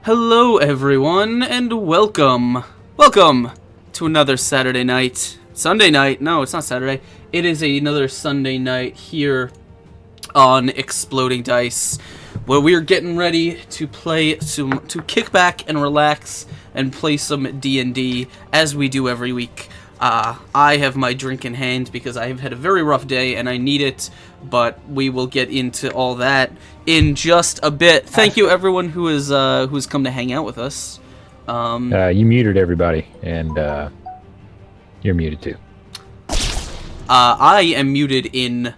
Hello everyone, and welcome to another Saturday night. Sunday night? No, it's not Saturday. It is another Sunday night here on Exploding Dice, where we are getting ready to to kick back and relax and play some D&D, as we do every week. I have my drink in hand because I have had a very rough day and I need it, but we will get into all that in just a bit. Thank you everyone who's come to hang out with us. You muted everybody, and you're muted too. I am muted in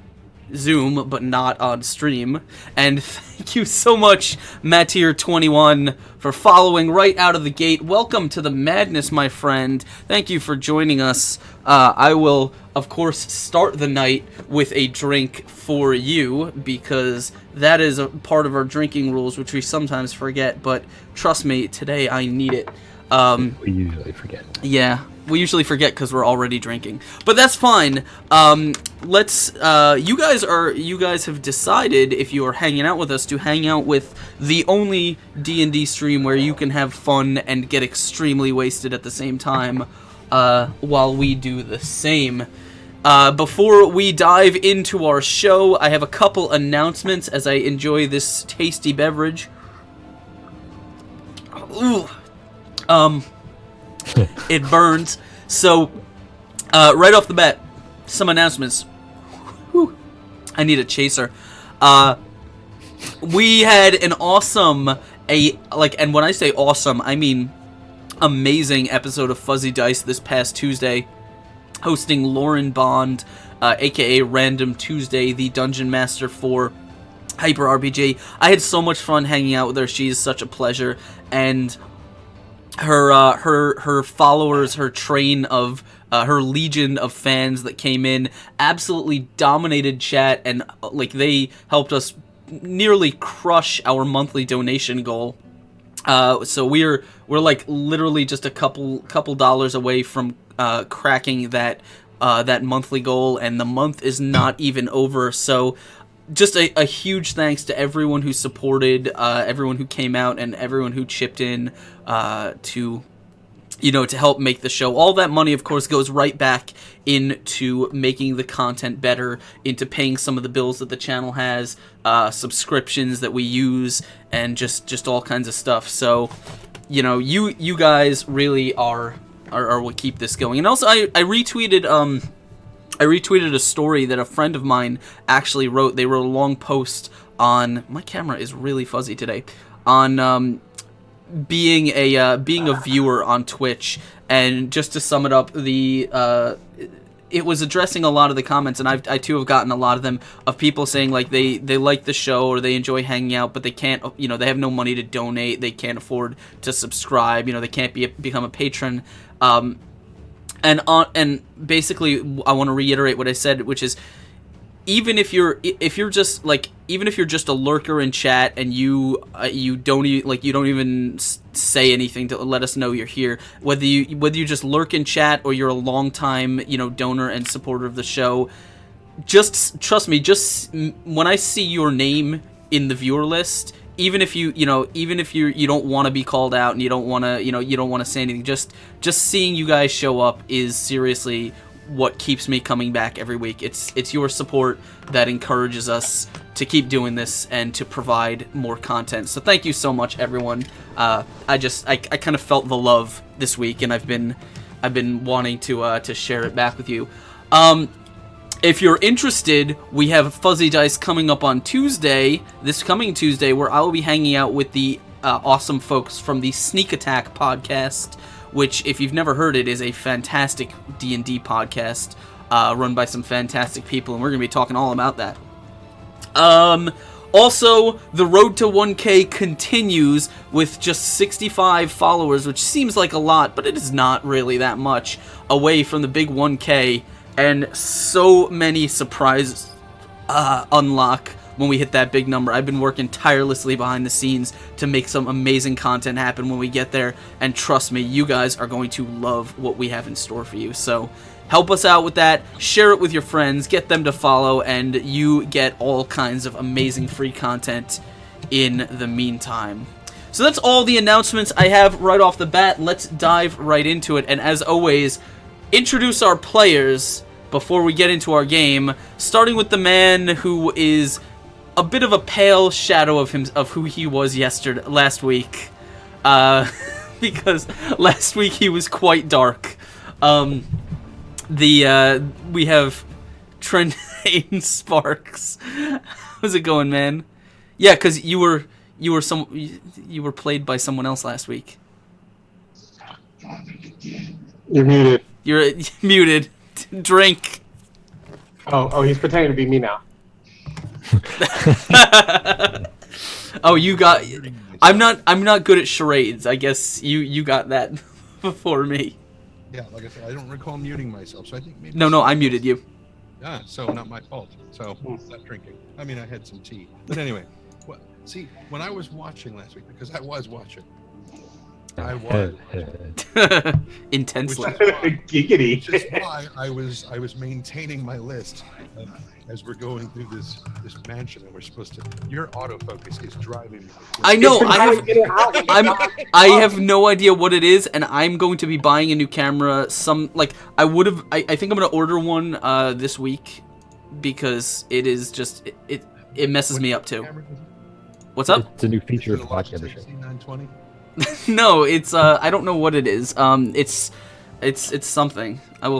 Zoom, but not on stream. And thank you so much, Mattier21, for following right out of the gate. Welcome to the madness, my friend. Thank you for joining us. I will, of course, start the night with a drink for you, because that is a part of our drinking rules, which we sometimes forget. But trust me, today I need it. We usually forget. Yeah. We usually forget because we're already drinking, but that's fine. Let's. You guys have decided, if you are hanging out with us, to hang out with the only D&D stream where you can have fun and get extremely wasted at the same time, while we do the same. Before we dive into our show, I have a couple announcements as I enjoy this tasty beverage. Ooh. It burns. So, right off the bat, some announcements. Whew. I need a chaser. We had an awesome, and when I say awesome, I mean amazing episode of Fuzzy Dice this past Tuesday, hosting Lauren Bond, aka Random Tuesday, the Dungeon Master for Hyper RPG. I had so much fun hanging out with her. She is such a pleasure, and her followers, her train of her legion of fans that came in absolutely dominated chat, and they helped us nearly crush our monthly donation goal. So we're literally just a couple dollars away from cracking that monthly goal, and the month is not even over. So just a huge thanks to everyone who supported, everyone who came out, and everyone who chipped in to help make the show. All that money, of course, goes right back into making the content better, into paying some of the bills that the channel has, subscriptions that we use, and just all kinds of stuff. So, you guys really are what keep this going. And also, I retweeted a story that a friend of mine actually wrote. They wrote a long post on, my camera is really fuzzy today, on being a viewer on Twitch. And just to sum it up, it was addressing a lot of the comments, and I too have gotten a lot of them, of people saying they like the show or they enjoy hanging out, but they can't, they have no money to donate, they can't afford to subscribe, they can't become a patron. And basically, I want to reiterate what I said, which is, even if you're just a lurker in chat and you don't even say anything to let us know you're here, whether you just lurk in chat or you're a long time donor and supporter of the show, just trust me. Just when I see your name in the viewer list, even if you don't want to be called out and you don't want to say anything, just seeing you guys show up is seriously what keeps me coming back every week. It's your support that encourages us to keep doing this and to provide more content. So thank you so much, everyone. I kind of felt the love this week, and I've been wanting to share it back with you. If you're interested, we have Fuzzy Dice coming up on Tuesday, this coming Tuesday, where I will be hanging out with the awesome folks from the Sneak Attack podcast, which, if you've never heard it, is a fantastic D&D podcast run by some fantastic people, and we're going to be talking all about that. Also, the road to 1K continues with just 65 followers, which seems like a lot, but it is not really that much away from the big 1K. And so many surprises unlock when we hit that big number. I've been working tirelessly behind the scenes to make some amazing content happen when we get there. And trust me, you guys are going to love what we have in store for you. So help us out with that. Share it with your friends. Get them to follow. And you get all kinds of amazing free content in the meantime. So that's all the announcements I have right off the bat. Let's dive right into it. And as always, introduce our players before we get into our game, starting with the man who is a bit of a pale shadow of him, of who he was last week, because last week he was quite dark. We have Trendane Sparks. How's it going, man? Yeah, because you were played by someone else last week. You're muted. You're muted. Drink. Oh, he's pretending to be me now. Oh, you got. I'm not good at charades. I guess you got that before me. Yeah, like I said, I don't recall muting myself, so I think maybe. No, I muted you. Yeah, so not my fault. So not drinking. I mean, I had some tea, but anyway. See, when I was watching last week, because I was watching. Intensely. Giggity. Which is why I was maintaining my list as we're going through this mansion, and we're supposed to. Your autofocus is driving me. I know. I have no idea what it is, and I'm going to be buying a new camera. I think I'm gonna order one this week because it is just it messes me up too. What's up? It's a new feature of podcast. C920. No, it's I don't know what it is. It's something. I'll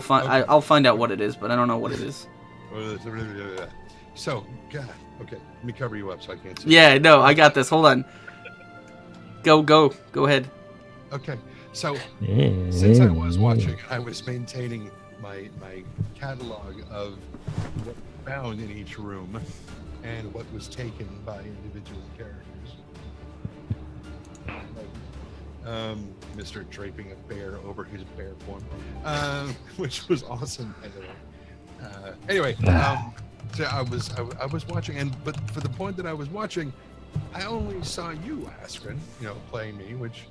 find out what it is, but I don't know what it is. So, God, okay, let me cover you up so I can't see. Yeah, no, I got this. Hold on. Go ahead. Okay, so since I was watching, I was maintaining my catalog of what was found in each room and what was taken by individual characters. Mr. draping a bear over his bear form, which was awesome, by the way. Anyway, so I was watching, but for the point that I was watching, I only saw you, Askren, playing me, which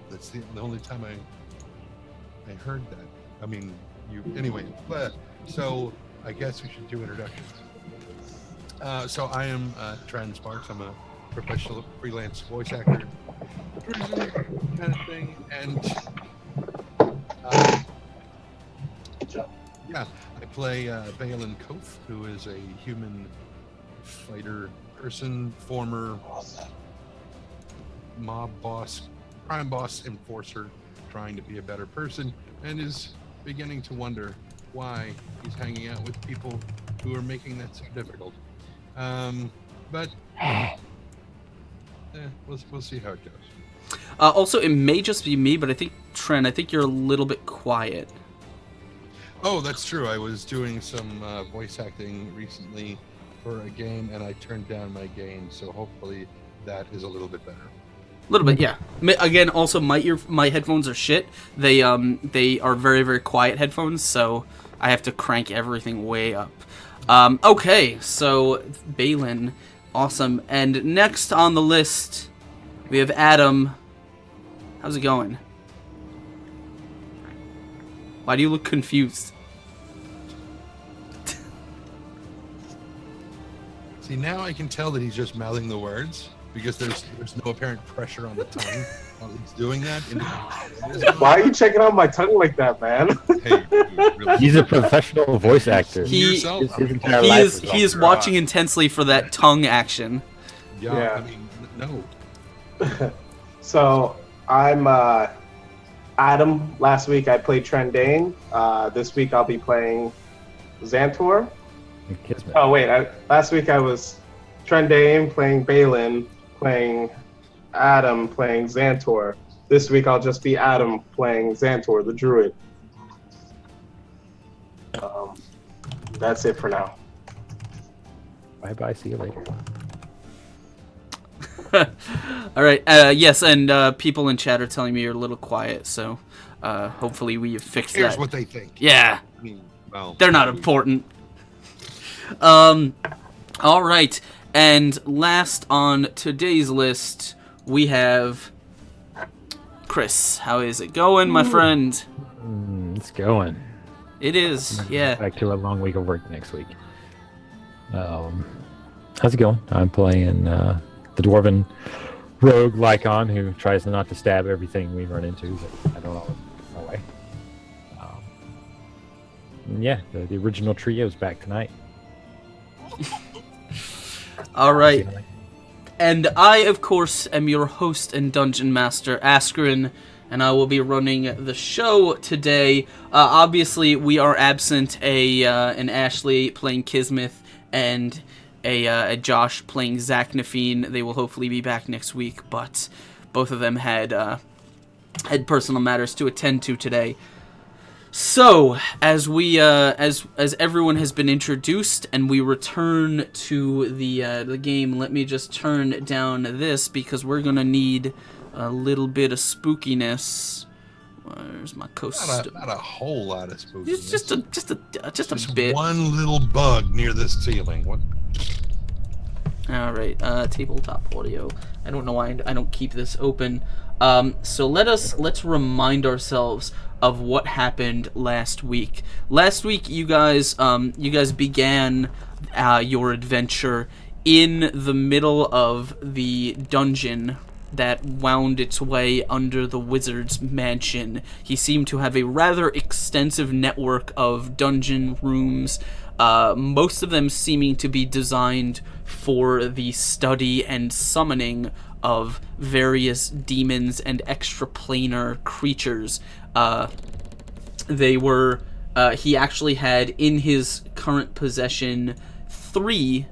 that's the only time I heard that. I mean, you anyway. But so I guess we should do introductions. So I am Trendane Sparks. I'm a professional freelance voice actor, producer, kind of thing, and yeah, I play Balin Kof, who is a human fighter person, former mob boss, crime boss, enforcer, trying to be a better person, and is beginning to wonder why he's hanging out with people who are making that so difficult. But we'll see how it goes. Also, it may just be me, but I think you're a little bit quiet. Oh, that's true. I was doing some voice acting recently for a game, and I turned down my gain, so hopefully that is a little bit better. A little bit, yeah. Again, also my headphones are shit. They are very, very quiet headphones, so I have to crank everything way up. Okay, so Balin, awesome. And next on the list, we have Adam. How's it going? Why do you look confused? See, now I can tell that he's just mouthing the words because there's no apparent pressure on the tongue while he's doing that. Why are you checking out my tongue like that, man? Hey, really? He's a professional voice actor. He is watching intensely for that tongue action. Yeah. I mean, no. So I'm Adam. Last week I played Trendane. This week I'll be playing Xantor. And Kismet. Oh wait, last week I was Trendane playing Balin, playing Adam playing Xantor. This week I'll just be Adam playing Xantor, the druid. That's it for now. Bye bye. See you later. All right. Yes, and people in chat are telling me you're a little quiet, so hopefully we fix Here's that. what they think. Yeah, I mean, well, they're not important. All right. And last on today's list, we have Chris. How is it going, my friend? It's going. It is, yeah. Back to a long week of work next week. How's it going? I'm playing the Dwarven rogue Lycon who tries not to stab everything we run into, but I don't always get my way. And yeah, the original trio is back tonight. All right. And I, of course, am your host and dungeon master, Askren, and I will be running the show today. Obviously, we are absent an Ashley playing Kismet and a Josh playing Zaknafine. They will hopefully be back next week, but both of them had personal matters to attend to today. So, as we as everyone has been introduced and we return to the game, let me just turn down this because we're gonna need a little bit of spookiness. Where's my coast? Not a whole lot of spookiness. Just a bit. One little bug near the ceiling. What? All right, tabletop audio. I don't know why I don't keep this open. So let's remind ourselves of what happened last week. Last week, you guys began your adventure in the middle of the dungeon that wound its way under the wizard's mansion. He seemed to have a rather extensive network of dungeon rooms, most of them seeming to be designed for the study and summoning of various demons and extraplanar creatures. He actually had in his current possession 3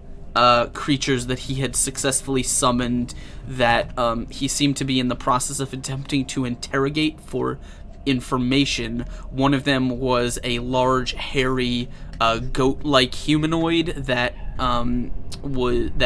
creatures that he had successfully summoned that he seemed to be in the process of attempting to interrogate for information. One of them was a large, hairy, goat-like humanoid that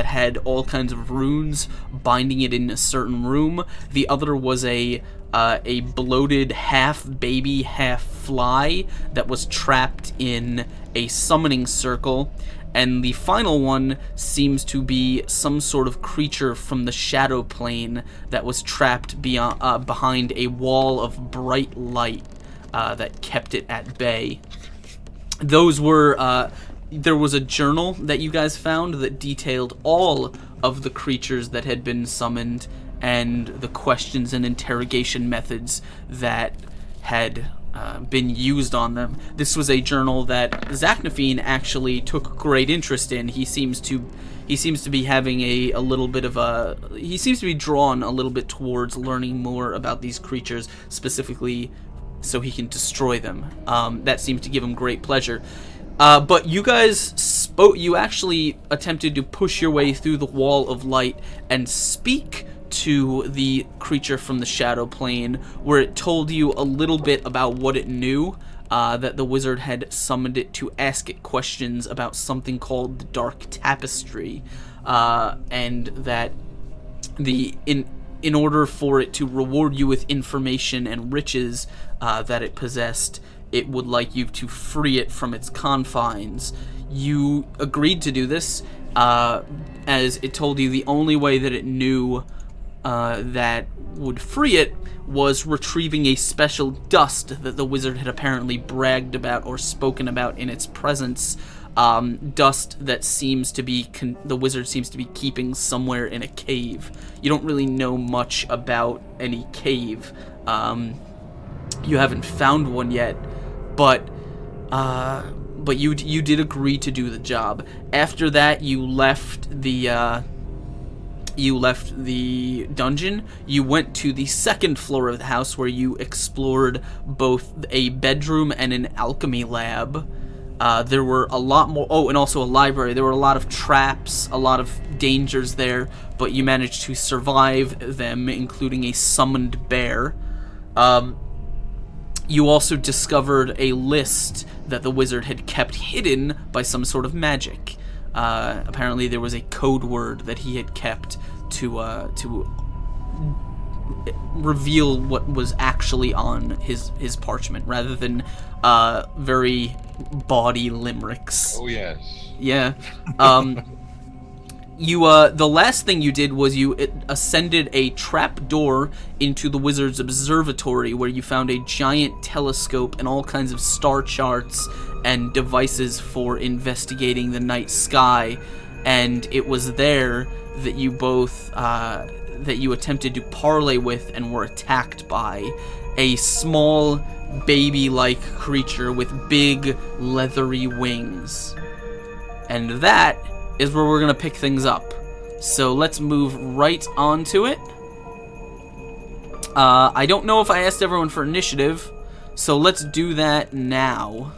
had all kinds of runes binding it in a certain room. The other was a bloated half baby, half fly that was trapped in a summoning circle. And the final one seems to be some sort of creature from the shadow plane that was trapped behind a wall of bright light that kept it at bay. Those were... there was a journal that you guys found that detailed all of the creatures that had been summoned and the questions and interrogation methods that had been used on them. This was a journal that Zaknafine actually took great interest in. He seems to be having a little bit of he seems to be drawn a little bit towards learning more about these creatures, specifically so he can destroy them. That seems to give him great pleasure. But you guys you actually attempted to push your way through the wall of light and speak to the creature from the shadow plane, where it told you a little bit about what it knew, that the wizard had summoned it to ask it questions about something called the Dark Tapestry, and that in order for it to reward you with information and riches that it possessed, it would like you to free it from its confines. You agreed to do this, as it told you the only way that it knew that would free it was retrieving a special dust that the wizard had apparently bragged about or spoken about in its presence. Dust that seems to be the wizard seems to be keeping somewhere in a cave. You don't really know much about any cave. You haven't found one yet, but you did agree to do the job. After that, you left the dungeon. You went to the second floor of the house, where you explored both a bedroom and an alchemy lab. There were a lot more. Oh, and also a library. There were a lot of traps, a lot of dangers there, but you managed to survive them, including a summoned bear. You also discovered a list that the wizard had kept hidden by some sort of magic. Apparently, there was a code word that he had kept to reveal what was actually on his parchment, rather than very bawdy limericks. Oh yes. Yeah. The last thing you did was you ascended a trap door into the wizard's observatory, where you found a giant telescope and all kinds of star charts and devices for investigating the night sky. And it was there that you both that you attempted to parley with and were attacked by a small baby-like creature with big leathery wings. And that is where we're gonna pick things up. So let's move right on to it. I don't know if I asked everyone for initiative, so let's do that now.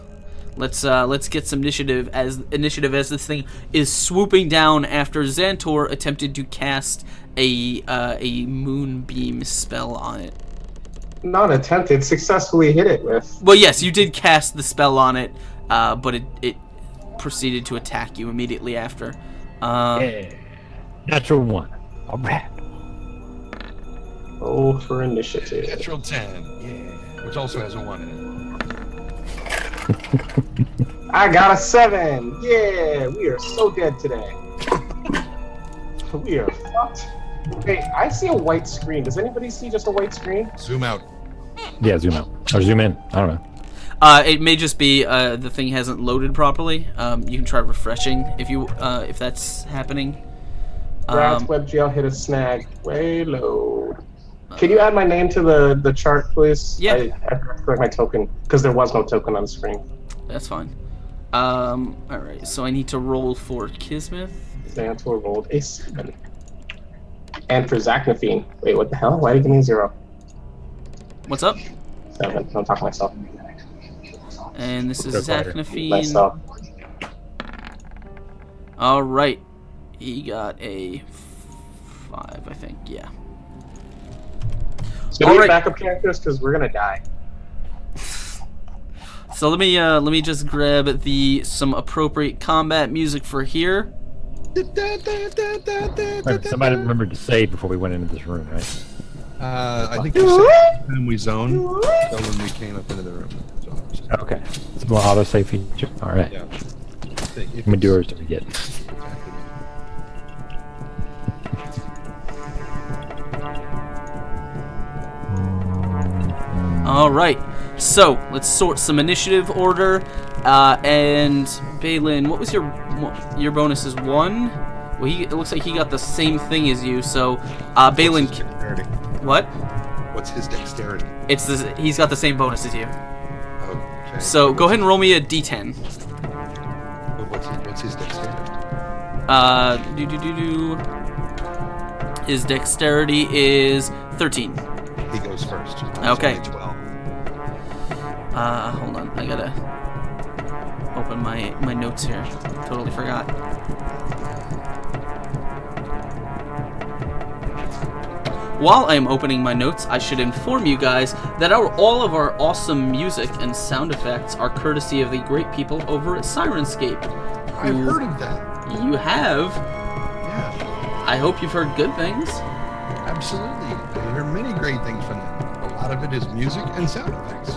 Let's get some initiative as this thing is swooping down after Xantor attempted to cast a moonbeam spell on it. Not attempted, successfully hit it with. Well, yes, you did cast the spell on it, but it proceeded to attack you immediately after. Yeah. Natural 1. All right. Roll for initiative. Natural 10. Yeah. Which also has a 1 in it. I got a 7. Yeah, we are so dead today. We are fucked. Hey, I see a white screen. Does anybody see just a white screen? Zoom out. Yeah, zoom out. Or zoom in. I don't know. It may just be the thing hasn't loaded properly. You can try refreshing if that's happening. Rats, WebGL hit a snag. Way low. Can you add my name to the chart, please? Yeah. I forgot my token, because there was no token on the screen. That's fine. Alright, so I need to roll for Kismet. Xantor rolled a 7. And for Zachnafine. Wait, what the hell? Why did you give me a 0? What's up? 7. Don't talk to myself. And this is Good fighter. Zachnafine. Myself. Alright. He got a 5, I think. Yeah. So we need Alright. backup characters, because we're gonna die. So let me just grab some appropriate combat music for here. Right, somebody remembered to save before we went into this room, right? I think you said when we zoned, so when we came up into the room. So, Okay. It's a little auto-save feature. All right. yeah. How many doors do we get? Alright, so let's sort some initiative order. And Balin, what was your bonus is 1? Well, it looks like he got the same thing as you. So, Balin, What's his dexterity? what? What's his dexterity? He's got the same bonus as you. Okay. So go ahead and roll me a d10. What's his dexterity? His dexterity is 13. He goes first. Okay. Only 12. Hold on, I gotta open my notes here. Totally forgot. While I'm opening my notes, I should inform you guys that all of our awesome music and sound effects are courtesy of the great people over at Sirenscape. I've heard of that. You have. Yeah, I hope you've heard good things. absolutely. I hear many great things from them. A lot of it is music and sound effects.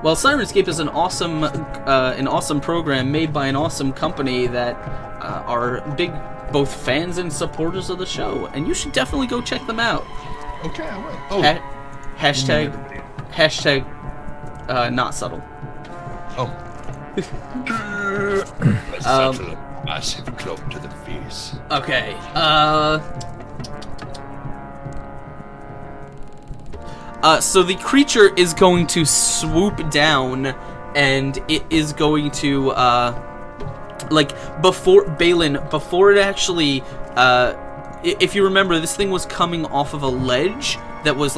Well, Sirenscape is an awesome program made by an awesome company that are big both fans and supporters of the show, and you should definitely go check them out. Okay, I will. Oh, Hashtag not subtle. oh. A massive club to the face. Okay. So the creature is going to swoop down, and it is going to, before it actually, if you remember, this thing was coming off of a ledge that was,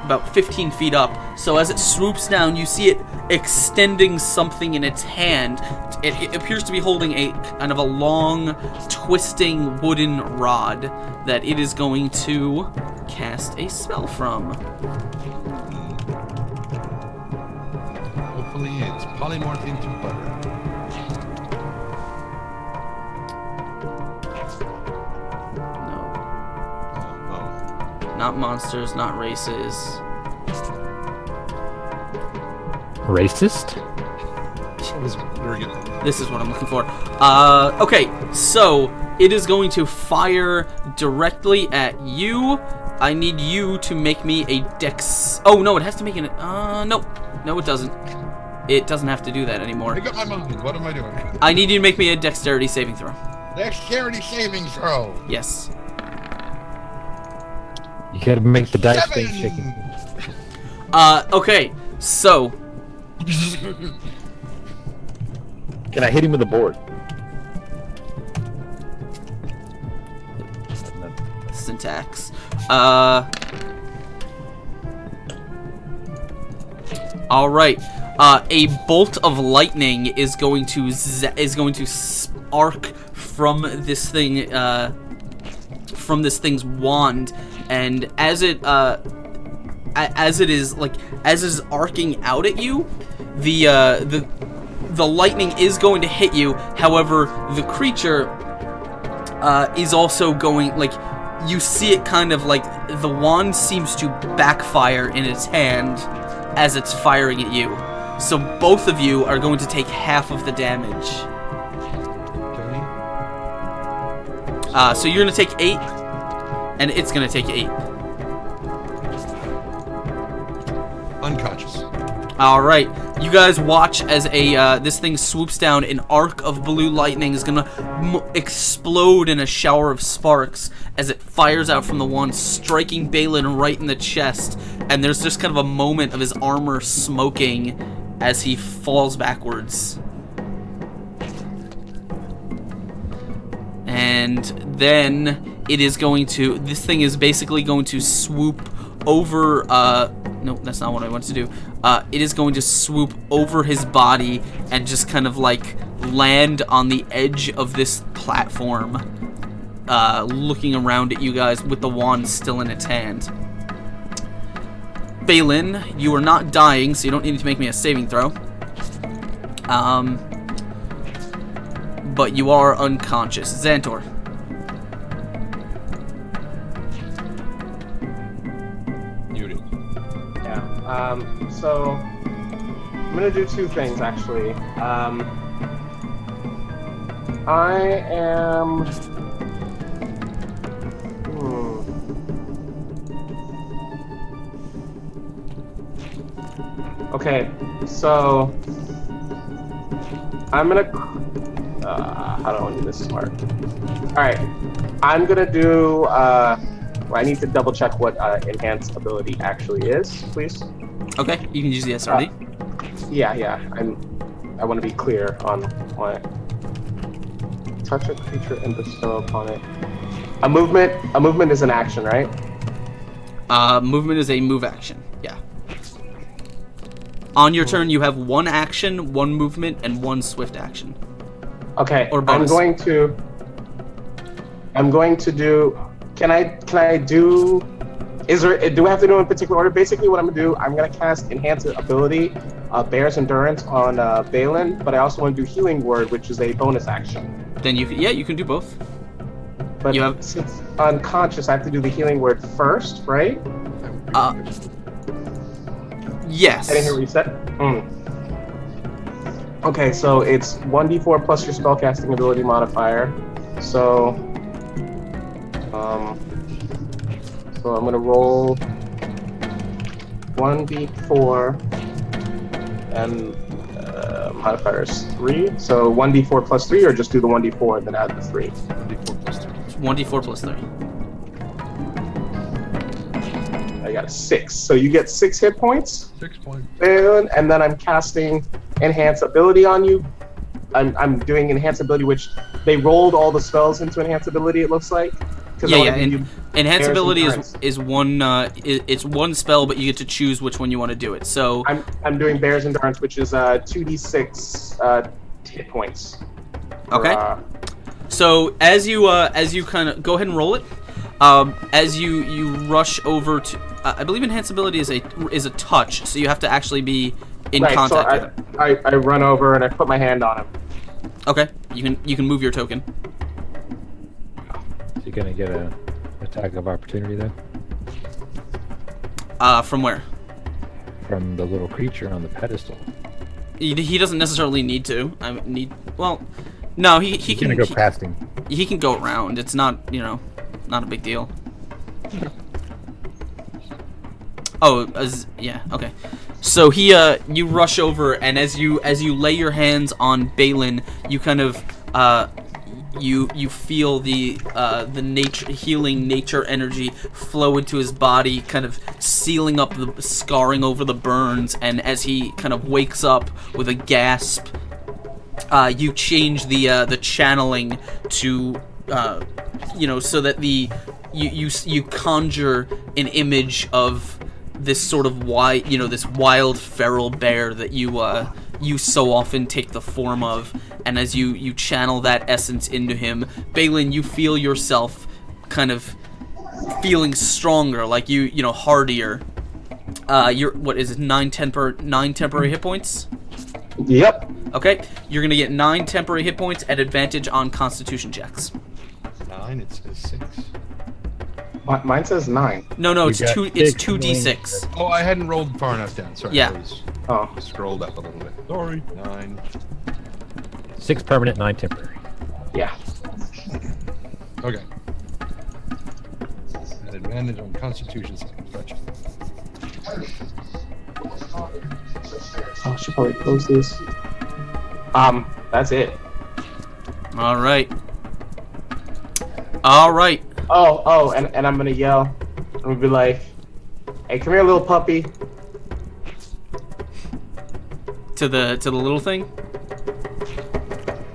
about 15 feet up. So as it swoops down, you see it extending something in its hand. It appears to be holding a kind of a long, twisting wooden rod that it is going to cast a spell from. Hopefully it's polymorph into butter. No. Not monsters, not races. Racist? This is what I'm looking for. Okay, so it is going to fire directly at you. I need you to make me a dex. Oh no, it has to make an. No, it doesn't. It doesn't have to do that anymore. I got my mind. What am I doing? I need you to make me a dexterity saving throw. Dexterity saving throw. Yes. You gotta make the dice 7. stay shaking. Okay, so Can I hit him with a board? syntax. All right. A bolt of lightning is going to arc from this thing, from this thing's wand, and as it is arcing out at you, the lightning is going to hit you. However, the creature is also going, like, you see it kind of like the wand seems to backfire in its hand as it's firing at you. So both of you are going to take half of the damage. Okay. So you're going to take 8, and it's going to take 8. Unconscious. All right, you guys watch as this thing swoops down. An arc of blue lightning is gonna explode in a shower of sparks as it fires out from the wand, striking Balin right in the chest. And there's just kind of a moment of his armor smoking as he falls backwards. And then it is going to. This thing is basically going to swoop over. No, that's not what I want to do. It is going to swoop over his body and just kind of like land on the edge of this platform, looking around at you guys with the wand still in its hand. Balin, you are not dying, so you don't need to make me a saving throw. But you are unconscious. Xantor. So I'm gonna do 2 things actually. I am. Okay, so I'm gonna. How do I want to do this smart? All right, I'm gonna do. Well, I need to double check what enhanced ability actually is, please. Okay, you can use the SRD. Yeah. I want to be clear on what. Touch a creature and bestow upon it. A movement is an action, right? Movement is a move action. Yeah. On your turn, you have 1 action, 1 movement, and 1 swift action. Okay. Or bonus. I'm going to do. Can I do? Do I have to do it in particular order? Basically, what I'm gonna do, I'm gonna cast Enhance Ability, Bear's Endurance on Balin, but I also want to do Healing Word, which is a bonus action. Then you can do both. But since unconscious, I have to do the Healing Word first, right? Yes. I didn't hear what you said. Okay, so it's 1d4 plus your spellcasting ability modifier. So I'm gonna roll 1d4 and modifier is 3. So 1d4 plus 3, or just do the 1d4 and then add the 3. 1d4 plus 3. 1d4 plus 3. I got a 6. So you get 6 hit points. 6 points. And then I'm casting Enhance Ability on you. I'm doing Enhance Ability, which they rolled all the spells into Enhance Ability, it looks like. 'Cause I Yeah, wanna yeah. give you Enhance Bear's ability Endurance. is one. It's one spell, but you get to choose which one you want to do it. So I'm doing Bear's Endurance, which is 2d6 hit points. for, okay. So as you kind of go ahead and roll it, as you rush over to, I believe enhance ability is a touch, so you have to actually be in right, so contact with him. I run over and I put my hand on him. Okay, you can move your token. So you're gonna get a attack of opportunity though From where? from the little creature on the pedestal. He doesn't necessarily need to. Well, no, he He's can gonna go past him. he can go around. It's not not a big deal. Oh, yeah, okay. So you rush over, and as you lay your hands on Balin, you kind of you feel the healing nature energy flow into his body, kind of sealing up the scarring over the burns. And as he kind of wakes up with a gasp, you change the channeling to so that you conjure an image of this sort of this wild feral bear that you so often take the form of. And as you channel that essence into him, Balin, you feel yourself kind of feeling stronger, like hardier. You're what is it? 9 temporary hit points. Yep. Okay, you're gonna get 9 temporary hit points at advantage on Constitution checks. 9. It says 6. Mine says 9. No, it's You got 2. It's six 2d6. Oh, I hadn't rolled far enough down. Sorry. Yeah. I was Oh. scrolled up a little bit. Sorry. 9. 6 permanent, 9 temporary. Yeah. Okay. An advantage on Constitution savings. Gotcha. I should probably close this. That's it. All right. Oh, and I'm gonna yell. I'm gonna be like, "Hey, come here, little puppy." To the little thing.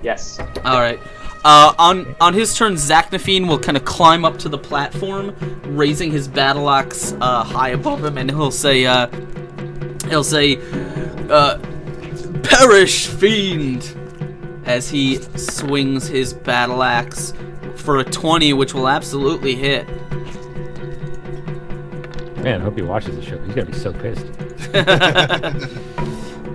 Yes. All right. On his turn, Zaknafine will kind of climb up to the platform, raising his battle axe high above him, and he'll say, "Perish, fiend!" as he swings his battle axe for a 20, which will absolutely hit. Man, I hope he watches the show. He's gonna be so pissed.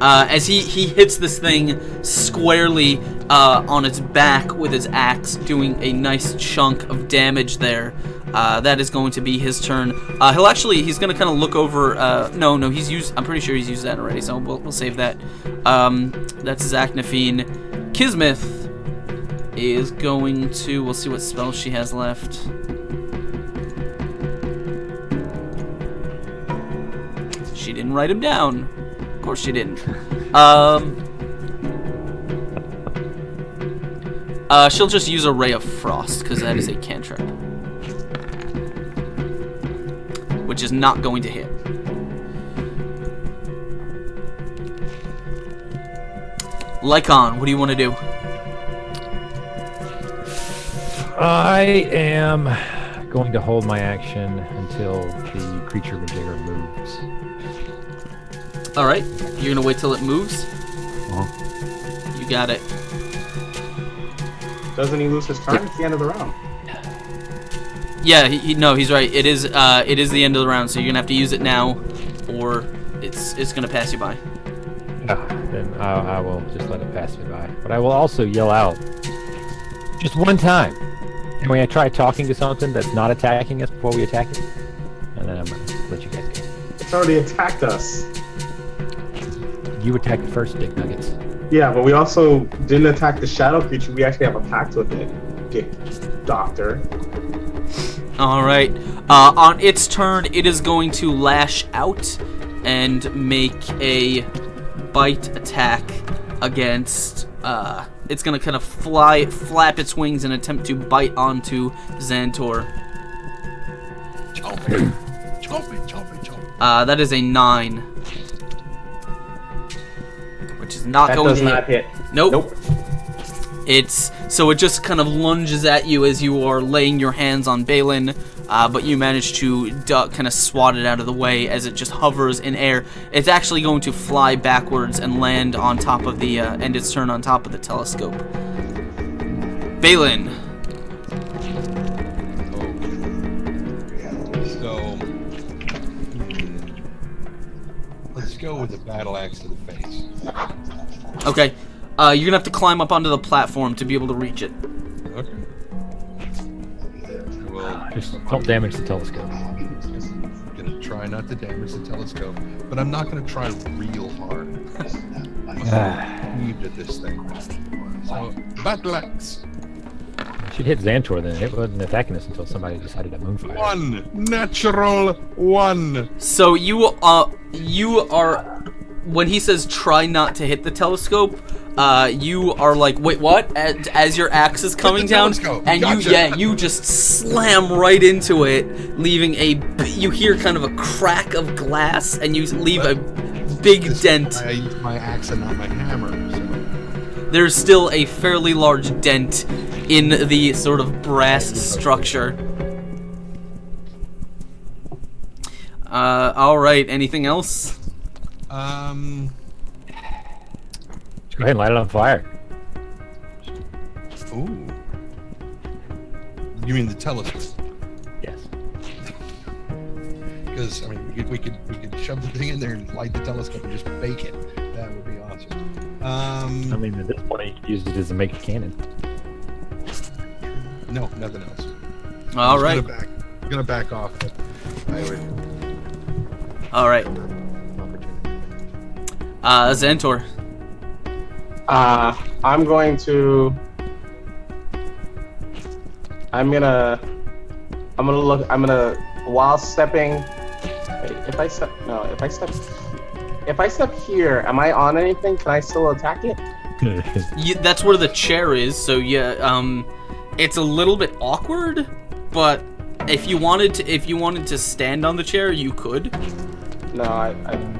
As he hits this thing squarely on its back with his axe, doing a nice chunk of damage there. That is going to be his turn. He's going to kind of look over. No, I'm pretty sure he's used that already, so we'll save that. That's Zaknafine. Kismeth is going to. We'll see what spells she has left. She didn't write him down. Of course she didn't. She'll just use a Ray of Frost, because that is a cantrip. Which is not going to hit. Lycon, what do you want to do? I am going to hold my action until the creature majigger moves. Alright, you're going to wait till it moves? Uh-huh. You got it. Doesn't he lose his turn? It's the end of the round. Yeah, he's right. It is the end of the round, so you're going to have to use it now, or it's going to pass you by. Then I will just let it pass me by. But I will also yell out just one time. And when I try talking to something that's not attacking us before we attack it, and then I'm going to let you guys go. It's already attacked us. You attacked first, Dick Nuggets. Yeah, but we also didn't attack the shadow creature. We actually have a pact with it. Dick Doctor. Alright. On its turn, it is going to lash out and make a bite attack against... it's going to kind of flap its wings and attempt to bite onto Xantor. Chomp it. Chomp it, chomp it, chomp it. That is a 9. Which is not That going does to not hit. hit. Nope. Nope. It just kind of lunges at you as you are laying your hands on Balin, but you manage to duck, kind of swat it out of the way as it just hovers in air. It's actually going to fly backwards and land on top of the, end its turn on top of the telescope. Balin. So, let's go with the battle axe to the face. Okay. You're gonna have to climb up onto the platform to be able to reach it. Okay. Well, Just don't damage the telescope. I'm gonna try not to damage the telescope, but I'm not gonna try real hard. I'm heaved at this thing. So, battle axe. Should hit Xantor then. It wasn't attacking us until somebody decided to moonfire. 1 natural 1. So you are when he says try not to hit the telescope, you are like, wait, what? As your axe is coming down, telescope. and Gotcha. you just slam right into it, leaving you hear kind of a crack of glass, and you leave a big dent. I used my axe and not my hammer. So. There's still a fairly large dent in the sort of brass structure. All right. Anything else? Just go ahead and light it on fire. Ooh. You mean the telescope? Yes. Because I mean, we could shove the thing in there and light the telescope and just bake it. That would be awesome. I mean, at this point, you could use it as a make a cannon. No, nothing else. All right. I'm gonna back off. But I would. All right. Xantor. I'm gonna while stepping. If I step here, am I on anything? Can I still attack it? That's where the chair is. So yeah, it's a little bit awkward, but if you wanted to stand on the chair, you could. No,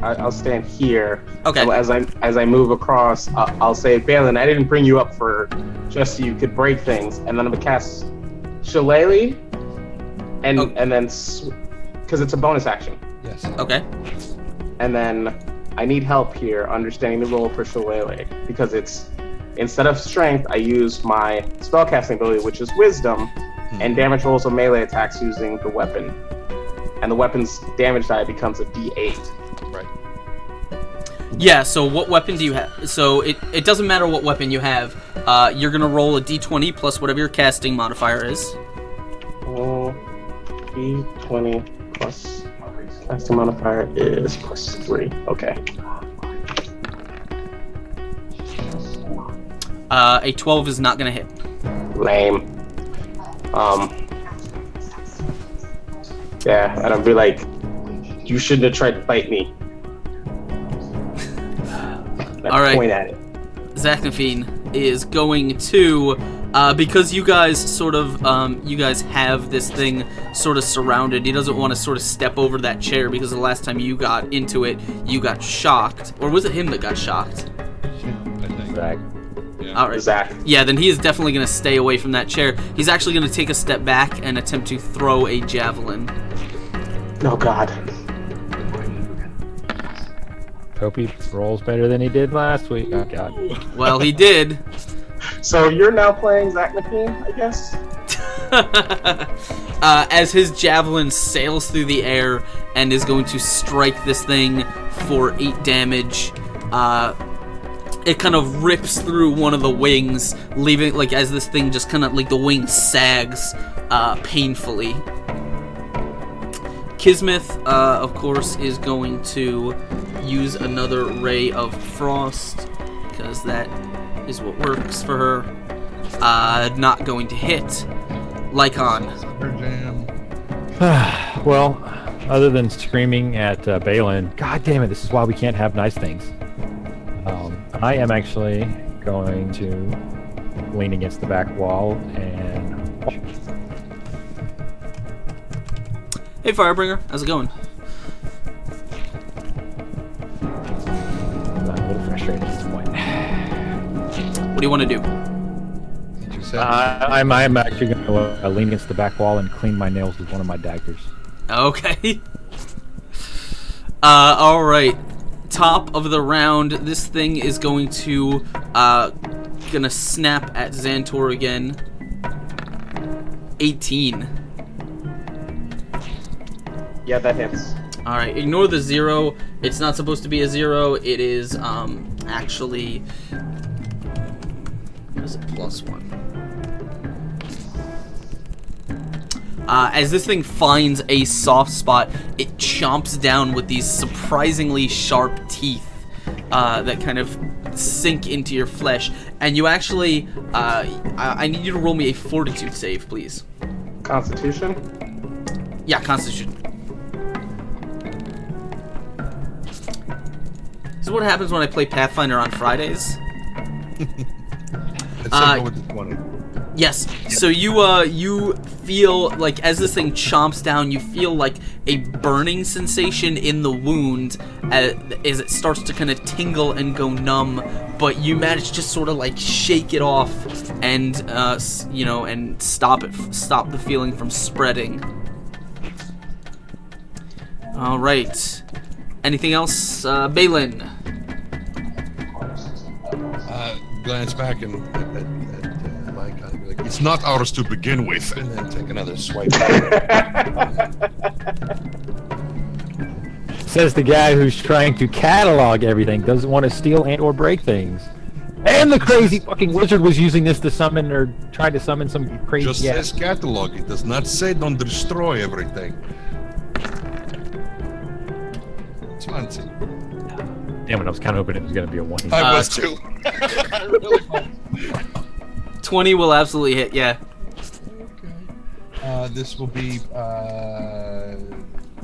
I'll stand here. Okay. So as I move across, I'll say, Balin, I didn't bring you up for just so you could break things, and then I'm gonna cast Shillelagh, and then because it's a bonus action. Yes. Okay. And then I need help here understanding the role for Shillelagh because it's instead of strength, I use my spellcasting ability, which is wisdom, and damage rolls of melee attacks using the weapon. And the weapon's damage die becomes a D8. Right. Yeah, so what weapon do you have? So it doesn't matter what weapon you have. You're going to roll a d20 plus whatever your casting modifier is. D20 plus casting modifier is +3. Okay. A 12 is not going to hit. Lame. Yeah, and I'd be like, you shouldn't have tried to fight me. All right. Point at it. Zachnafine is going to, because you guys sort of, you guys have this thing sort of surrounded. He doesn't want to sort of step over that chair because the last time you got into it, you got shocked. Or was it him that got shocked? I think. Zach. Yeah. All right. Zach. Yeah, then he is definitely going to stay away from that chair. He's actually going to take a step back and attempt to throw a javelin. Oh, God. Hope he rolls better than he did last week. Oh, God. Well, he did. So you're now playing Zachnafine, I guess? As his javelin sails through the air and is going to strike this thing for 8 damage, it kind of rips through one of the wings, leaving, like, as this thing just kind of, like, the wing sags painfully. Kismet, of course, is going to use another ray of frost, because that is what works for her. Not going to hit. Lycon. Well, other than screaming at Balin, God damn it, this is why we can't have nice things. I am actually going to lean against the back wall and... Hey, Firebringer, how's it going? I'm a little frustrated at this point. What do you want to do? I'm actually going to lean against the back wall and clean my nails with one of my daggers. Okay. All right. Top of the round. This thing is going to gonna snap at Xantor again. 18. Yeah, that hits. All right. Ignore the 0. It's not supposed to be a 0. It is actually. What is it? +1. As this thing finds a soft spot, it chomps down with these surprisingly sharp teeth that kind of sink into your flesh. And you actually, I need you to roll me a fortitude save, please. Constitution? Yeah, Constitution. This is what happens when I play Pathfinder on Fridays. Let's go with the 20. Yes. So you feel like as this thing chomps down, you feel like a burning sensation in the wound as it starts to kind of tingle and go numb. But you manage to just sort of like shake it off and and stop the feeling from spreading. All right. Anything else, Balin? Glance back and at Mike, I'd be like, it's not ours to begin with, and then take another swipe. Says the guy who's trying to catalog everything, doesn't want to steal and or break things. And the crazy fucking wizard was using this to summon or try to summon some crazy. Just says catalog. It does not say don't destroy everything. 20. Damn it! I was kind of hoping it was going to be a 1. I was too. I really was. 20 will absolutely hit. Yeah. Okay. This will be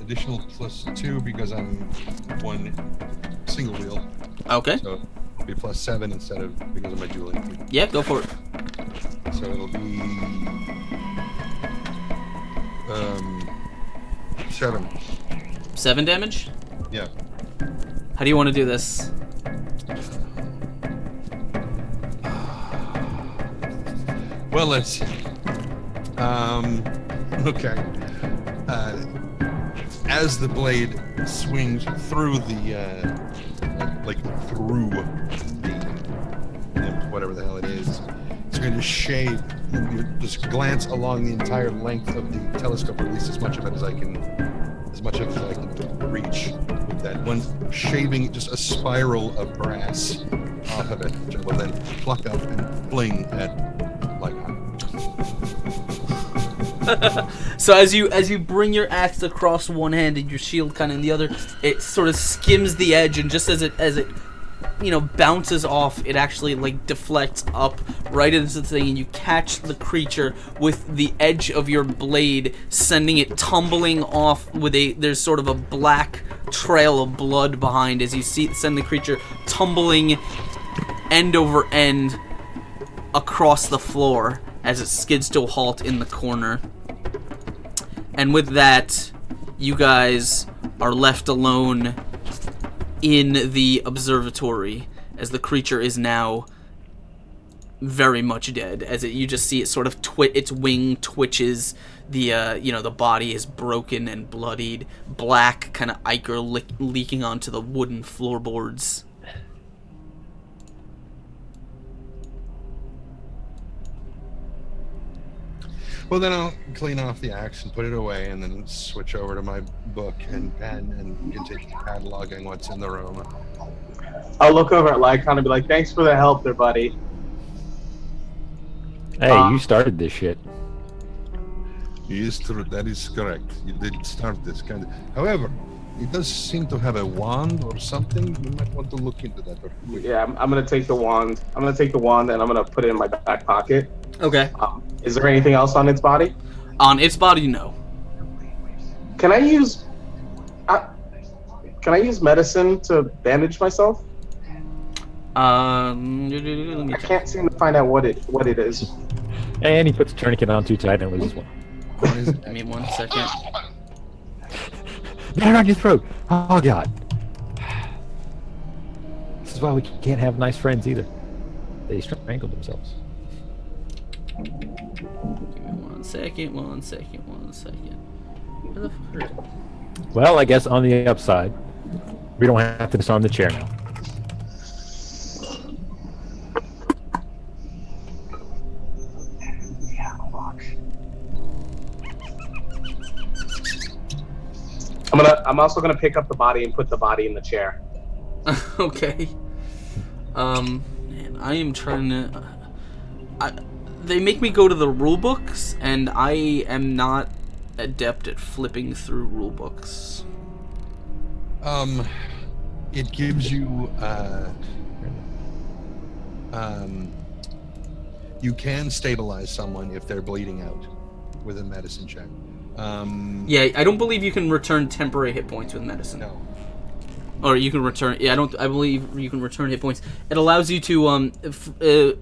additional +2 because I'm one single wheel. Okay. So it'll be +7 instead of because of my dueling. Yeah, go for it. So it'll be 7. 7 damage. Yeah. How do you want to do this? Well, let's see. Okay. As the blade swings through the, through the, whatever the hell it is, it's going to shave. You just glance along the entire length of the telescope, or at least as much of it as I can reach. With that one shaving just a spiral of brass off of it, which I will then pluck up and fling at Lycon. So as you bring your axe across one hand and your shield kind of in the other, it sort of skims the edge, and just as it bounces off, it actually like deflects up right into the thing, and you catch the creature with the edge of your blade, sending it tumbling off with there's sort of a black trail of blood behind as you send the creature tumbling end over end across the floor as it skids to a halt in the corner. And with that, you guys are left alone in the observatory as the creature is now very much dead. You just see it sort of its wing twitches. The body is broken and bloodied, black kind of ichor leaking onto the wooden floorboards. Well, then I'll clean off the axe and put it away, and then switch over to my book and pen and continue cataloging what's in the room. I'll look over at Lycon and be like, thanks for the help there, buddy. Hey, you started this shit. Yes, true. That is correct. You did start this kind of. However, it does seem to have a wand or something. You might want to look into that. Yeah, I'm gonna take the wand. I'm gonna take the wand and I'm gonna put it in my back pocket. Okay. Is there anything else on its body? On its body, no. Can I use medicine to bandage myself? Let me I check. can't seem to find out what it is. And he puts a tourniquet on too tight and loses one. Give me 1 second. Get it on your throat. Oh god. This is why we can't have nice friends either. They strangled themselves. Give me 1 second, 1 second, 1 second. Where the fuck are it? Well, I guess on the upside, we don't have to disarm the chair now. I'm also gonna pick up the body and put the body in the chair. Okay. Man, I am trying to. They make me go to the rule books, and I am not adept at flipping through rule books. It gives you you can stabilize someone if they're bleeding out with a medicine check. Yeah, I don't believe you can return temporary hit points with medicine. No. Or you can return. Yeah, I believe you can return hit points. It allows you to,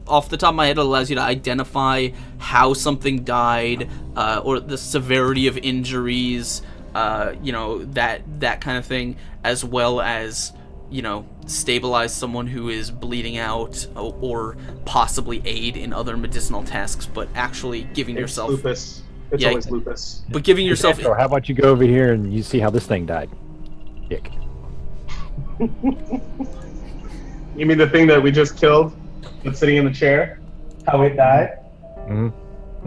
off the top of my head, it allows you to identify how something died, or the severity of injuries, that kind of thing, as well as, stabilize someone who is bleeding out, or possibly aid in other medicinal tasks, but actually giving yourself. Lupus. It's always lupus. But giving yourself. Or how about you go over here and you see how this thing died? Dick. You mean the thing that we just killed that's sitting in the chair? How it died? Mm-hmm.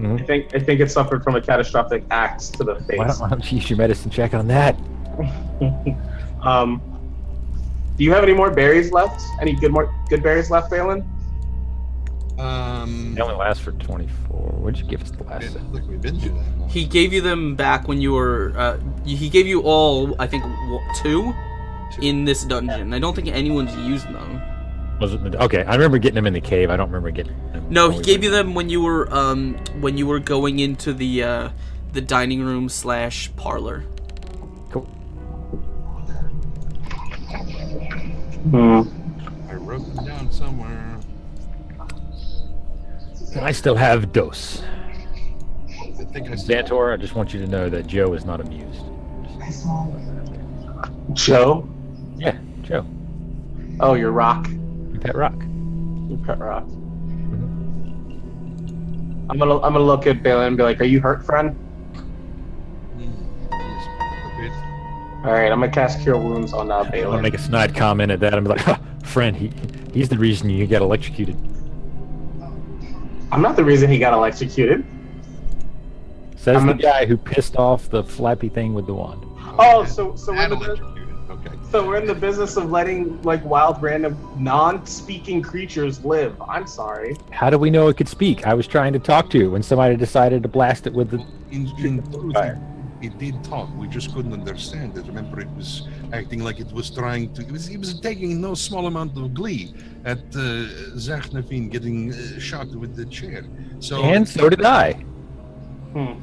Mm-hmm. I think it suffered from a catastrophic axe to the face. Why don't you use your medicine check on that? Do you have any more berries left? Any good berries left, Balin? They only last for 24. What did you give us the last? Look, we've been through that one. He gave you them back when you were. He gave you all, I think, 2 in this dungeon. I don't think anyone's used them. Was it okay? I remember getting them in the cave. I don't remember getting them. No, he gave you them when you were going into the dining room / parlor. Cool. I wrote them down somewhere. And I still have dose. I think I still... Xantor, I just want you to know that Joe is not amused. Joe? Yeah, Joe. Oh, your rock. Your pet rock. Your pet rock. Mm-hmm. I'm gonna look at Balin and be like, "Are you hurt, friend?" All right, I'm gonna cast Cure Wounds on I'm gonna Balin. make a snide comment at that. I'm like, friend, he's the reason you got electrocuted. I'm not the reason he got electrocuted. Says the guy who pissed off the flappy thing with the wand. Oh, so we're in the Okay. business of letting wild, random, non-speaking creatures live. I'm sorry. How do we know it could speak? I was trying to talk to it when somebody decided to blast it with the In fire. it did talk. We just couldn't understand it. Remember, it was acting like it was trying to. It was taking no small amount of glee at Zachnavin getting shot with the chair. So And so did I. Hmm.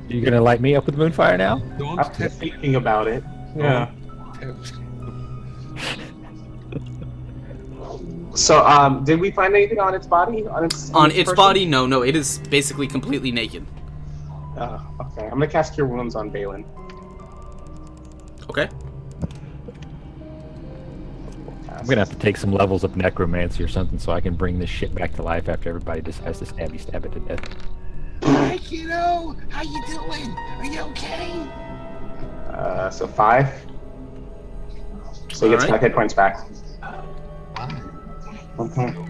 You gonna light me up with moonfire now? don't After tap. thinking about it. Yeah. So, did we find anything on its body? On its person? Body? No. It is basically completely naked. Okay. I'm gonna cast Cure Wounds on Balin. Okay. I'm gonna have to take some levels of necromancy or something so I can bring this shit back to life after everybody decides to stab it to death. Hey, kiddo, how you doing? Are you okay? So 5. So he gets Alright. 5 hit points back. 13.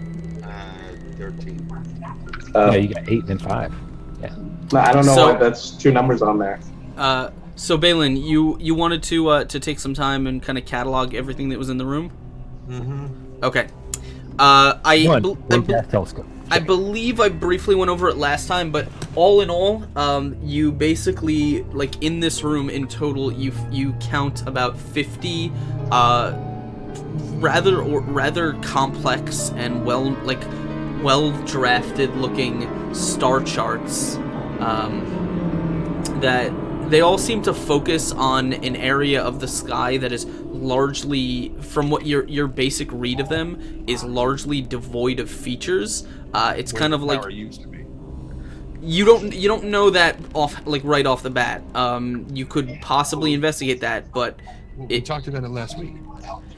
Yeah, you got 8 and 5. Yeah. I don't know So- why that's 2 numbers on there. So Balin, you wanted to take some time and kind of catalog everything that was in the room. Mm-hmm. Okay. Telescope. I believe I briefly went over it last time, but all in all, you basically, in this room in total, you count about 50 rather complex and well drafted looking star charts that they all seem to focus on an area of the sky that is largely, from what your basic read of them, is largely devoid of features. It's kind of like Used to be. you don't know that right off the bat. You could possibly investigate that, but We talked about it last week.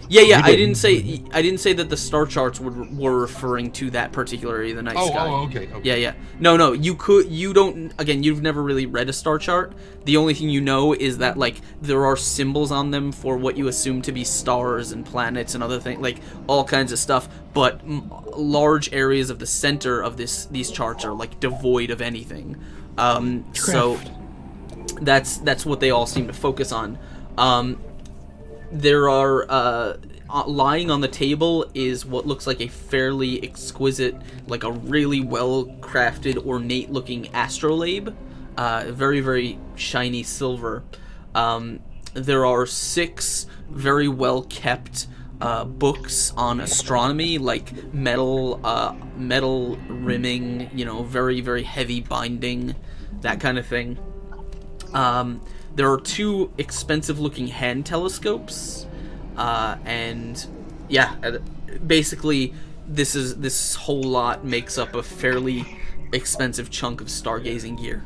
Yeah. I didn't say that the star charts were referring to that particular area of the night sky. Oh, okay. Yeah. No. You don't. Again, you've never really read a star chart. The only thing you know is that like there are symbols on them for what you assume to be stars and planets and other things, like all kinds of stuff. But large areas of the center of these charts are like devoid of anything. So that's what they all seem to focus on. There are lying on the table is what looks like a fairly exquisite, like a really well crafted, ornate looking astrolabe, very very shiny silver. There are 6 very well kept books on astronomy, like metal rimming, very very heavy binding, that kind of thing. There are 2 expensive-looking hand telescopes, and yeah, basically, this whole lot makes up a fairly expensive chunk of stargazing gear.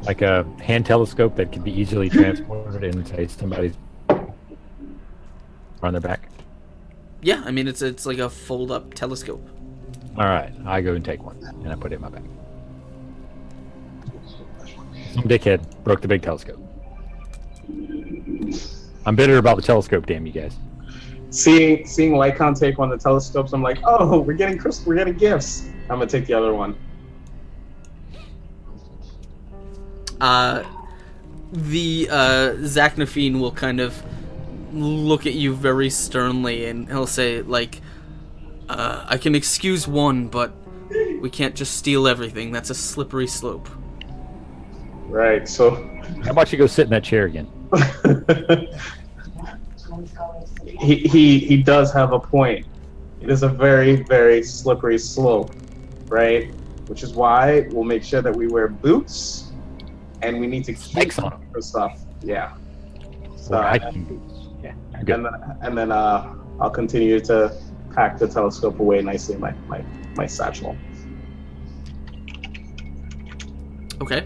Like a hand telescope that can be easily transported in, say, somebody's on their back. Yeah, I mean it's like a fold-up telescope. All right, I go and take one, and I put it in my bag. Some dickhead broke the big telescope. I'm bitter about the telescope, damn you guys. Seeing Lycon take one of the telescopes, I'm like, oh, we're getting gifts. I'm gonna take the other one. The Zachnafine will kind of look at you very sternly, and he'll say, like, I can excuse one, but we can't just steal everything. That's a slippery slope. Right, so... How about you go sit in that chair again? he does have a point. It is a very, very slippery slope, right? Which is why we'll make sure that we wear boots, and we need to keep on them for stuff. Yeah. So, or hiking boots. Yeah. Good. And then I'll continue to pack the telescope away nicely in my satchel. Okay.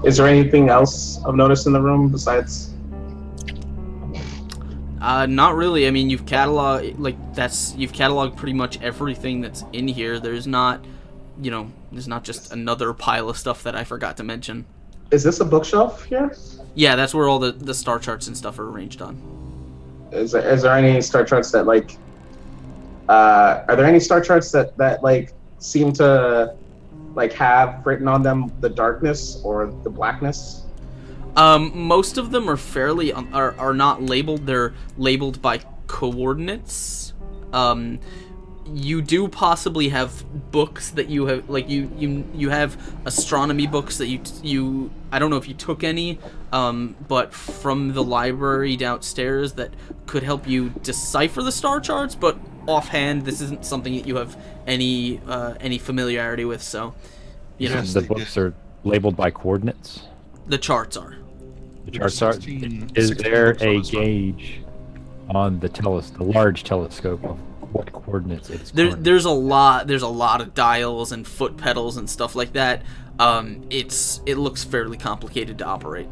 Is there anything else of notice in the room besides? Not really. I mean, you've cataloged pretty much everything that's in here. There's not just another pile of stuff that I forgot to mention. Is this a bookshelf here? Yeah, that's where all the star charts and stuff are arranged on. Is there any star charts that like? Are there any star charts that like seem to like have written on them the darkness or the blackness? Most of them are fairly are not labeled. They're labeled by coordinates. You do possibly have books that you have, like you have astronomy books that you I don't know if you took any, but from the library downstairs that could help you decipher the star charts. But offhand, this isn't something that you have any familiarity with. So, Yes, the books are labeled by coordinates. The charts are. The charts are. Is there a gauge on the large telescope of what coordinates it's? There's a lot of dials and foot pedals and stuff like that. It looks fairly complicated to operate.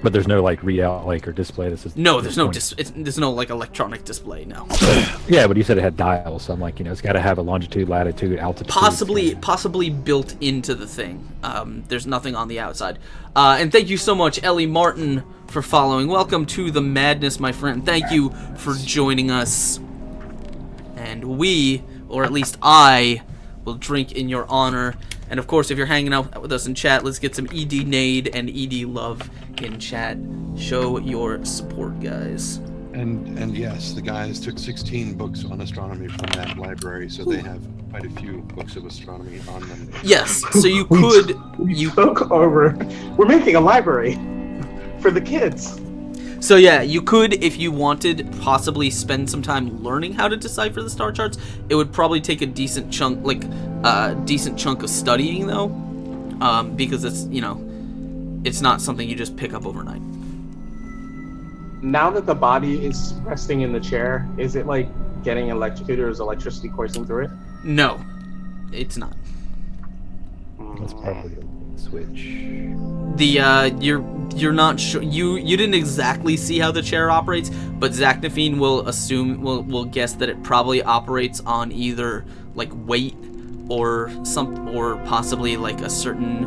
But there's no like readout like or display. There's no like electronic display. No. Yeah, but you said it had dials, so I'm like, it's got to have a longitude, latitude, altitude. Possibly built into the thing. There's nothing on the outside. And thank you so much, Ellie Martin, for following. Welcome to the madness, my friend. Thank you for joining us. And we, or at least I, will drink in your honor. And of course, if you're hanging out with us in chat, let's get some ED Nade and ED Love in chat. Show your support, guys. And yes, the guys took 16 books on astronomy from that library, so they have quite a few books of astronomy on them. Yes, so you could... you took over... We're making a library for the kids. So yeah, you could, if you wanted, possibly spend some time learning how to decipher the star charts. It would probably take a decent chunk, of studying, though, because it's not something you just pick up overnight. Now that the body is resting in the chair, is it like getting electrocuted, or is electricity coursing through it? No, it's not. That's probably a switch. You're not sure. You didn't exactly see how the chair operates, but Zachnafine will guess that it probably operates on either like weight or possibly like a certain,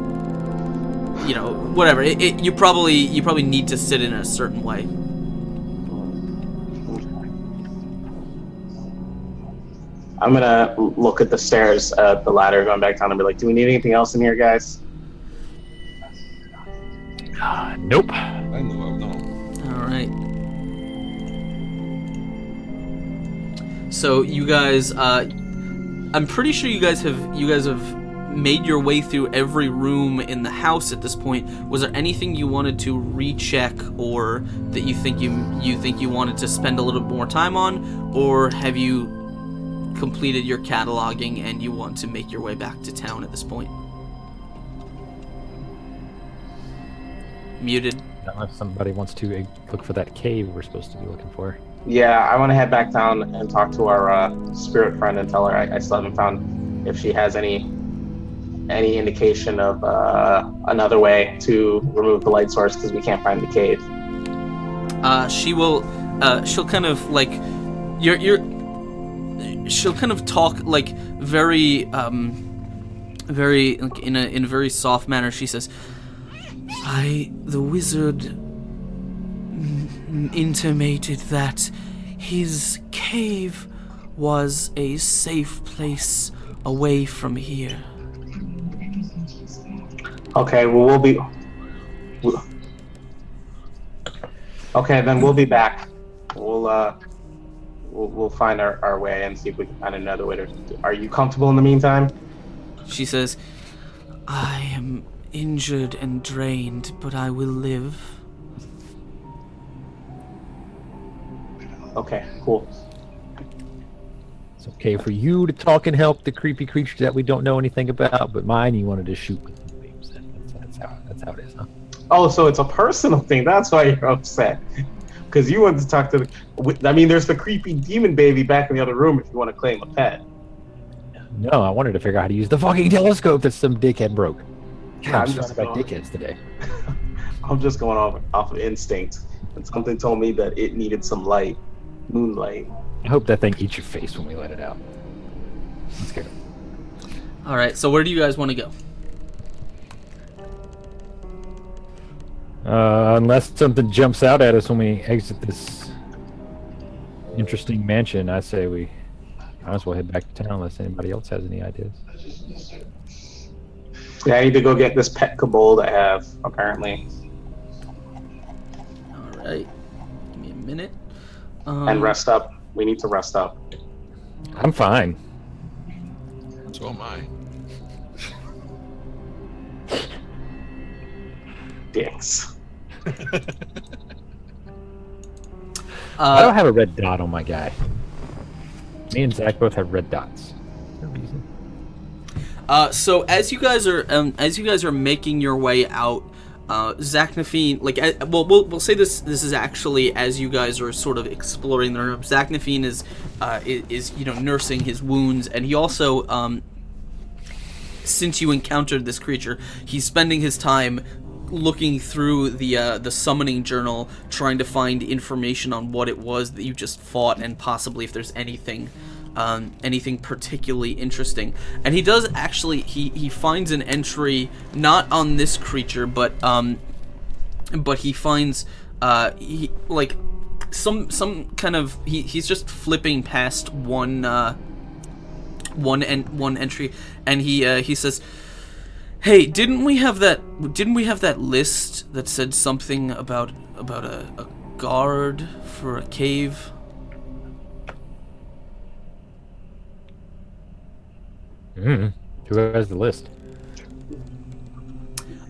whatever. You probably need to sit in a certain way. I'm gonna look at the stairs, the ladder going back down, and be like, "Do we need anything else in here, guys?" Nope. I know. No. All right. So you guys, I'm pretty sure you guys have made your way through every room in the house at this point. Was there anything you wanted to recheck, or that you think you wanted to spend a little bit more time on, or have you completed your cataloging and you want to make your way back to town at this point? Muted. Unless somebody wants to look for that cave we're supposed to be looking for. Yeah, I want to head back down and talk to our spirit friend and tell her I still haven't found if she has any indication of another way to remove the light source because we can't find the cave. She'll kind of like she'll kind of talk like very like in a very soft manner. She says, the wizard intimated that his cave was a safe place away from here. Okay, well okay, then we'll be back. We'll find our way and see if we can find another way to. Are you comfortable in the meantime? She says, I am injured and drained, but I will live. Okay, cool. It's okay for you to talk and help the creepy creature that we don't know anything about, but mine you wanted to shoot with the beams. That's how it is, huh? Oh, so it's a personal thing. That's why you're upset. Because you wanted to talk to there's the creepy demon baby back in the other room if you want to claim a pet. No, I wanted to figure out how to use the fucking telescope that some dickhead broke. God, I'm I'm just surrounded by dickheads today. I'm just going off of instinct. And something told me that it needed some light. Moonlight. I hope that thing eats your face when we let it out. I'm scared. Alright, so where do you guys want to go? Unless something jumps out at us when we exit this interesting mansion, I say we might as well head back to town unless anybody else has any ideas. Yeah, I need to go get this pet kobold I have, apparently. Alright. Give me a minute. And rest up. We need to rest up. I'm fine. So am I. Dicks. I don't have a red dot on my guy. Me and Zach both have red dots. No reason. So as you guys are making your way out, Zachnafine, like, we'll say this is actually as you guys are sort of exploring the room. Zachnafine is nursing his wounds, and he also since you encountered this creature, he's spending his time looking through the summoning journal, trying to find information on what it was that you just fought, and possibly if there's anything particularly interesting. And he does actually he finds an entry not on this creature, but he finds like some kind of he's just flipping past one entry, and he says, "Hey, didn't we have that list that said something about a guard for a cave?" Who has the list?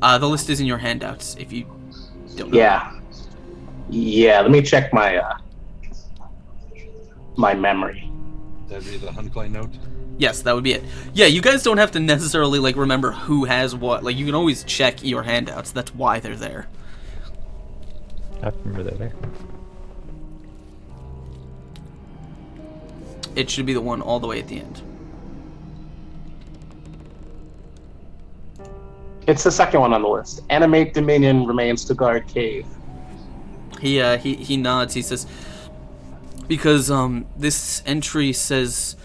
The list is in your handouts if you don't know. Yeah, let me check my my memory. That'd be the Huncline note. Yes, that would be it. Yeah, you guys don't have to necessarily like remember who has what. Like, you can always check your handouts. That's why they're there. I remember that there. It should be the one all the way at the end. It's the second one on the list. Animate Dominion remains to guard cave. He nods. He says, because this entry says,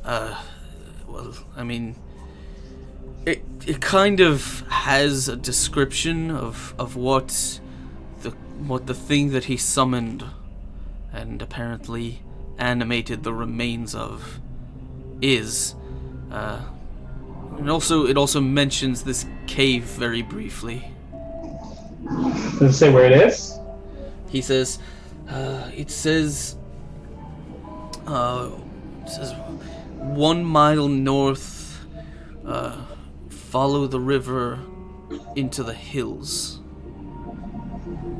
well, I mean, it kind of has a description of what the thing that he summoned and apparently animated the remains of is. And it also mentions this cave very briefly. Does it say where it is? He says, it says 1 mile north, follow the river into the hills.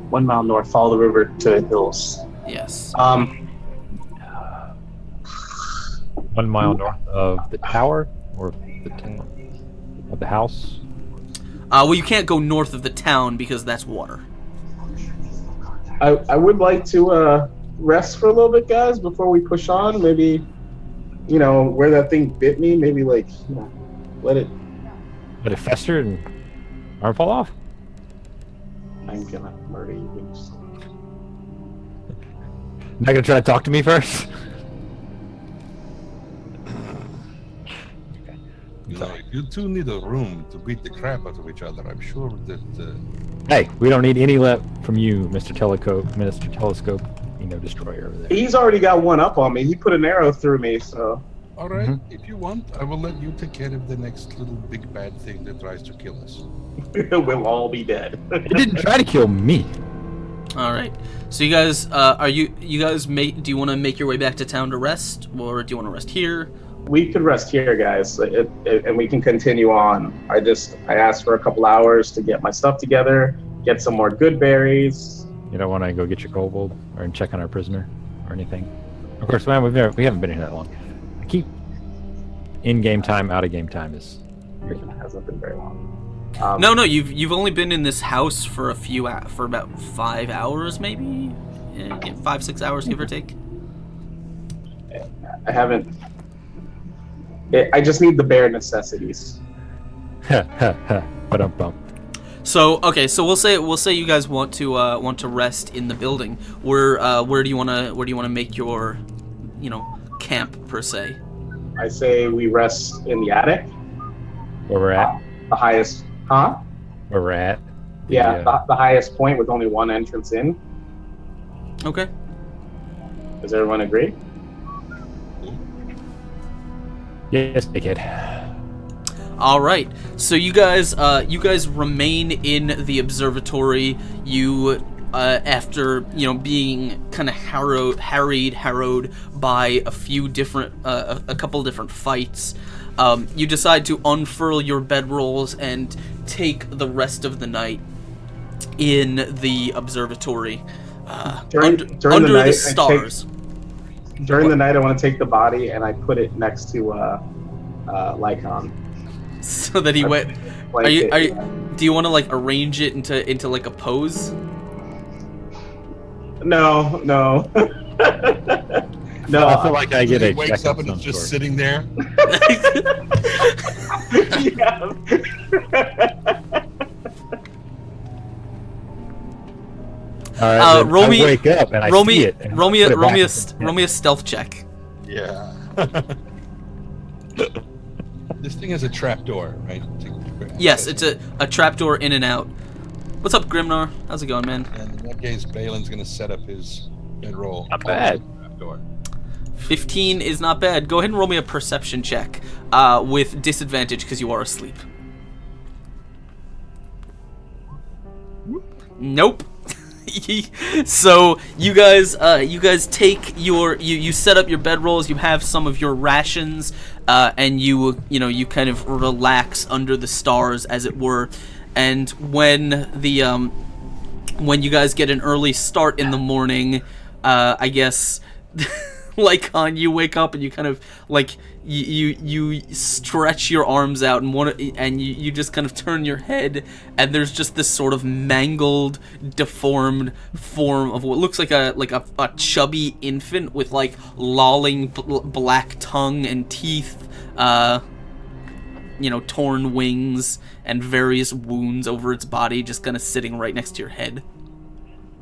1 mile north, follow the river to the hills. Yes. 1 mile north of the tower or the town of the house. Well, you can't go north of the town because that's water. I would like to rest for a little bit, guys, before we push on. Maybe, where that thing bit me, maybe let it fester and arm fall off. I'm gonna murder you. Not gonna try to talk to me first. You two need a room to beat the crap out of each other. I'm sure that. Hey, we don't need any left from you, Mr. Telescope, destroyer over there. He's already got one up on me. He put an arrow through me, so. All right, if you want, I will let you take care of the next little big bad thing that tries to kill us. We'll all be dead. It didn't try to kill me. All right. So you guys, do you want to make your way back to town to rest, or do you want to rest here? We could rest here, guys, and we can continue on. I asked for a couple hours to get my stuff together, get some more good berries. You don't want to go get your kobold or check on our prisoner or anything? Of course, man, we haven't been here that long. I keep in-game time, out-of-game time is. It hasn't been very long. No, you've only been in this house for for about 5 hours, maybe. 5-6 hours, give or take. I haven't. I just need the bare necessities. Ba-dum-bum. So we'll say you guys want to rest in the building. Where do you want to make your, camp per se? I say we rest in the attic. Where we're at? The highest, huh? Where we're at? The highest point with only one entrance in. Okay. Does everyone agree? Yes, they kid. All right. So you guys remain in the observatory. You, after being kind of harrowed by a couple different fights, you decide to unfurl your bedrolls and take the rest of the night in the observatory During under the night, the stars. During the night, I want to take the body and I put it next to Lycon. So that he went. Do you want to arrange it into like a pose? No. No. I feel like I get he a wakes up and it's just sitting there. Yeah. All right, roll me. I wake up and I see it. And roll me put it back. roll me a stealth check. Yeah. This thing has a trapdoor, right? Yes, it's a trapdoor in and out. What's up, Grimnar? How's it going, man? And in that case, Balin's gonna set up his bedroll. Not bad. Trapdoor. 15 is not bad. Go ahead and roll me a perception check with disadvantage because you are asleep. Nope. So you guys take you set up your bedrolls. You have some of your rations, and you kind of relax under the stars, as it were. And when you guys get an early start in the morning, I guess. Lycon, you wake up and you kind of you stretch your arms out and you just kind of turn your head, and there's just this sort of mangled, deformed form of what looks like a chubby infant with torn wings and various wounds over its body, just kind of sitting right next to your head.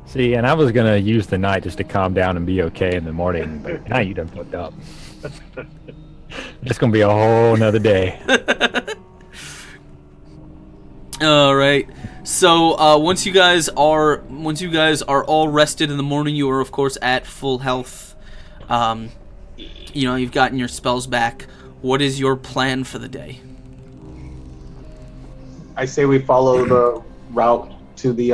See, and I was gonna use the night just to calm down and be okay in the morning, but now you done fucked up. It's gonna be a whole nother day. All right. So once you guys are all rested in the morning, you are of course at full health. You've gotten your spells back. What is your plan for the day? I say we follow the route to the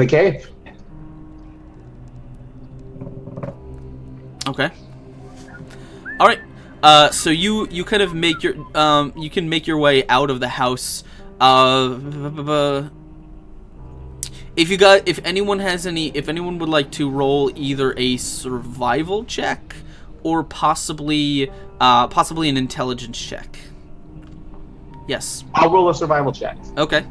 cave. Okay. All right. So you kind of make your you can make your way out of the house. If anyone would like to roll either a survival check or possibly an intelligence check. Yes. I'll roll a survival check. Okay.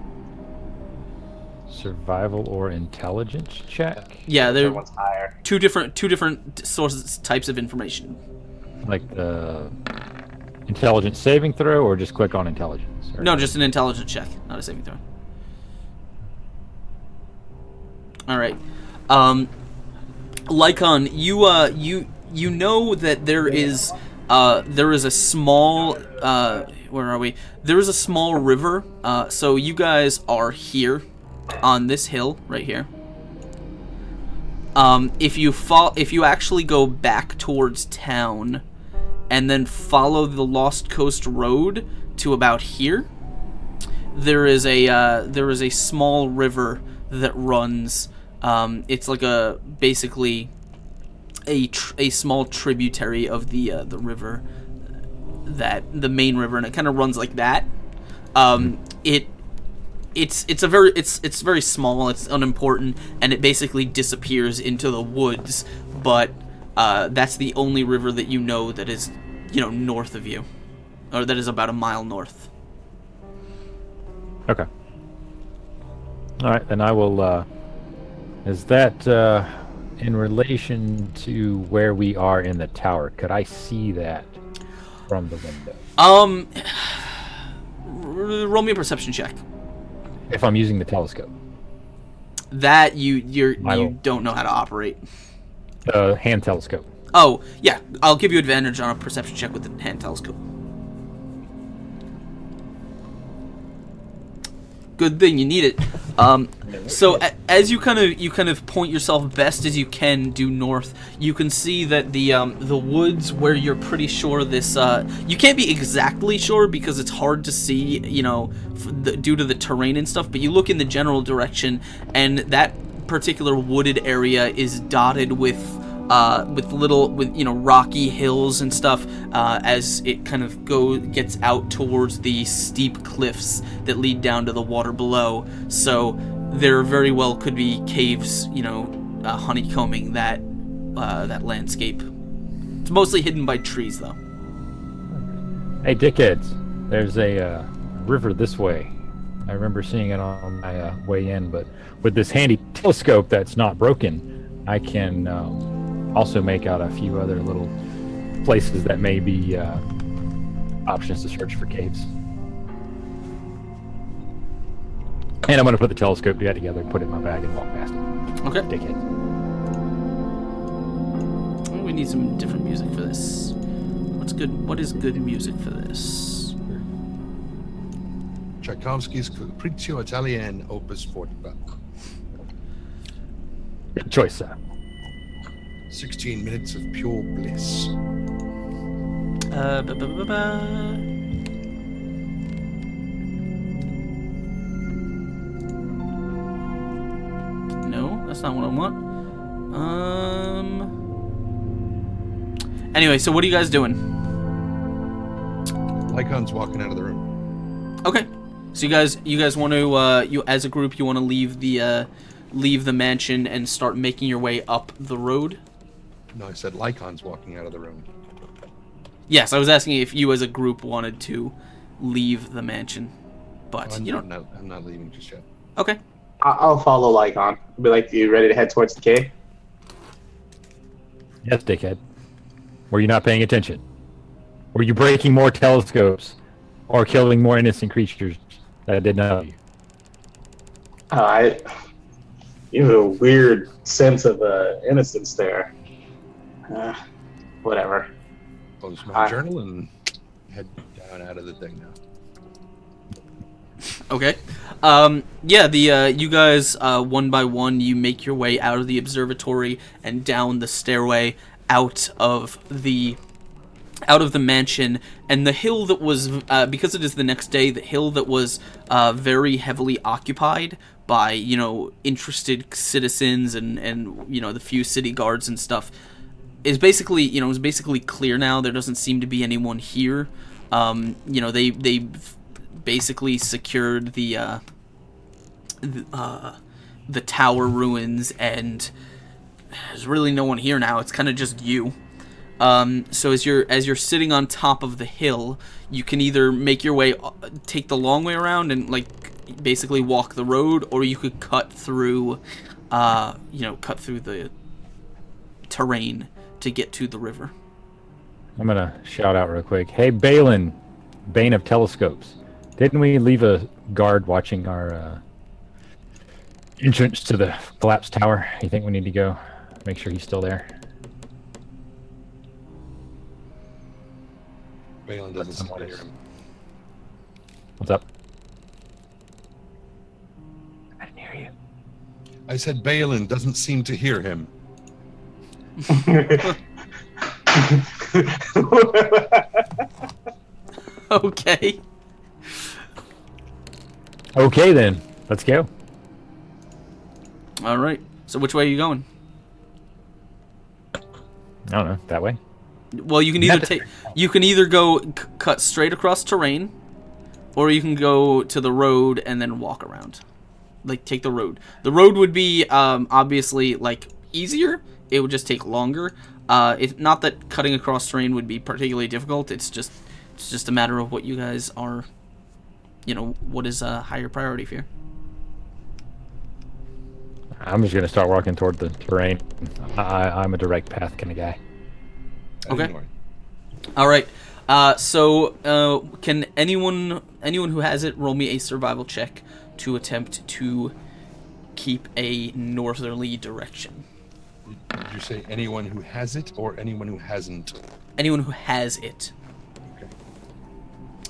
Survival or intelligence check? Yeah, they're Everyone's higher. two different sources, types of information. Like the intelligence saving throw, or just click on intelligence? Or... No, just an intelligence check, not a saving throw. All right. Lycon, you know that there is a small where are we? There is a small river. So you guys are here on this hill right here. If you actually go back towards town and then follow the Lost Coast Road to about here, there is a small river that runs. It's like basically a small tributary of the river, the main river, and it kind of runs like that. It's very small. It's unimportant, and it basically disappears into the woods. But that's the only river that you know that is, north of you, or that is about a mile north. Okay. All right, then I will. Is that in relation to where we are in the tower? Could I see that from the window? Roll me a perception check. If I'm using the telescope. That you don't know how to operate. Hand telescope. Oh, yeah. I'll give you advantage on a perception check with the hand telescope. Good thing you need it. So as you kind of point yourself best as you can due north, you can see that the woods where you're pretty sure this you can't be exactly sure because it's hard to see, due to the terrain and stuff, but you look in the general direction and that particular wooded area is dotted with rocky hills and stuff, as it kind of gets out towards the steep cliffs that lead down to the water below. So there very well could be caves, honeycombing that landscape. It's mostly hidden by trees, though. Hey, dickheads! There's a river this way. I remember seeing it on my way in, but with this handy telescope that's not broken, I can also make out a few other little places that may be options to search for caves. And I'm going to put the telescope together, put it in my bag, and walk past it. Okay. Dickheads. We need some different music for this. What's good? What is good music for this? Tchaikovsky's Capriccio Italian, Opus 44. Good choice, sir. 16 minutes of pure bliss. No, that's not what I want. Anyway, so what are you guys doing? Lycon's walking out of the room. Okay. So you guys want to you as a group you want to leave the mansion and start making your way up the road? No, I said Lycon's walking out of the room. Yes, I was asking if you as a group wanted to leave the mansion, but you don't. I'm not leaving just yet. Okay. I'll follow Lycon. Be like, you ready to head towards the cave? Yes, dickhead. Were you not paying attention? Were you breaking more telescopes or killing more innocent creatures that did not know you? I You have a weird sense of innocence there. Uh, Whatever. Close my journal and head down out of the thing now. Okay. Yeah, you guys, one by one, you make your way out of the observatory and down the stairway out of the mansion, and the hill that was, because it is the next day, the hill that was very heavily occupied by, interested citizens and the few city guards and stuff, is basically clear now. There doesn't seem to be anyone here. They basically secured the tower ruins, and there's really no one here now. It's kind of just you. So as you're sitting on top of the hill, you can either make your way, take the long way around and basically walk the road, or you could cut through the terrain to get to the river. I'm gonna shout out real quick. Hey, Balin, Bane of Telescopes. Didn't we leave a guard watching our entrance to the collapsed tower? You think we need to go make sure he's still there? Balin doesn't seem to hear him. What's up? I didn't hear you. I said Balin doesn't seem to hear him. Okay. Okay then, let's go. All right. So which way are you going? I don't know, that way. Well, you can either go cut straight across terrain, or you can go to the road and then walk around. Take the road. The road would be obviously easier. It would just take longer. It's not that cutting across terrain would be particularly difficult. It's just a matter of what you guys are, what is a higher priority for you. I'm just gonna start walking toward the terrain. I'm a direct path kind of guy. Okay. All right. So can anyone who has it roll me a survival check to attempt to keep a northerly direction? Did you say anyone who has it or anyone who hasn't? Anyone who has it. Okay.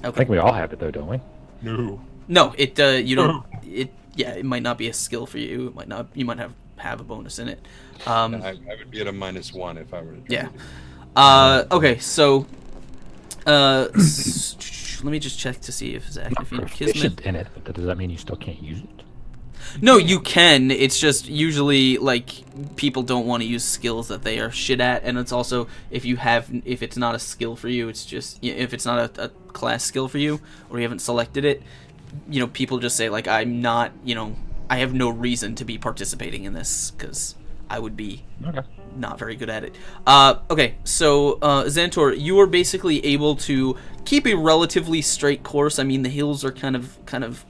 I think we all have it though, don't we? No. No, you don't. It might not be a skill for you. It might not. You might have a bonus in it. I would be at a -1 if I were to try Yeah. to do it. Okay. So, let me just check to see if it's active in Kismet. Proficient in it, but does that mean you still can't use it? No, you can. It's just usually people don't want to use skills that they are shit at, and it's also if it's not a skill for you, it's just if it's not a class skill for you or you haven't selected it, people just say I'm not, I have no reason to be participating in this because I would be not very good at it. Okay, so Xantor, you are basically able to keep a relatively straight course. I mean, the hills are kind of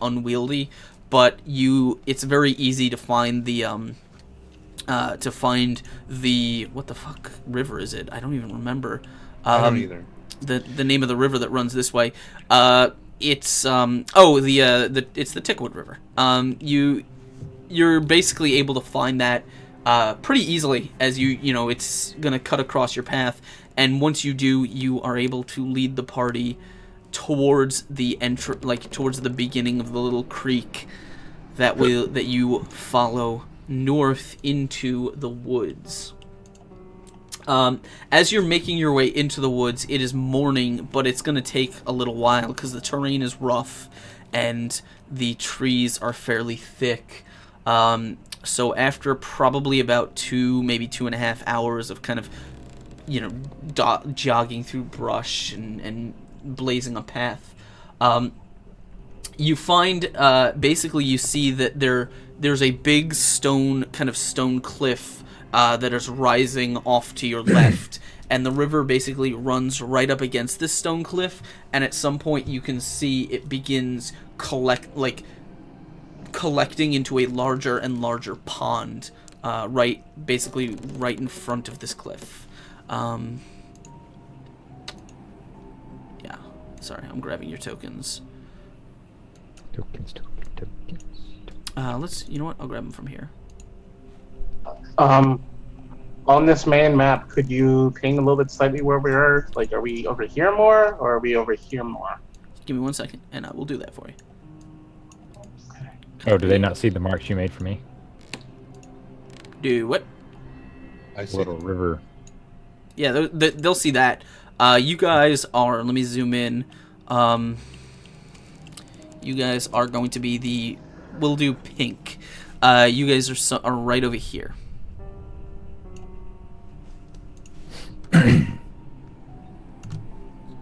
unwieldy, but it's very easy to find the what the fuck river is it? I don't even remember. I don't either. The name of the river that runs this way. It's it's the Tickwood River. You're basically able to find that pretty easily as it's gonna cut across your path, and once you do, you are able to lead the party towards the towards the beginning of the little creek that you follow north into the woods. As you're making your way into the woods, it is morning, but it's going to take a little while because the terrain is rough and the trees are fairly thick. So after probably about 2, maybe 2.5 hours of kind of, jogging through brush and blazing a path, you find, basically you see that there's a big stone cliff that is rising off to your left, and the river basically runs right up against this stone cliff, and at some point you can see it begins collecting into a larger and larger pond, right in front of this cliff. sorry, I'm grabbing your tokens. Tokens. You know what? I'll grab them from here. On this main map, could you ping a little bit slightly where we are? Like, are we over here more, or are we over here more? Give me 1 second, and I will do that for you. Oh, do they not see the marks you made for me? Do what? I see. Little river. Yeah, they'll see that. You guys are. Let me zoom in. You guys are going to be the. We'll do pink. You guys are right over here.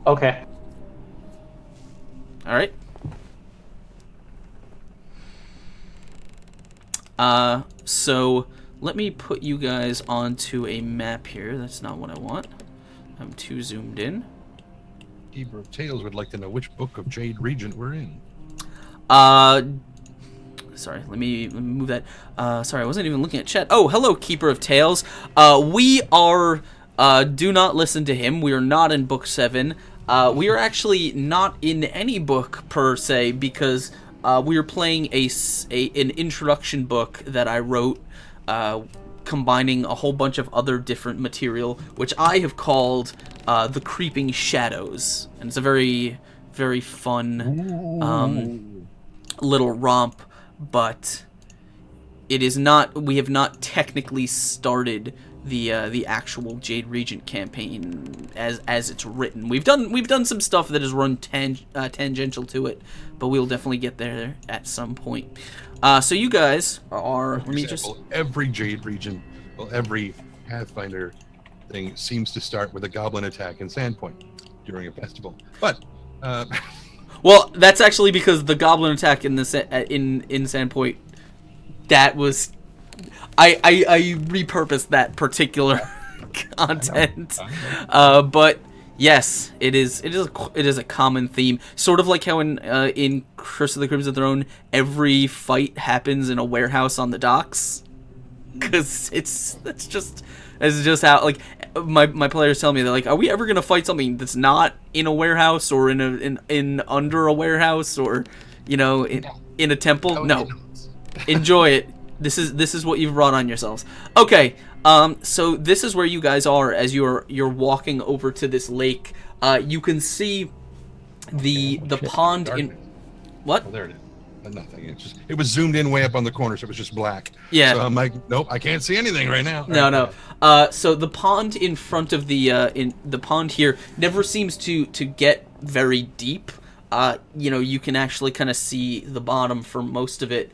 Okay. All right. So let me put you guys onto a map here. That's not what I want. I'm too zoomed in. Keeper of Tales would like to know which book of Jade Regent we're in. Sorry, let me move that. Sorry, I wasn't even looking at chat. Oh, hello, Keeper of Tales. We are, do not listen to him. We are not in book 7. We are actually not in any book, per se, because we are playing an introduction book that I wrote, combining a whole bunch of other different material, which I have called The Creeping Shadows. And it's a very, very fun little romp, but it is not. We have not technically started the actual Jade Regent campaign as it's written. We've done some stuff that has run tangential to it, but we'll definitely get there at some point. So you guys are. For example, every Jade Regent, well, every Pathfinder thing seems to start with a goblin attack in Sandpoint during a festival, but. Well, that's actually because the goblin attack in Sandpoint, that was, I repurposed that particular content, but yes, it is a common theme, sort of like how in Curse of the Crimson Throne, every fight happens in a warehouse on the docks, because it's just how, like, my players tell me, they're like, are we ever gonna fight something that's not in a warehouse or in under a warehouse, or in a temple? No, enjoy it. This is what you've brought on yourselves. Okay, so this is where you guys are as you're walking over to this lake. You can see the pond in what? Oh, there it is. Nothing. It was zoomed in way up on the corner, so it was just black. Yeah. So I'm like, nope, I can't see anything right now. No. So the pond in front of the pond here never seems to get very deep. You can actually kind of see the bottom for most of it.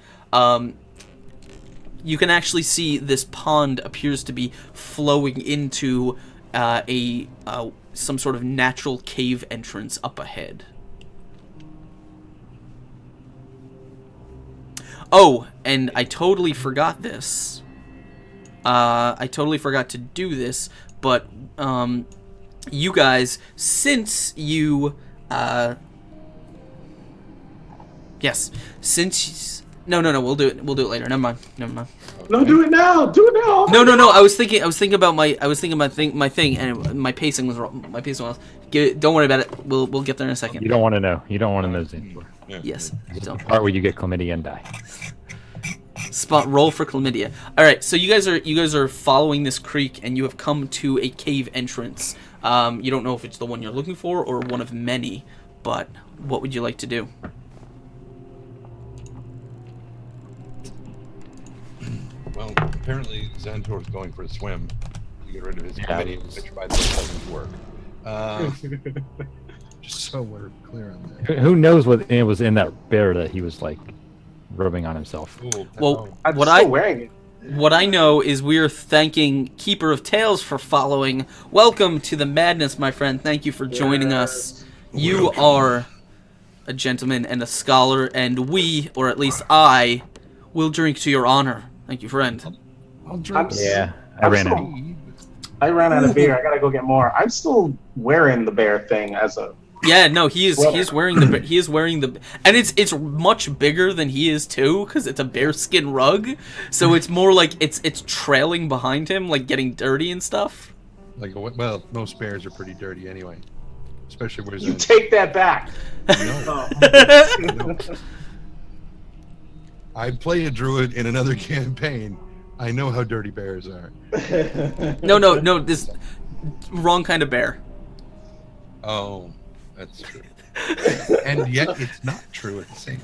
You can actually see this pond appears to be flowing into some sort of natural cave entrance up ahead. Oh, and I totally forgot this. I totally forgot to do this, but you guys, since you no, we'll do it later. Never mind. No, do it now. Do it now. No. I was thinking about my thing, and my pacing was wrong. Don't worry about it. We'll get there in a second. You don't want to know. You don't want to know, Zane. Yes. Don't. Part where you get chlamydia and die. Spot roll for chlamydia. All right, so you guys are following this creek, and you have come to a cave entrance. You don't know if it's the one you're looking for or one of many, but what would you like to do? Well, apparently Xantor's going for a swim to get rid of his committee, which by the way doesn't work. Just so we're clear on that. Who knows what it was in that bear that he was like rubbing on himself? Ooh, Well, I'm still wearing it. What I know is we're thanking Keeper of Tales for following. Welcome to the madness, my friend. Thank you for joining us. You are a gentleman and a scholar, and we, or at least I, will drink to your honor. Thank you, friend. I'll drink. I ran out. I ran out of beer. I gotta go get more. I'm still wearing the bear thing as a. Yeah, no, he is wearing the and it's much bigger than he is too, because it's a bearskin rug, so it's more like it's trailing behind him, like getting dirty and stuff. Well, most bears are pretty dirty anyway. especially where You Zen. take that back. No, no. I play a druid in another campaign. I know how dirty bears are. No. This wrong kind of bear. Oh, that's true. And yet it's not true at the same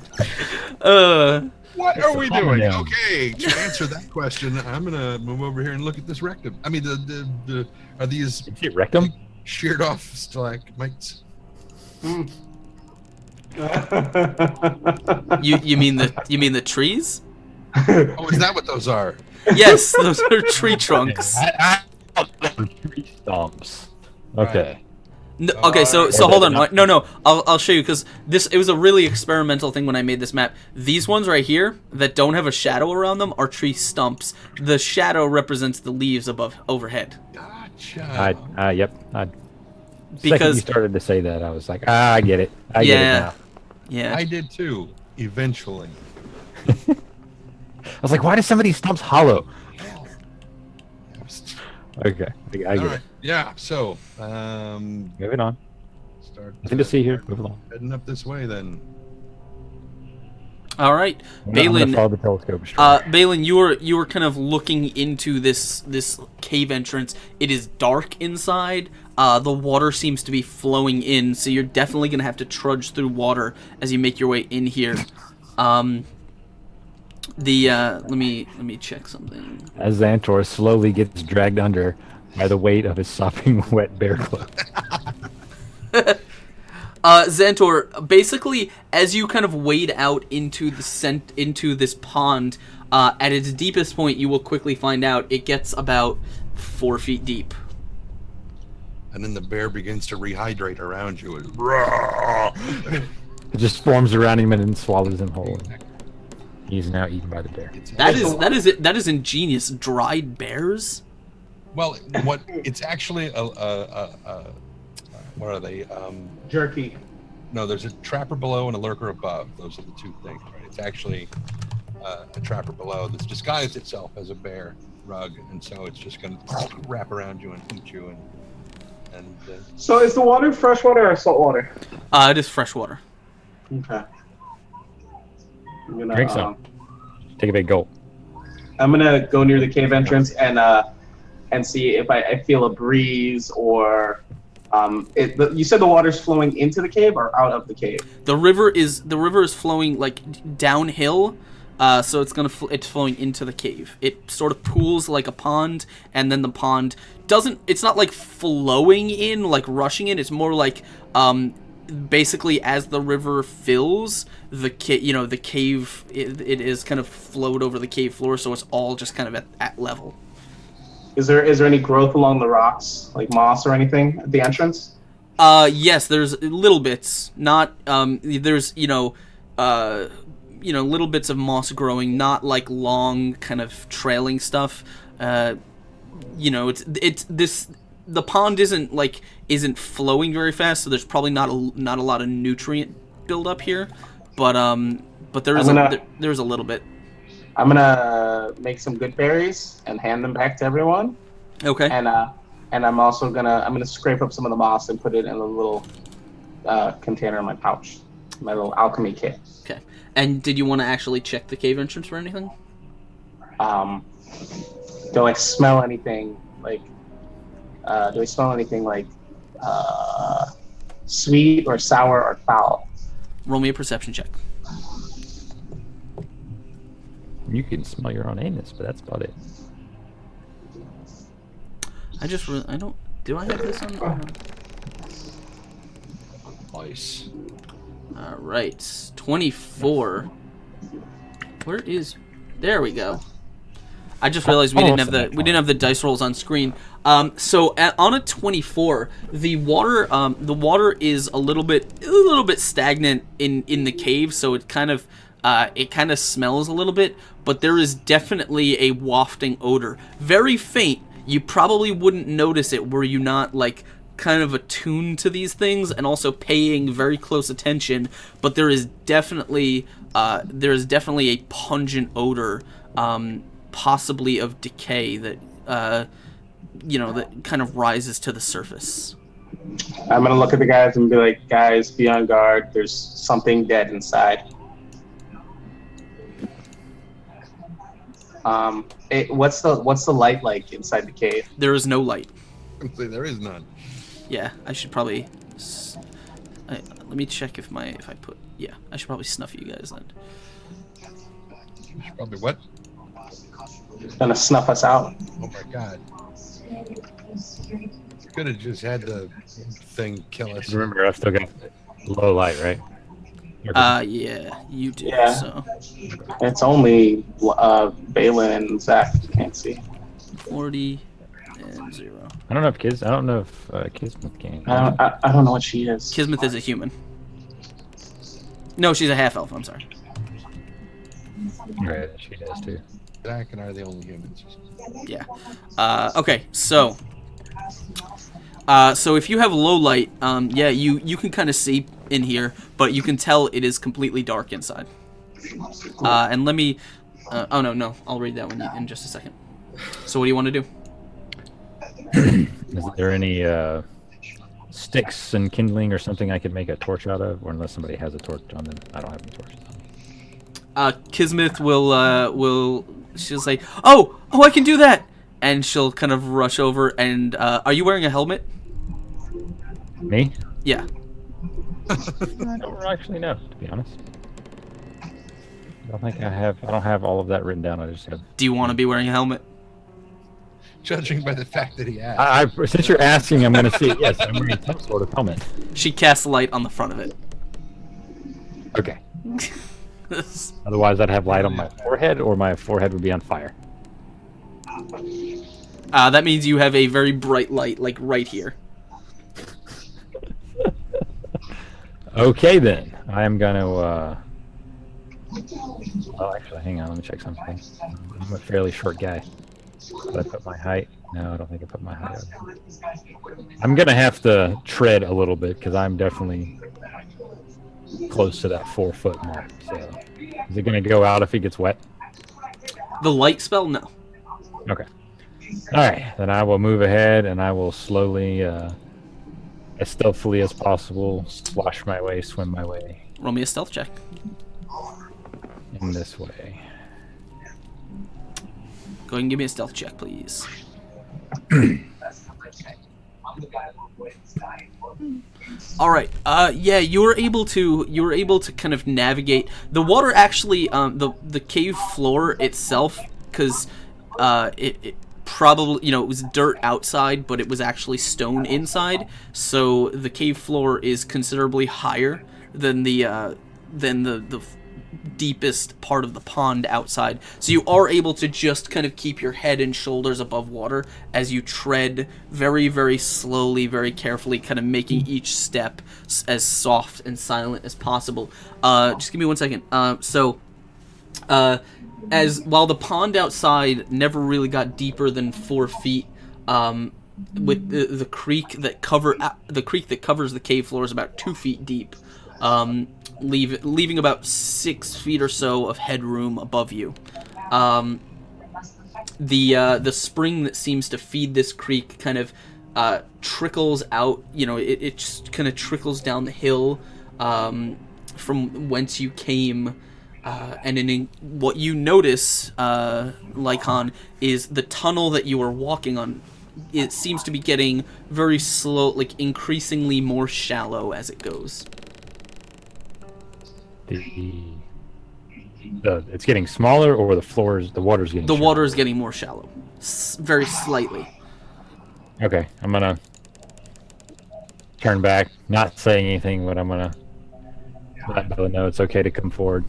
time. What are we doing? down. Okay, to answer that question, I'm gonna move over here and look at this rectum. I mean, the are these Is it rectum? sheared off stalagmites? You mean the trees? Oh, is that what those are? Yes, those are tree trunks. Tree stumps. Okay. No, okay, so hold on. No, I'll show you because it was a really experimental thing when I made this map. These ones right here that don't have a shadow around them are tree stumps. The shadow represents the leaves overhead. Gotcha. Yep. Second Because- you started to say that, I was like, I get it. I get it now. Yeah. I did too. Eventually. I was like, why do some of these stumps hollow? Okay, I get All it. right. Yeah. So, Moving on. start. Nothing to see here. Move along. Heading up this way then. All right, I'm gonna Balin. follow the telescope. Straight. Balin, you were kind of looking into this cave entrance. It is dark inside. The water seems to be flowing in, so you're definitely gonna have to trudge through water as you make your way in here. Let me check something. As Xantor slowly gets dragged under by the weight of his sopping wet bear clothes. Xantor, basically, as you kind of wade out into this pond, at its deepest point, you will quickly find out it gets about 4 feet deep. And then the bear begins to rehydrate around you. And It just forms around him and then swallows him whole. He is now eaten by the bear. That is ingenious. Dried bears. well, what it's actually what are they? Jerky. No, there's a trapper below and a lurker above. Those are the two things, right? It's actually a trapper below that's disguised itself as a bear rug, and so it's just going to wrap around you and eat you. And So is the water freshwater or saltwater? It is freshwater. Okay. I'm gonna, Drink some. Take a big gulp. I'm gonna go near the cave entrance and see if I feel a breeze or you said the water's flowing into the cave or out of the cave? The river is flowing like downhill, so it's flowing into the cave. It sort of pools like a pond, and then the pond it's not like flowing in, like rushing in. It's more like basically as the river fills, the cave it is kind of flowed over the cave floor, so it's all just kind of at level. Is there any growth along the rocks, like moss or anything at the entrance? Yes, there's little bits. Not there's little bits of moss growing, not like long kind of trailing stuff. The pond isn't flowing very fast, so there's probably not a lot of nutrient buildup here, but there is there's a little bit. I'm gonna make some good berries and hand them back to everyone. Okay. And I'm also gonna scrape up some of the moss and put it in a little container in my pouch, my little alchemy kit. Okay. And did you want to actually check the cave entrance for anything? Do I smell anything like? Do I smell anything like sweet or sour or foul? Roll me a perception check. You can smell your own anus, but that's about it. Do I have this on? nice. All right, 24. There we go. I just realized we didn't have the dice rolls on screen. So on a 24, the water is a little bit stagnant in the cave, so it kind of smells a little bit, but there is definitely a wafting odor. Very faint. You probably wouldn't notice it were you not like kind of attuned to these things and also paying very close attention, but there is definitely a pungent odor, possibly of decay that that kind of rises to the surface. I'm gonna look at the guys and be like, guys, be on guard. There's something dead inside. What's the light like inside the cave? There is no light. There is none. Yeah, I should probably. Let me check if I put. Yeah, I should probably snuff you guys then. You should probably what? Gonna snuff us out. Oh my god. Could have just had the thing kill us. Remember, I still got low light, right? Yeah, you do. Yeah. So It's only Balin and Zach can't see. 40 and 0. I don't know if Kismet can. I don't know what she is. Kismet is a human. No, she's a half elf. I'm sorry. Right, she does too. Zach and I are the only humans. Yeah. Okay. So if you have low light, yeah, you can kind of see in here, but you can tell it is completely dark inside. And let me. Oh no, I'll read that one in just a second. So what do you want to do? Is there any sticks and kindling or something I could make a torch out of, or unless somebody has a torch on them? I don't have any torches on me. Kismet will she'll say, oh, I can do that, and she'll kind of rush over. And are you wearing a helmet? Me? Yeah. I don't actually know, to be honest. I don't think I have. I don't have all of that written down. I just have. Do you want to be wearing a helmet? Judging by the fact that he asked. Since you're asking, I'm going to see. Yes, I'm wearing some sort of helmet. She casts light on the front of it. Okay. Otherwise, I'd have light on my forehead, or my forehead would be on fire. That means you have a very bright light, like right here. Okay, then. I am going to... Oh, actually, hang on. Let me check something. I'm a fairly short guy. Did I put my height? No, I don't think I put my height on. I'm going to have to tread a little bit, because I'm definitely close to that 4-foot mark. So, is it going to go out if he gets wet? The light spell? No. Okay. All right. Then I will move ahead, and I will slowly, as stealthily as possible, swim my way. Roll me a stealth check. In this way. Go ahead and give me a stealth check, please. All right. Yeah, you were able to kind of navigate the water. Actually, the cave floor itself, because it probably, it was dirt outside, but it was actually stone inside. So the cave floor is considerably higher than the deepest part of the pond outside. So you are able to just kind of keep your head and shoulders above water as you tread very, very slowly, very carefully, kind of making each step as soft and silent as possible. Just give me 1 second. As while the pond outside never really got deeper than 4 feet, with the creek that covers the cave floor is about 2 feet deep. Leaving about 6 feet or so of headroom above you. The spring that seems to feed this creek kind of trickles out. It just kind of trickles down the hill from whence you came. And what you notice, Lycon, is the tunnel that you are walking on. It seems to be getting very slow, like increasingly more shallow as it goes. It's getting smaller, or the water's getting. The shallow? water is getting more shallow, very slightly. Okay, I'm gonna turn back, not saying anything, but I'm gonna let Bella know it's okay to come forward,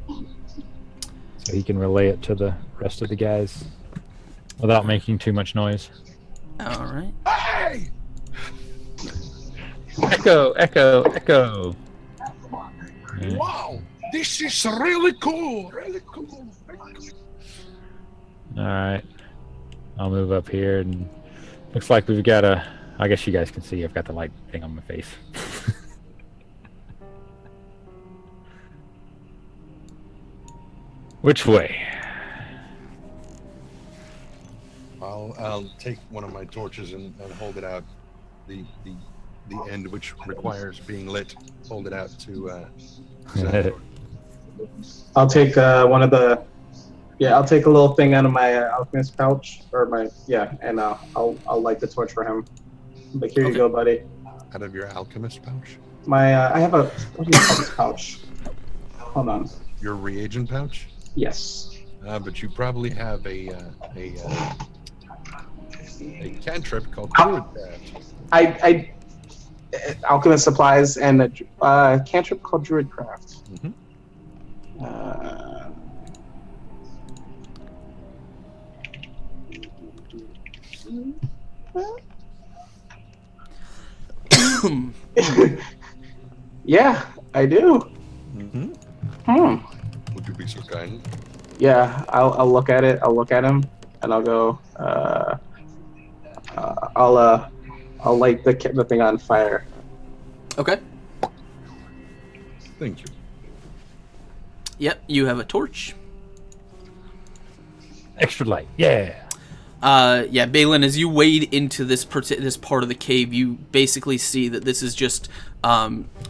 so he can relay it to the rest of the guys without making too much noise. All right. Hey! Echo, echo, echo. Wow, this is really cool. Really cool. All right, I'll move up here, and looks like we've got I guess you guys can see I've got the light thing on my face. Which way? I'll take one of my torches and hold it out. the end which requires being lit, hold it out to Xanthor. I'll take one of the. Yeah, I'll take a little thing out of my alchemist pouch, or my and I'll light the torch for him. Like, here you Okay. go, buddy. Out of your alchemist pouch? My I have a what do you call this pouch? Hold on. Your reagent pouch? Yes. But you probably have a cantrip called Druidcraft. I alchemist supplies and a cantrip called Druidcraft. Mm-hmm. Yeah, I do. Mm-hmm. Would you be so kind? Yeah, I'll look at it. I'll look at him, and I'll go. I'll light the thing on fire. Okay. Thank you. Yep, you have a torch. Extra light. Yeah. Yeah, Balin, as you wade into this this part of the cave, you basically see that this is just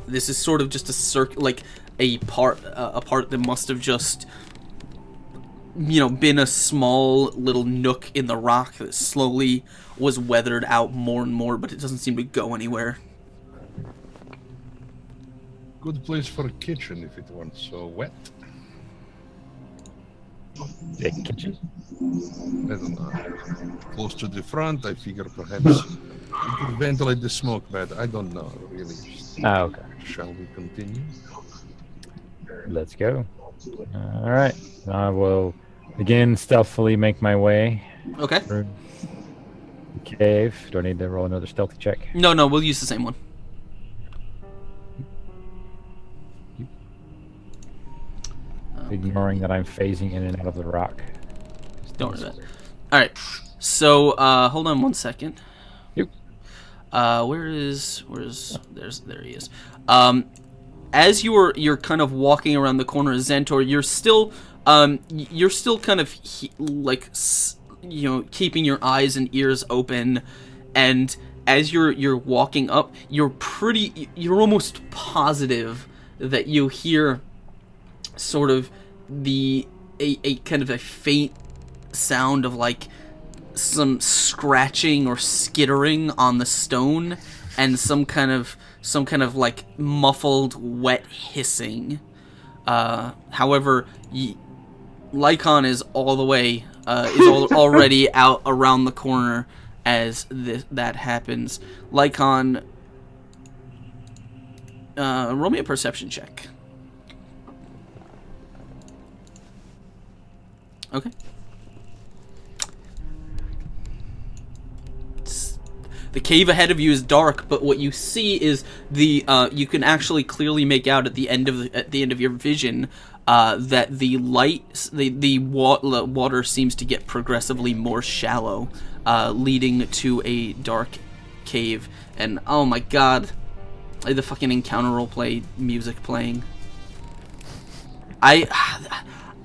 this is sort of just a like a part that must have just been a small little nook in the rock that slowly was weathered out more and more, but it doesn't seem to go anywhere. Good place for a kitchen if it weren't so wet. The kitchen. I don't know. Close to the front, I figure perhaps we could ventilate the smoke, but I don't know really. Oh, okay. Shall we continue? Let's go. All right. I will again stealthily make my way Okay. through the cave. Do I need to roll another stealthy check? No, we'll use the same one. Ignoring that I'm phasing in and out of the rock. Don't worry about it. All right. So, hold on one second. Yep. There he is. As you're kind of walking around the corner of Xanthor, you're still kind of keeping your eyes and ears open, and as you're walking up, you're almost positive that you hear sort of a kind of a faint sound of like some scratching or skittering on the stone, and some kind of like muffled wet hissing. However, Lycon is all the way already out around the corner as that happens. Lycon, roll me a perception check. Okay. The cave ahead of you is dark, but what you see is you can actually clearly make out at the end of your vision that the water seems to get progressively more shallow, leading to a dark cave. And oh my god, the fucking encounter roleplay music playing. I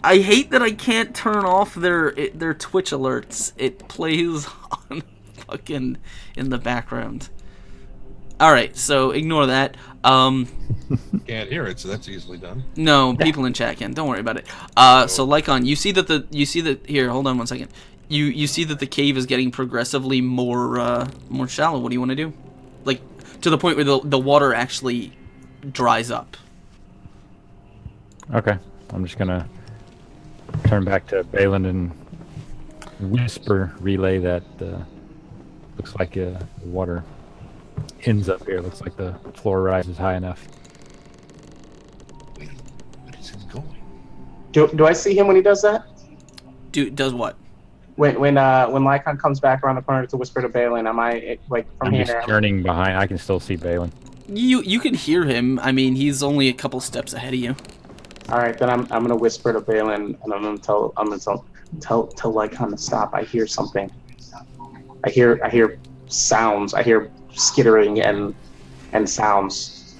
hate that I can't turn off their Twitch alerts. It plays on fucking in the background. All right, so ignore that. Can't hear it, so that's easily done. No, people in chat can. Don't worry about it. So Lycon, you see that here. Hold on one second. You see that the cave is getting progressively more shallow. What do you want to do? Like to the point where the water actually dries up. Okay, I'm just gonna turn back to Balin and whisper relay that looks like the water ends up here. Looks like the floor rises high enough. Where is it going? Do I see him when he does that? Does what? When Lycon comes back around the corner to whisper to Balin, am I like from I'm here? just turning behind. I can still see Balin. You can hear him. I mean, he's only a couple steps ahead of you. All right, then I'm gonna whisper to Balin, and I'm gonna tell Lycon to stop. I hear something. I hear sounds. I hear skittering and sounds.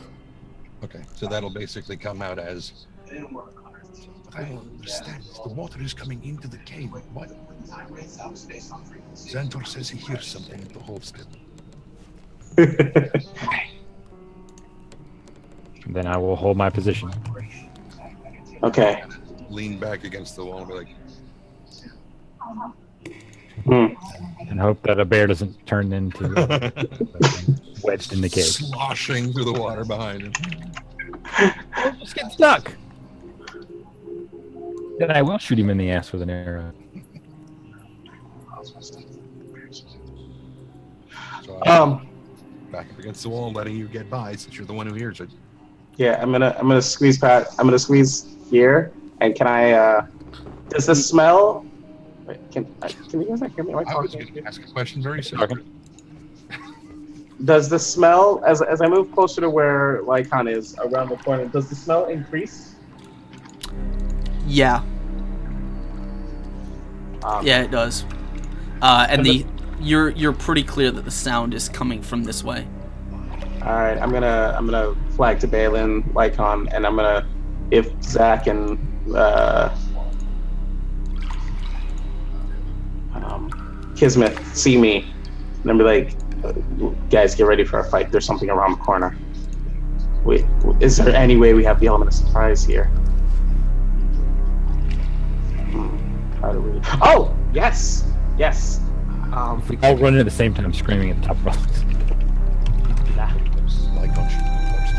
Okay, so that'll basically come out as. I don't understand. The water is coming into the cave. What? Xanthor says he hears something at the hole step. Then I will hold my position. Okay. Lean back against the wall and be like, And hope that a bear doesn't turn into wedged in the cave. sloshing through the water behind him. Or just get stuck. Then I will shoot him in the ass with an arrow. So I'm back up against the wall, letting you get by since you're the one who hears it. Yeah, I'm gonna squeeze I'm gonna squeeze here, and can I? Does the smell? Wait, can you guys not hear me? Am I I was talking? going to ask a question very soon. Does the smell, as I move closer to where Lycon is around the corner, does the smell increase? Yeah. Yeah, it does. And you're pretty clear that the sound is coming from this way. All right, I'm gonna flag to Balin, Lycon, and I'm gonna, if Zach and Kismet see me, and I'm be like, guys, get ready for a fight. There's something around the corner. Wait, is there any way we have the element of surprise here? How do we? Oh, yes. We all run in at the same time, screaming at the top of our lungs. Like on shooting first.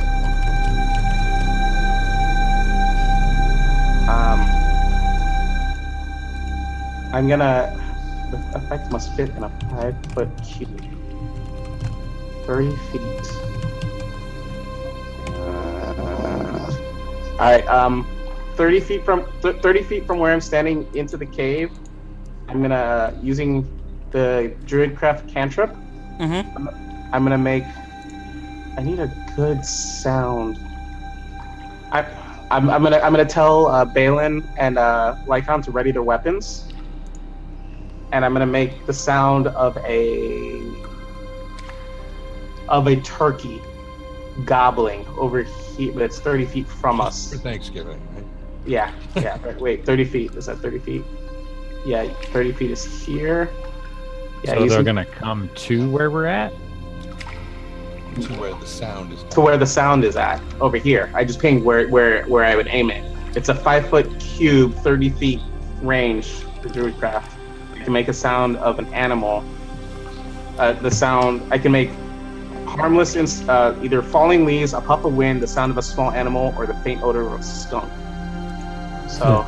I'm gonna. The effect must fit in a 5-foot cube. 30 feet. All right. 30 feet from where I'm standing into the cave. I'm gonna using the Druidcraft cantrip. Mm-hmm. I'm gonna make. I need a good sound. I'm gonna tell Balin and Lycon to ready their weapons, and I'm gonna make the sound of a turkey gobbling over here. But it's 30 feet from us. For Thanksgiving, right? Yeah. Wait, 30 feet. Is that 30 feet? Yeah, 30 feet is here. Yeah, So they're gonna come to where we're at. To where the sound is. To where the sound is at over here. I just pinged where I would aim it. It's a 5-foot cube, 30 feet range for Druidcraft. I can make a sound of an animal. The sound I can make harmless, either falling leaves, a puff of wind, the sound of a small animal, or the faint odor of a skunk. So,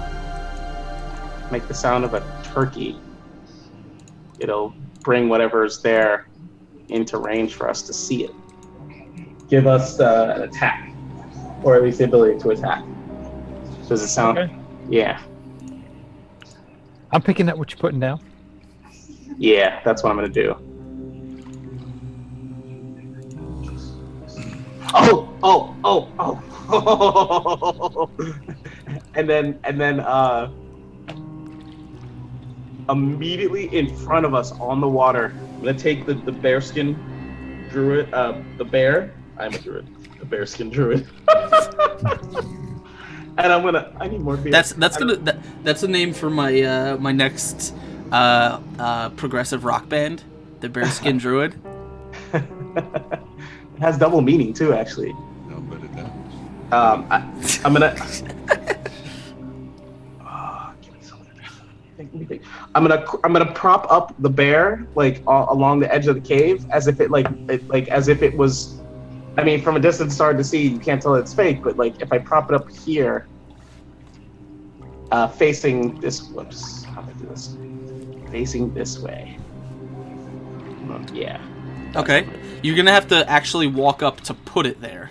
make the sound of a turkey. It'll bring whatever's there into range for us to see it. Give us an attack, or at least the ability to attack. Does it sound? Okay. Yeah. I'm picking up what you're putting down. Yeah, that's what I'm gonna do. Oh. and then immediately in front of us on the water, I'm gonna take the bearskin druid, the bear. I'm a druid. The bearskin druid. And I need more beer. That's the name for my my next progressive rock band, the Bearskin Druid. It has double meaning too, actually. No, but it does. I'm gonna. Give me something. Let me think. I'm gonna prop up the bear along the edge of the cave, as if it was. I mean, from a distance, it's hard to see. You can't tell it's fake, but if I prop it up here, facing this. Whoops! How do I do this? Facing this way. Yeah. Okay, you're gonna have to actually walk up to put it there.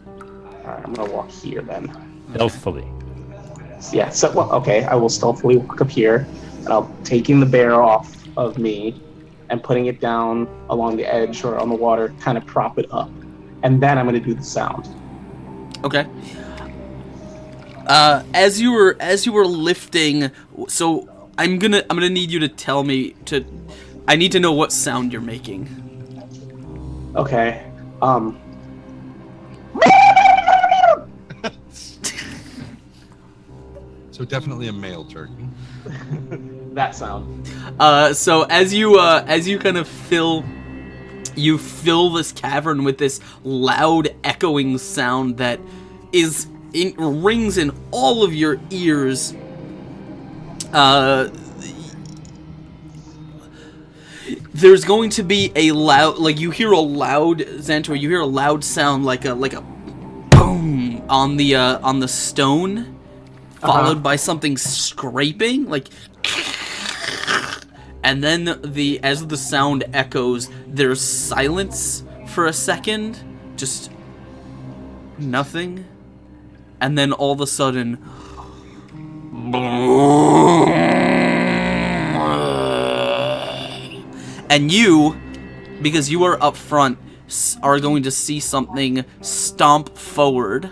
Alright, I'm gonna walk here then. Stealthily. Yeah. So okay, I will stealthily walk up here, and I'll taking the bear off of me, and putting it down along the edge or on the water, kind of prop it up. And then I'm gonna do the sound. Okay. As you were lifting, so I'm gonna need you to tell me I need to know what sound you're making. Okay. So definitely a male turkey. That sound. So as you kind of fill You fill this cavern with this loud, echoing sound that rings in all of your ears. There's going to be a loud, like you hear a loud, Xantor, you hear a loud sound like a boom on the stone, followed by something scraping, like, and then as the sound echoes, there's silence for a second, just nothing, and then all of a sudden, and you, because you are up front, are going to see something stomp forward.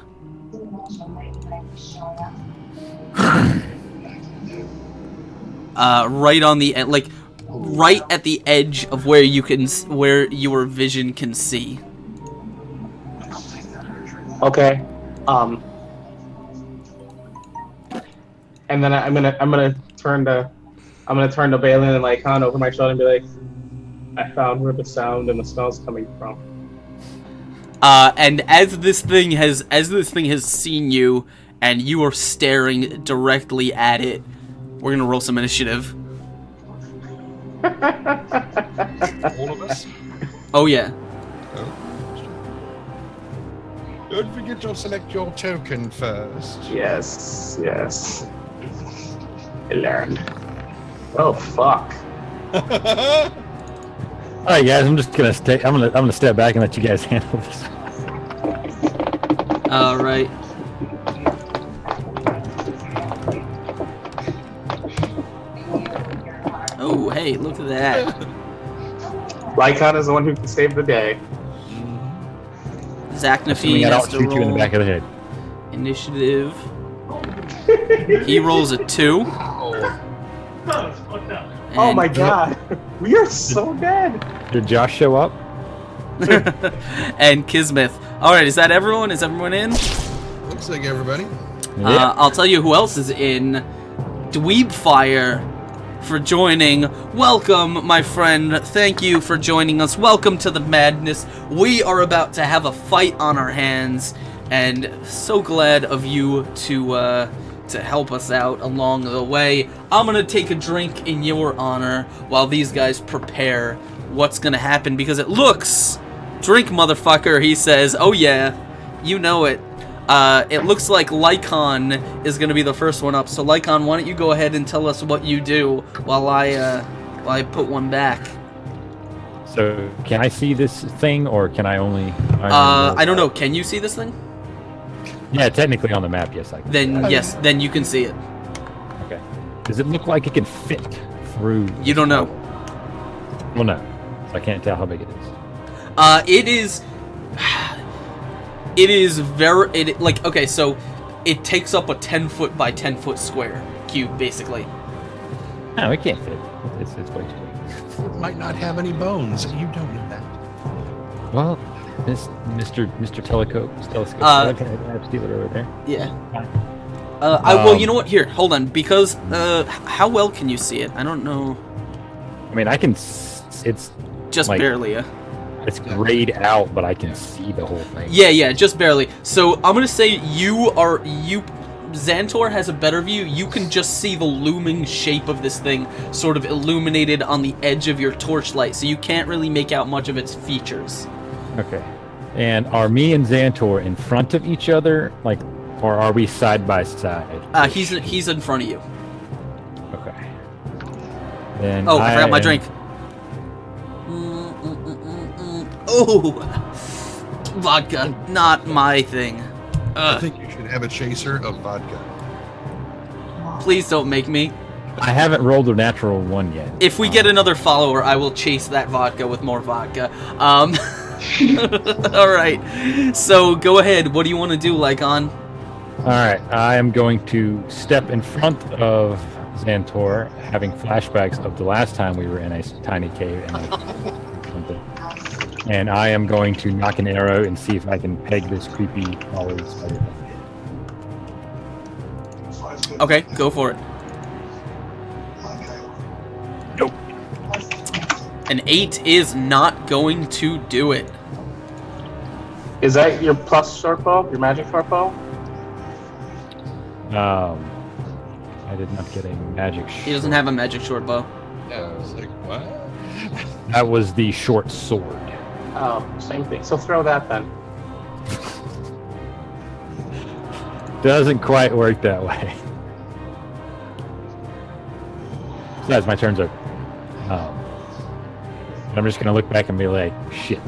Right on the end, like right at the edge of where your vision can see. Okay. And then I'm gonna turn to Balin and like hand over my shoulder and be like, I found where the sound and the smell's coming from. And as this thing has seen you, and you are staring directly at it, we're gonna roll some initiative. All of us? Oh yeah. Oh. Don't forget to select your token first. Yes. I learned. Oh fuck. All right, guys. I'm just gonna stay. I'm gonna step back and let you guys handle this. All right. Oh, hey, look at that. Lycon is the one who can save the day. Zachnaphy I has don't to shoot you in the roll back of the head. initiative. He rolls a 2. Oh my And- god. We are so dead. Did Josh show up? and Kismith. Alright, is that everyone? Is everyone in? Looks like everybody. Yeah. I'll tell you who else is in. Dweebfire for joining. Welcome, my friend. Thank you for joining us. Welcome to the madness. We are about to have a fight on our hands, and so glad of you to help us out along the way. I'm gonna take a drink in your honor while these guys prepare what's gonna happen, because it looks... Drink, motherfucker, he says. Oh yeah, you know it. It looks like Lycon is going to be the first one up. So Lycon, why don't you go ahead and tell us what you do while I put one back. So can I see this thing, or can I only? I don't know. Can you see this thing? Yeah, technically on the map, yes, I can. Then yes, then you can see it. Okay. Does it look like it can fit through? You don't know. Well, no. So I can't tell how big it is. It is. It is very like okay. So it takes up a 10-foot by 10-foot square cube, basically. No, it can't fit. It's way too big. It might not have any bones. You don't know that. Well, Mr. Telescope, can I steal it over there? Yeah. Well, you know what? Here, hold on. Because how well can you see it? I don't know. I mean, I can. It's Just like, barely. Yeah. It's grayed out, but I can see the whole thing. Yeah, just barely. So I'm gonna say Xantor has a better view. You can just see the looming shape of this thing sort of illuminated on the edge of your torchlight, so you can't really make out much of its features. Okay. And are me and Xantor in front of each other, like, or are we side by side? He's in front of you. Okay. Then Oh, I forgot my am- drink. Oh, vodka, not my thing. I think you should have a chaser of vodka. Please don't make me. I haven't rolled a natural one yet. If we get another follower, I will chase that vodka with more vodka. All right. So go ahead. What do you want to do, Lycon? All right. I am going to step in front of Xantor, having flashbacks of the last time we were in a tiny cave and something. And I am going to knock an arrow and see if I can peg this creepy crawly spider thing. Okay, go for it. Nope. An 8 is not going to do it. Is that your plus short bow? Your magic short bow? I did not get a magic. He doesn't have a magic short bow. Yeah, I was like, what? That was the short sword. Oh, same thing. So throw that then. Doesn't quite work that way. Besides, my turn's over. I'm just gonna look back and be like, shit.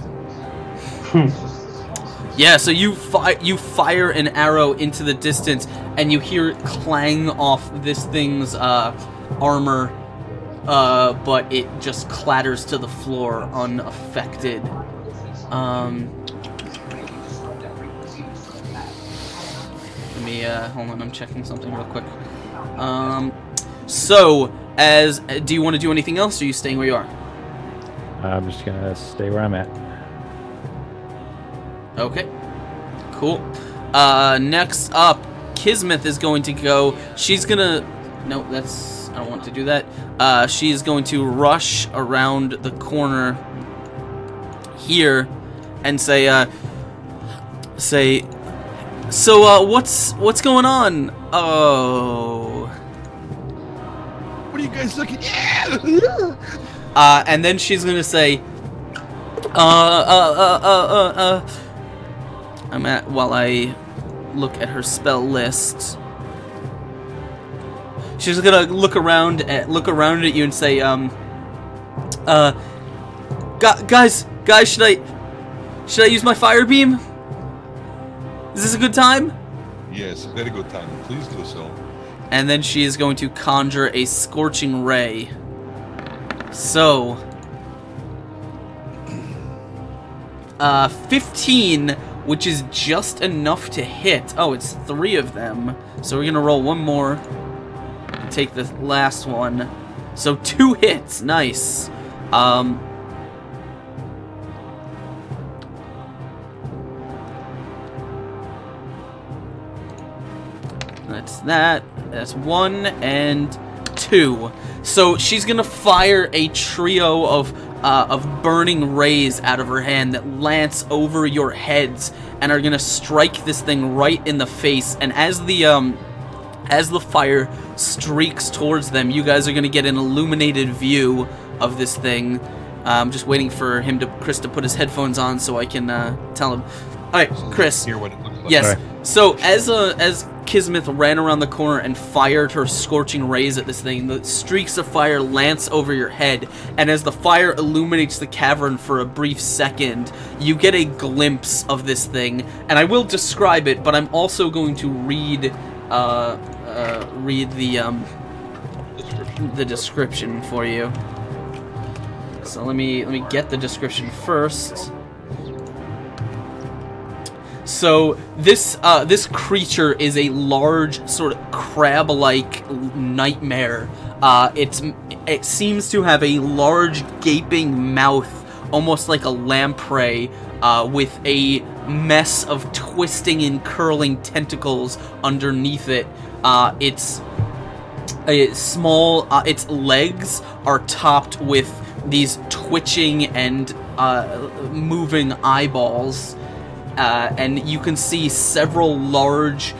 Yeah, so you fire an arrow into the distance, and you hear it clang off this thing's armor, but it just clatters to the floor unaffected. Let me hold on. I'm checking something real quick. So, do you want to do anything else, or are you staying where you are? I'm just gonna stay where I'm at. Okay. Cool. Next up, Kismet is going to go. She's gonna. No, that's. I don't want to do that. She is going to rush around the corner here and say. So, what's going on? Oh. What are you guys looking at? And then she's gonna say, while I look at her spell list. She's gonna look around at you and say, guys, should I use my fire beam? Is this a good time? Yes, very good time. Please do so. And then she is going to conjure a scorching ray. So, 15, which is just enough to hit. Oh, it's 3 of them. So we're gonna roll one more. Take the last one. So 2 hits. Nice. That's 1 and 2. So she's gonna fire a trio of burning rays out of her hand that lance over your heads and are gonna strike this thing right in the face. And as the fire streaks towards them, you guys are gonna get an illuminated view of this thing. I'm just waiting for Chris to put his headphones on so I can tell him. All right, Chris. Hear what it looks like. Yes. Sorry. So as Kismet ran around the corner and fired her scorching rays at this thing, the streaks of fire lance over your head, and as the fire illuminates the cavern for a brief second, you get a glimpse of this thing. And I will describe it, but I'm also going to read the description for you. So let me get the description first. So this creature is a large, sort of crab-like nightmare. It seems to have a large gaping mouth, almost like a lamprey, with a mess of twisting and curling tentacles underneath it. Its legs are topped with these twitching and moving eyeballs. And you can see several large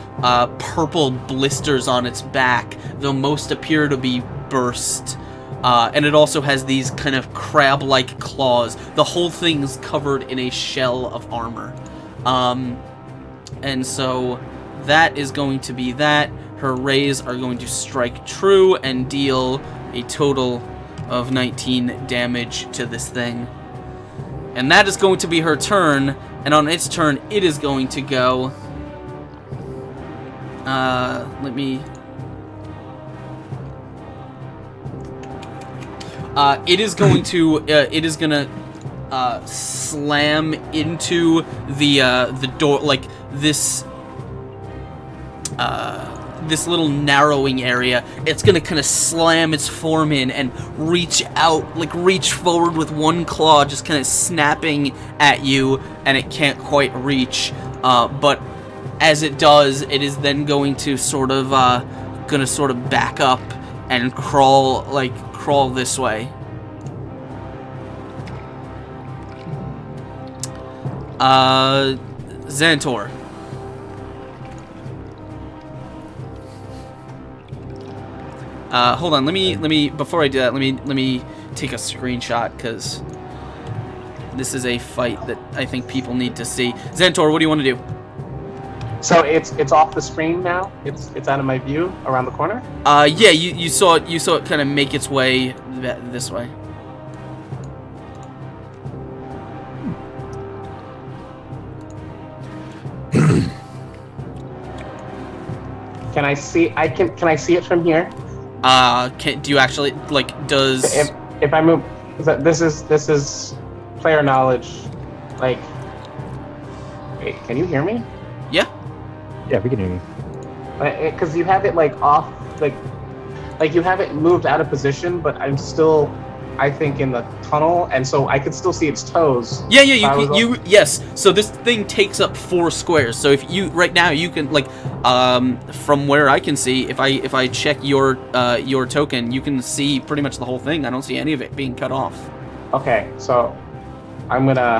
purple blisters on its back, though most appear to be burst. And it also has these kind of crab-like claws. The whole thing's covered in a shell of armor. And so that is going to be that. Her rays are going to strike true and deal a total of 19 damage to this thing. And that is going to be her turn. And on its turn, it is going to go. It is going to. It is gonna slam into the door, like this. This little narrowing area. It's gonna kind of slam its form in and reach out, like reach forward with one claw, just kind of snapping at you, and it can't quite reach. But as it does, it is then going to sort of back up and crawl this way. Xantor. Hold on. Let me. Before I do that, let me take a screenshot because this is a fight that I think people need to see. Xantor, what do you want to do? So it's off the screen now. It's out of my view around the corner. Yeah, you saw it kind of make its way this way. Can I see? Can I see it from here? Do you actually like? Does If I move, this is player knowledge. Like, wait, can you hear me? Yeah. Yeah, we can hear you. Because you have it like off, like you have it moved out of position, but I'm still, I think, in the tunnel, and so I could still see its toes. Yeah, yes. So this thing takes up 4 squares. So if you right now you can like, from where I can see, if I check your token, you can see pretty much the whole thing. I don't see any of it being cut off. Okay, so I'm gonna.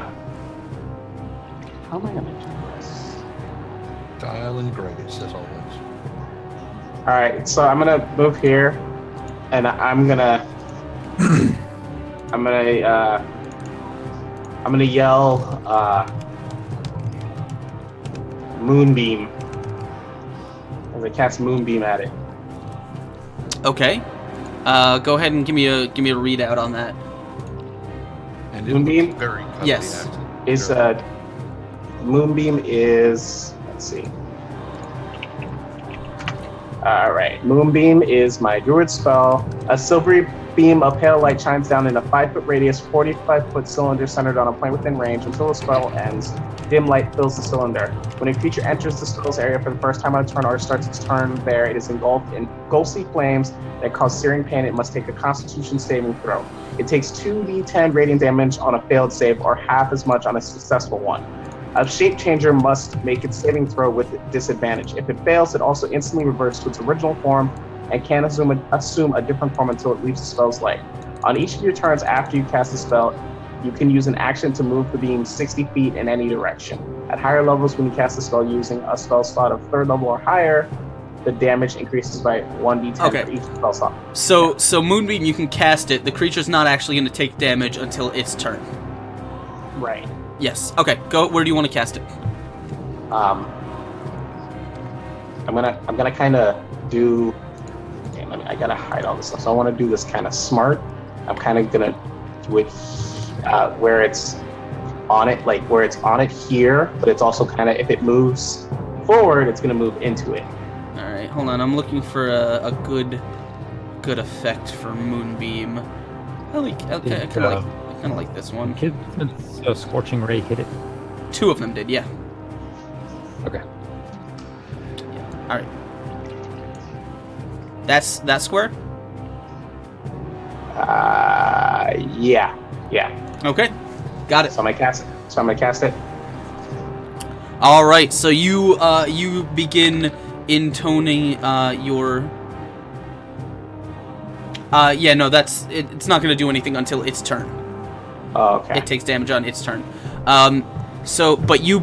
How am I gonna do this? Dial and grace, as always. All right, so I'm gonna move here, and I'm gonna yell Moonbeam as I cast Moonbeam at it. Okay. Go ahead and give me a readout on that. And it Moonbeam? looks very cuddly, Yes. actually. Is Moonbeam is, let's see. All right, Moonbeam is my druid spell. A silvery beam of pale light shines down in a 5-foot radius, 45-foot cylinder centered on a point within range. Until the spell ends, dim light fills the cylinder. When a creature enters the spell's area for the first time on a turn or starts its turn there, it is engulfed in ghostly flames that cause searing pain. It must take a Constitution saving throw. It takes 2d10 radiant damage on a failed save, or half as much on a successful one. A shape changer must make its saving throw with disadvantage. If it fails, it also instantly reverts to its original form and can assume a different form until it leaves the spell's light. On each of your turns after you cast the spell, you can use an action to move the beam 60 feet in any direction. At higher levels, when you cast the spell using a spell slot of 3rd level or higher, the damage increases by 1d10 for each spell slot. So Moonbeam, you can cast it. The creature's not actually going to take damage until its turn. Right. Yes. Okay. Go. Where do you want to cast it? I'm gonna kind of do. Damn, I gotta hide all this stuff. So I want to do this kind of smart. I'm kind of gonna do it where it's on it, like where it's on it here, but it's also kind of, if it moves forward, it's gonna move into it. All right. Hold on. I'm looking for a good effect for Moonbeam. I kind of like this one. So Scorching Ray hit it. 2 of them did. Yeah. Okay. Yeah. All right. That's that square. Yeah. Okay. Got it. So I'm gonna cast it. All right. So you begin intoning your. Yeah. No. That's it. It's not going to do anything until its turn. Oh, okay. It takes damage on its turn. But you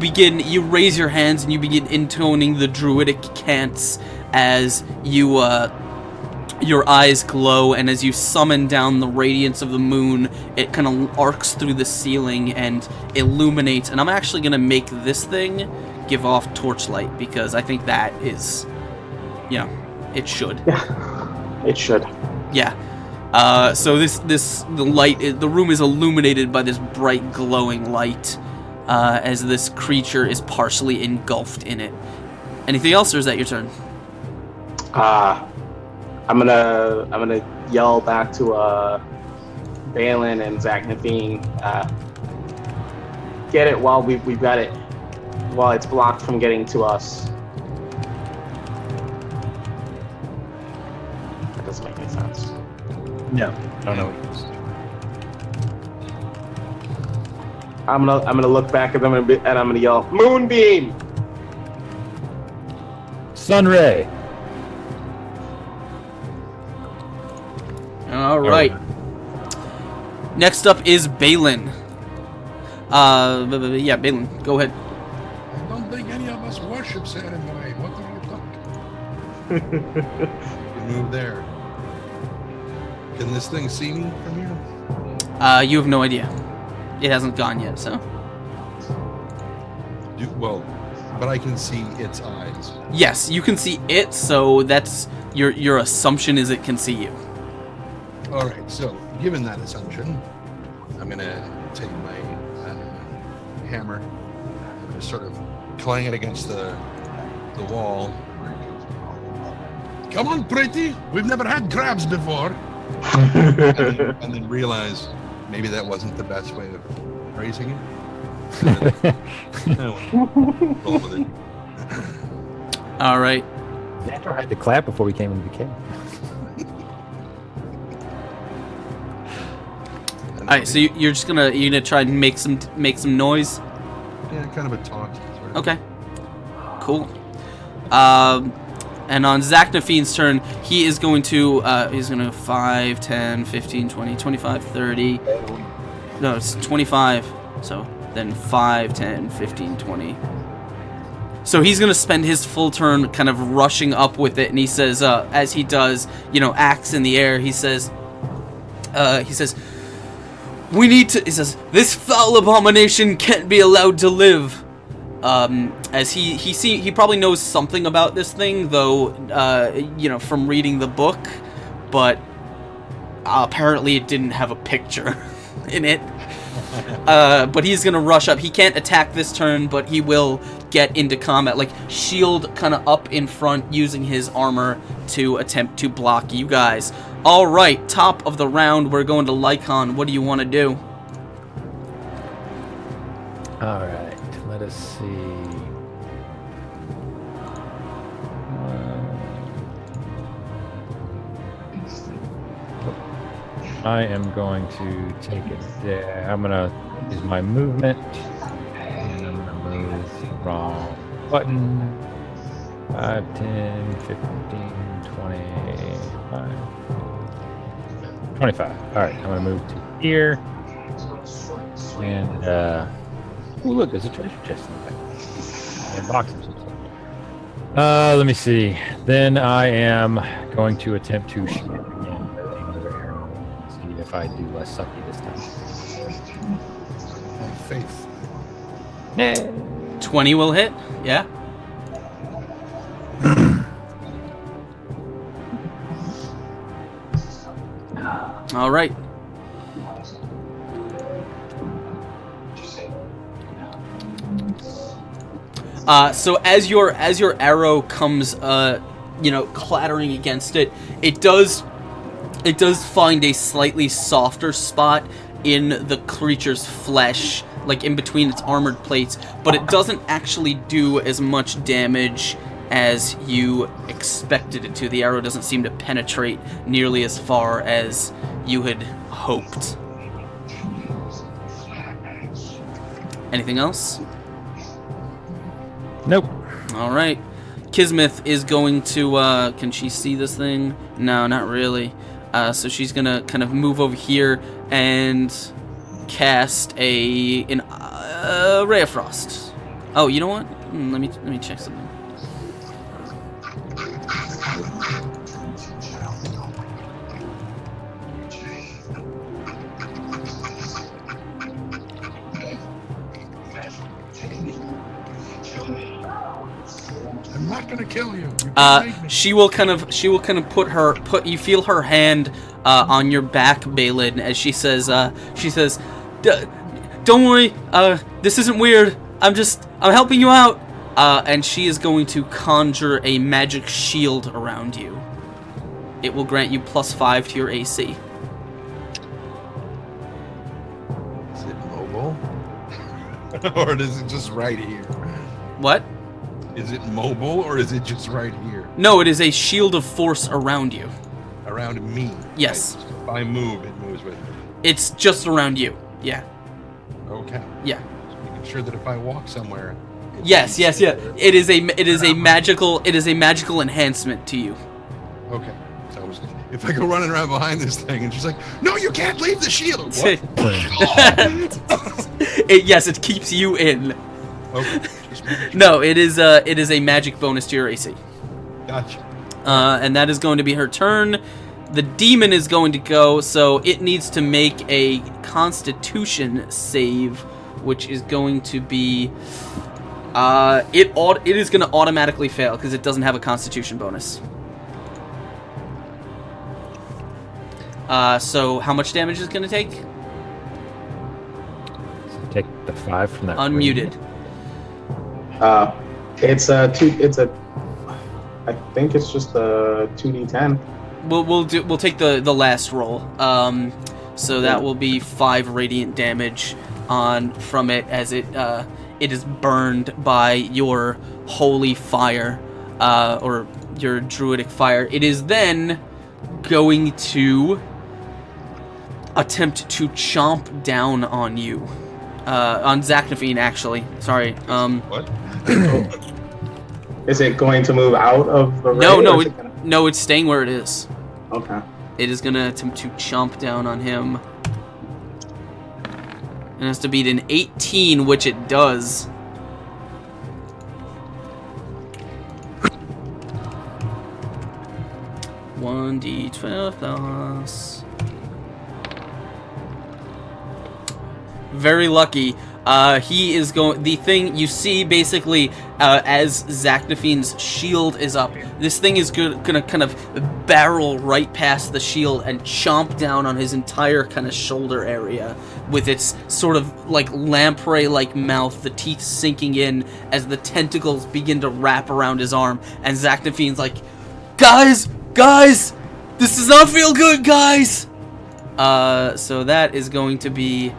raise your hands and you begin intoning the druidic cants as your eyes glow, and as you summon down the radiance of the moon, it kind of arcs through the ceiling and illuminates. And I'm actually going to make this thing give off torchlight, because I think that is, it should. Yeah, it should. Yeah. So the room is illuminated by this bright glowing light, as this creature is partially engulfed in it. Anything else, or is that your turn? I'm gonna yell back to Balin and Zach Naveen, get it while we've got it, while it's blocked from getting to us. That doesn't make any sense. No, I don't know what it is. I'm gonna look back at them and I'm gonna yell, Moonbeam! Sunray. All right. Next up is Balin. Yeah, Balin, go ahead. I don't think any of us worship Saturday. What are you talking? You move there. Can this thing see me from here? You have no idea. It hasn't gone yet, so. But I can see its eyes. Yes, you can see it, so that's your assumption is it can see you. All right. So, given that assumption, I'm gonna take my hammer, and just sort of clang it against the wall. Come on, pretty. We've never had crabs before. and then realize maybe that wasn't the best way of phrasing it. Roll with it. All right. Xandor had to clap before we came into the cave. All right, so you're gonna try and make some noise. Yeah, kind of a taunt. Sort of. Okay. Cool. And on Zaknafine's turn, he is going to he's going to 5, 10, 15, 20, 25, 30. No, it's 25. So then 5, 10, 15, 20. So he's going to spend his full turn kind of rushing up with it, and he says, as he does, axe in the air, he says, we need to, he says, this foul abomination can't be allowed to live. As he probably knows something about this thing, though, from reading the book, but apparently it didn't have a picture in it. But he's gonna rush up. He can't attack this turn, but he will get into combat, like shield kind of up in front, using his armor to attempt to block you guys. All right, top of the round, we're going to Lycon. What do you want to do? All right, let us see. I am going to take it there. I'm going to use my movement. And I'm going to move the wrong button. 5, 10, 15, 25. 25. All right, I'm going to move to here. And, oh, look, there's a treasure chest in the back. And boxes. Let me see. Then I am going to attempt to shoot again. See if I do less sucky this time. Faith. Nah. 20 will hit. Yeah. All right. So as your arrow comes, clattering against it, it does find a slightly softer spot in the creature's flesh, like in between its armored plates, but it doesn't actually do as much damage as you expected it to. The arrow doesn't seem to penetrate nearly as far as you had hoped. Anything else? Nope. All right. Kismeth is going to, can she see this thing? No, not really. So she's going to kind of move over here and cast a Ray of Frost. Oh, you know what? Let me check something. I'm not gonna kill you. She will kind of you feel her hand on your back, Balin, as she says, don't worry, this isn't weird. I'm helping you out. And she is going to conjure a magic shield around you. It will grant you +5 to your AC. Is it mobile? Or is it just right here? What? Is it mobile or is it just right here? No, it is a shield of force around you. Around me? Yes. Right. So if I move, it moves with me. It's just around you. Yeah. Okay. Yeah. Just making sure that if I walk somewhere. Yes. It is a magical enhancement to you. Okay. So if I go running around behind this thing, and she's like, "No, you can't leave the shield." What? Yes, it keeps you in. Okay. Just making sure. No, it is a magic bonus to your AC. Gotcha. And that is going to be her turn. The demon is going to go, so it needs to make a Constitution save, which is going to be it is going to automatically fail because it doesn't have a Constitution bonus. So how much damage is it going to take? Take the 5 from that. Unmuted. I think it's just a 2d10. We'll take the last roll. So that will be 5 radiant damage from it as it is burned by your holy fire, or your druidic fire. It is then going to attempt to chomp down on you, on Zachnafine, actually. Sorry. What? Is it going to move out of the raid? No, it's staying where it is. Okay. It is going to attempt to chomp down on him. It has to beat an 18, which it does. One d12 plus. Very lucky. He is going. The thing you see basically as Zachnaphine's shield is up, this thing is gonna kind of barrel right past the shield and chomp down on his entire kind of shoulder area with its sort of like lamprey-like mouth, the teeth sinking in as the tentacles begin to wrap around his arm. And Zachnaphine's like, guys, this does not feel good, guys. So that is going to be.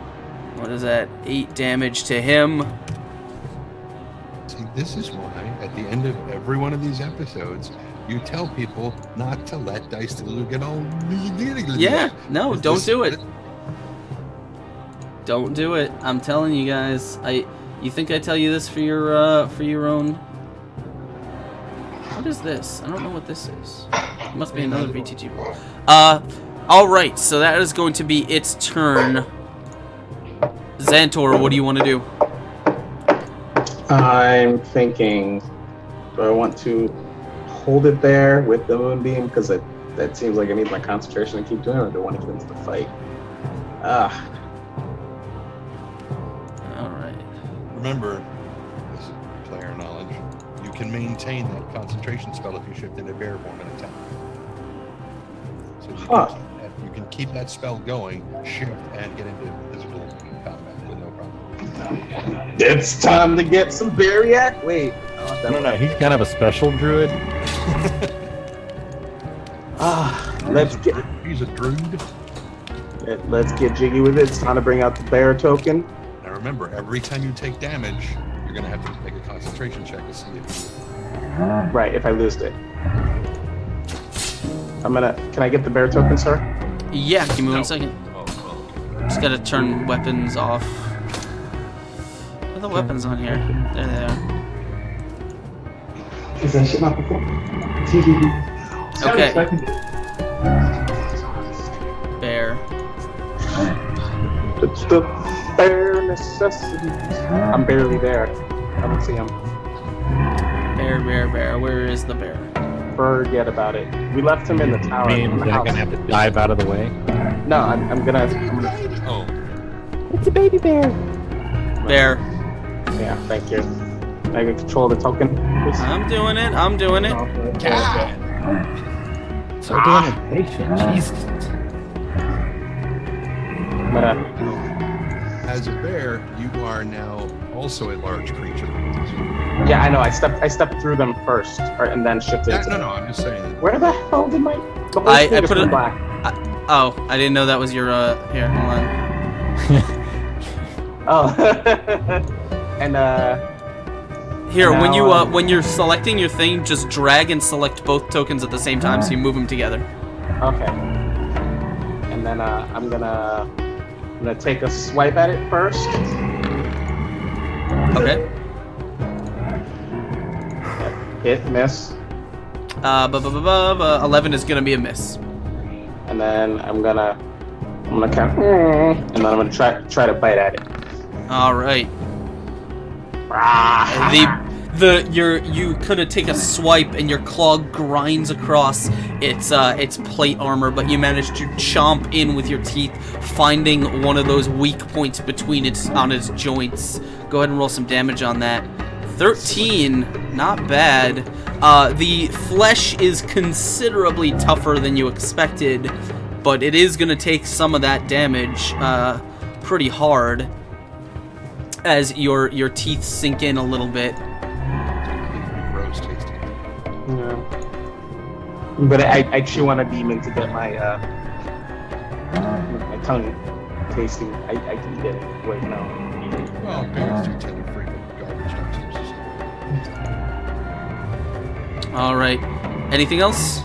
What is that? 8 damage to him. See, this is why at the end of every one of these episodes, you tell people not to let Dice Delulu get all. Yeah, no, don't do it. Don't do it. I'm telling you guys. You think I tell you this for your own? What is this? I don't know what this is. It must be another VTG roll. All right. So that is going to be its turn. Xantor, what do you want to do? I'm thinking, do I want to hold it there with the moonbeam because that seems like I need my concentration to keep doing it, or do I want to get into the fight? All right. Remember, this is player knowledge. You can maintain that concentration spell if you shift into bear form and attack. So you can keep that spell going, shift, and get into physical combat with no problem. It's time to get some Bariac. Wait. No, he's kind of a special druid. He's a druid. Let's get jiggy with it. It's time to bring out the bear token. Now remember, every time you take damage, you're gonna have to make a concentration check to see if you. Right, if I lose it. Can I get the bear token, sir? Yeah, give me No. 1 second. Oh, Just gotta turn weapons off. Where are the weapons on here? There they are. Is that shit not before? Okay. Bear. It's the bare necessity. I'm barely there. I don't see him. Bear. Where is the bear? Forget about it. We left him in the tower. I mean, in the is that house. gonna have to dive out of the way? No, I'm gonna. Oh, It's a baby bear. Bear. Yeah, thank you. I can control the token. Please. I'm doing it. So doing it patient. Jesus. I'm gonna. as a bear, you are now also a large creature. Yeah, I know. I stepped through them first, and then shifted. No, I'm just saying. Where the hell did my? The whole I thing is put it- black. Oh, I didn't know that was your. Here, hold on. Oh. And Here, when Now, when you're selecting your thing, just drag and select both tokens at the same time, so you move them together. okay. And then I'm gonna take a swipe at it first. Okay. Hit, miss. 11 is gonna be a miss. and then I'm gonna count, and then I'm gonna try to bite at it. All right. You kind of take a swipe, and your claw grinds across its plate armor, but you manage to chomp in with your teeth, finding one of those weak points between its joints. Go ahead and roll some damage on that. 13, not bad. The flesh is considerably tougher than you expected, but it is gonna take some of that damage pretty hard as your teeth sink in a little bit. Gross tasting. Yeah. But I chew on a demon to get my tongue tasting. I can get it right now. Well, bears do tend to frequent garbage dumpsters. All right. Anything else?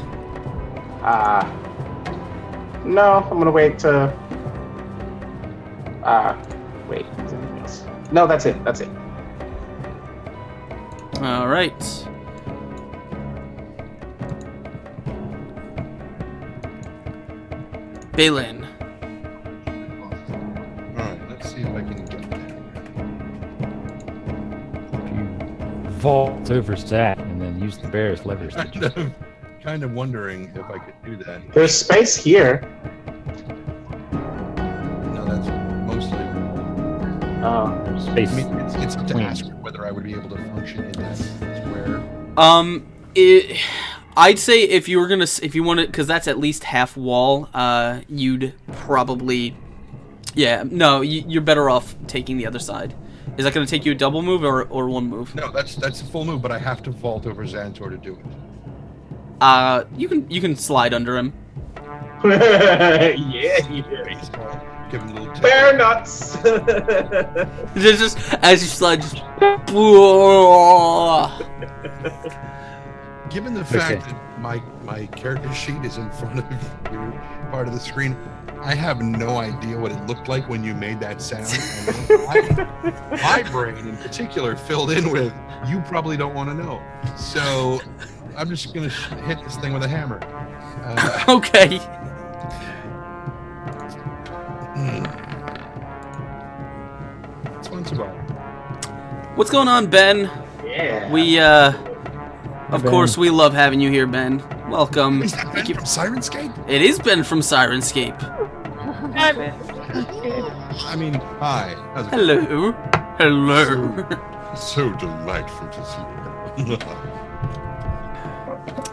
No, I'm gonna wait to. Wait. No, that's it. That's it. All right. Balin. Alright, let's see if I can get there. Vault over Zach and then use the bear as leverage. Kind of wondering if I could do that. There's space here. No, that's mostly. Space. I mean, it's up to ask whether I would be able to function in that square. I'd say if you want to, because that's at least half wall, you'd probably, yeah, no, you're better off taking the other side. Is that going to take you a double move or one move? No, that's a full move, but I have to vault over Xantor to do it. You can slide under him. Yeah. Baseball. Give him a little tip. Bear nuts. just as you slide, just. Given the fact that my character sheet is in front of your part of the screen, I have no idea what it looked like when you made that sound. And my brain, in particular, filled in with, you probably don't want to know. So I'm just going to hit this thing with a hammer. Okay. It's fun to go. What's going on, Ben? Yeah. We, of course, we love having you here, Ben. Welcome. Is that Ben from Sirenscape? It is Ben from Sirenscape. I mean, hi. How's it Hello. Hello. going? So delightful to see you.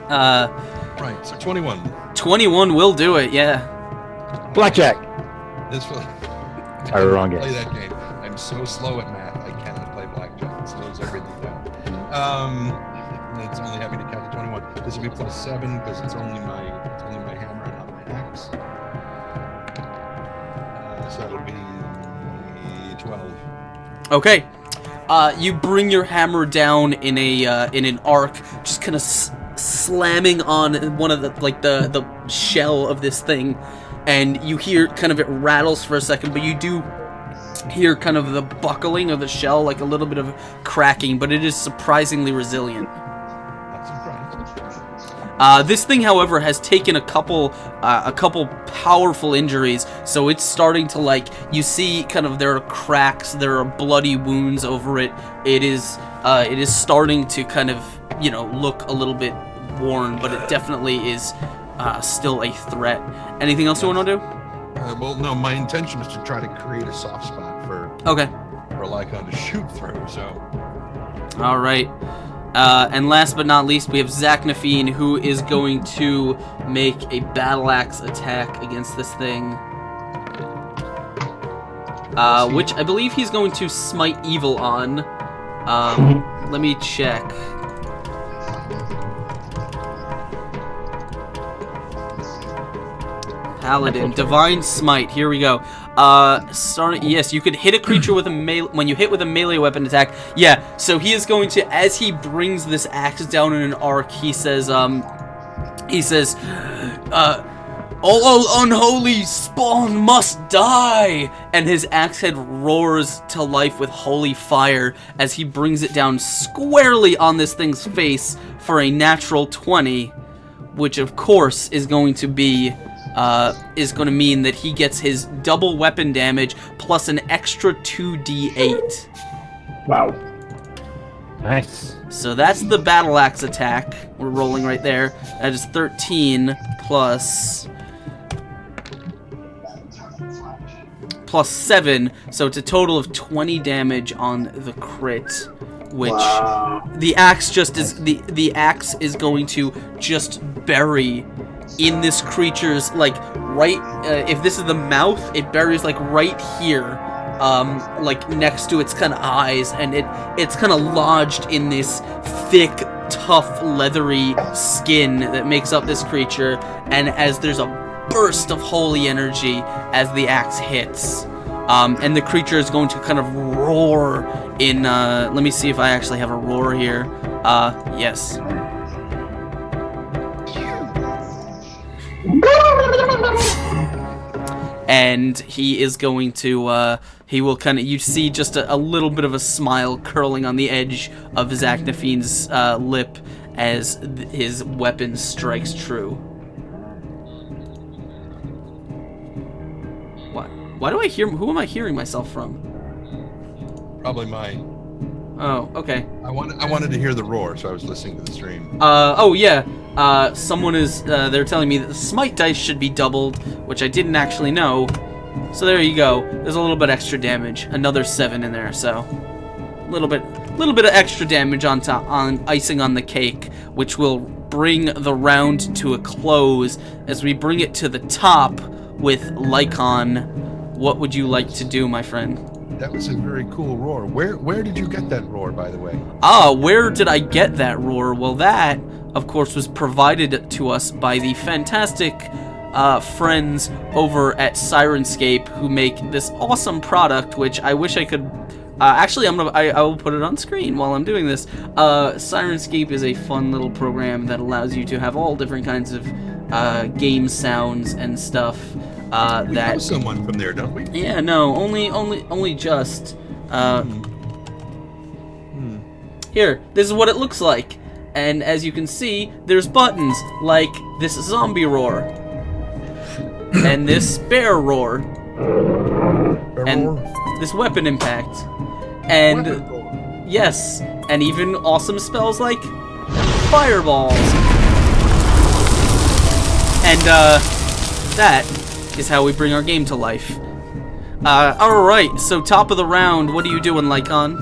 Right, so 21. 21 will do it, yeah. Blackjack. This one. Sorry, wrong game. Play that game. I'm so slow at math, I cannot play blackjack. It slows everything down. It's only having to count to 21. This will be +7 because it's only my hammer and not my axe. So it'll be 12. Okay. You bring your hammer down in an arc, just kind of slamming on one of the shell of this thing, and you hear kind of it rattles for a second, but you do hear kind of the buckling of the shell, like a little bit of cracking, but it is surprisingly resilient. Not surprised. This thing, however, has taken a couple powerful injuries, so it's starting to, like, you see kind of there are cracks, there are bloody wounds over it. It is starting to kind of, look a little bit worn, but it definitely is still a threat. Anything else you want to do? Well, no, my intention is to try to create a soft spot for Lycon to shoot through, so. All right. And last but not least, we have Zachnafine, who is going to make a battle axe attack against this thing. Which I believe he's going to smite evil on. Let me check. Paladin, Divine Smite. Here we go. Yes, you could hit a creature with a when you hit with a melee weapon attack. Yeah, so he is going to, as he brings this axe down in an arc, he says, all unholy spawn must die, and his axe head roars to life with holy fire as he brings it down squarely on this thing's face for a natural 20, which of course is going to be is going to mean that he gets his double weapon damage plus an extra 2d8. Wow. Nice. So that's the battle axe attack. We're rolling right there. That is 13 plus 7, so it's a total of 20 damage on the crit, which the axe just is the axe is going to just bury in this creature's like right. If this is the mouth, it buries like right here, like next to its kind of eyes, and it's kind of lodged in this thick, tough, leathery skin that makes up this creature. And as there's a burst of holy energy as the axe hits, and the creature is going to kind of roar in, let me see if I actually have a roar here. Yes. And he is going to, he will kind of, you see just a little bit of a smile curling on the edge of Zachnaphine's lip as his weapon strikes true. Why do I hear? Who am I hearing myself from? Probably mine. Oh, okay. I wanted to hear the roar, so I was listening to the stream. Oh yeah. Someone is. They're telling me that the smite dice should be doubled, which I didn't actually know. So there you go. There's a little bit extra damage. Another 7 in there. So, little bit of extra damage on top, on icing on the cake, which will bring the round to a close as we bring it to the top with Lycon. What would you like to do, my friend? That was a very cool roar. Where did you get that roar, by the way? Where did I get that roar? Well, that, of course, was provided to us by the fantastic friends over at Sirenscape, who make this awesome product, which I wish I could... actually, I will put it on screen while I'm doing this. Sirenscape is a fun little program that allows you to have all different kinds of game sounds and stuff. We know someone from there, don't we? Yeah, no, only just. Here, this is what it looks like, and as you can see, there's buttons like this zombie roar, and this bear roar, and this weapon impact, and yes, and even awesome spells like fireballs, and that is how we bring our game to life. Alright, so top of the round, what are you doing, Lycon?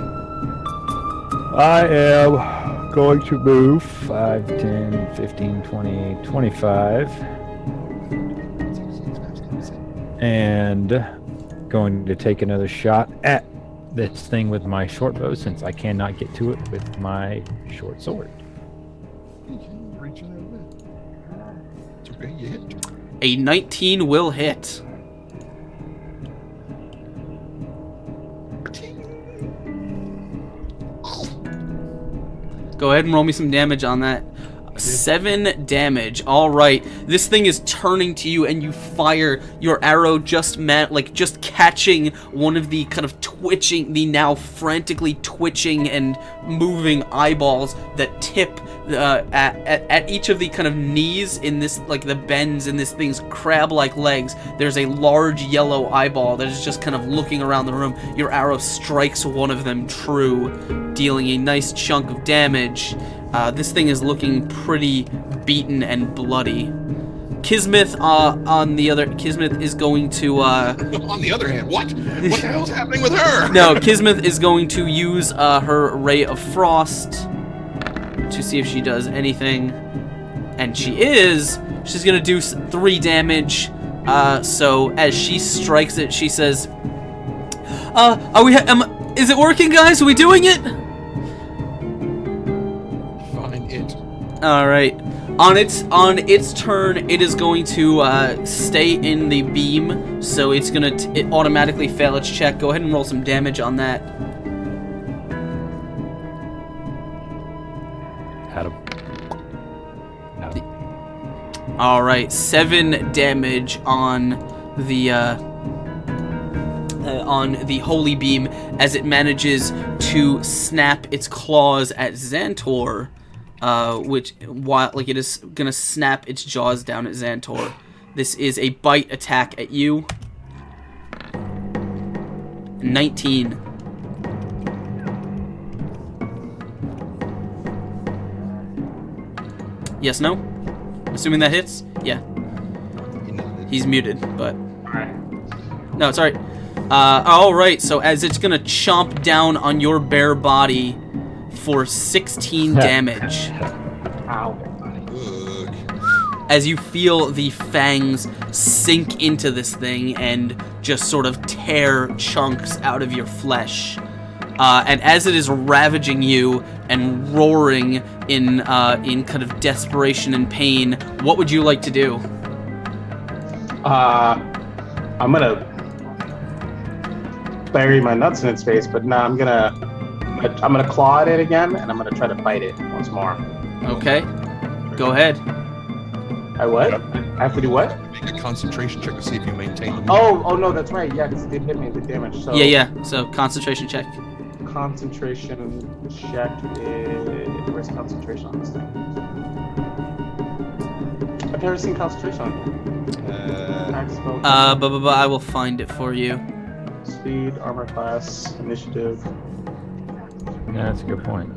I am going to move 5, 10, 15, 20, 25. And going to take another shot at this thing with my short bow, since I cannot get to it with my short sword. It's okay, you hit. A 19 will hit. Go ahead and roll me some damage on that. 7 damage. All right. This thing is turning to you, and you fire your arrow just catching one of the kind of twitching, the now frantically twitching and moving eyeballs that tip at each of the kind of knees in this, like the bends in this thing's crab-like legs. There's a large yellow eyeball that is just kind of looking around the room. Your arrow strikes one of them true, dealing a nice chunk of damage. This thing is looking pretty beaten and bloody. Kismet, Kismet is going to, On the other hand, what? What the hell's happening with her? No, Kismet is going to use, her Ray of Frost to see if she does anything. And she's gonna do 3 damage. So as she strikes it, she says, is it working, guys? Are we doing it? All right. On its turn, it is going to stay in the beam, so it's gonna it automatically fail its check. Go ahead and roll some damage on that. Had him. All right, 7 damage on the holy beam as it manages to snap its claws at Xantor. It is gonna snap its jaws down at Xantor. This is a bite attack at you. 19. Yes, no? Assuming that hits? Yeah. He's muted, but... Alright. No, it's alright. Alright, so as it's gonna chomp down on your bare body for 16 damage. Ow. As you feel the fangs sink into this thing and just sort of tear chunks out of your flesh. And as it is ravaging you and roaring in kind of desperation and pain, what would you like to do? I'm gonna bury my nuts in its face, but no, I'm gonna claw at it again, and I'm gonna try to bite it once more. Okay, go ahead. I what? I have to do what? Make a concentration check to see if you maintain the Oh no, that's right. Yeah, because it did hit me with damage. So Yeah. So concentration check. Concentration check is where's concentration on this thing? I've never seen concentration on it. Attack, spell, I will find it for you. speed, armor class, initiative. Yeah, that's a good point.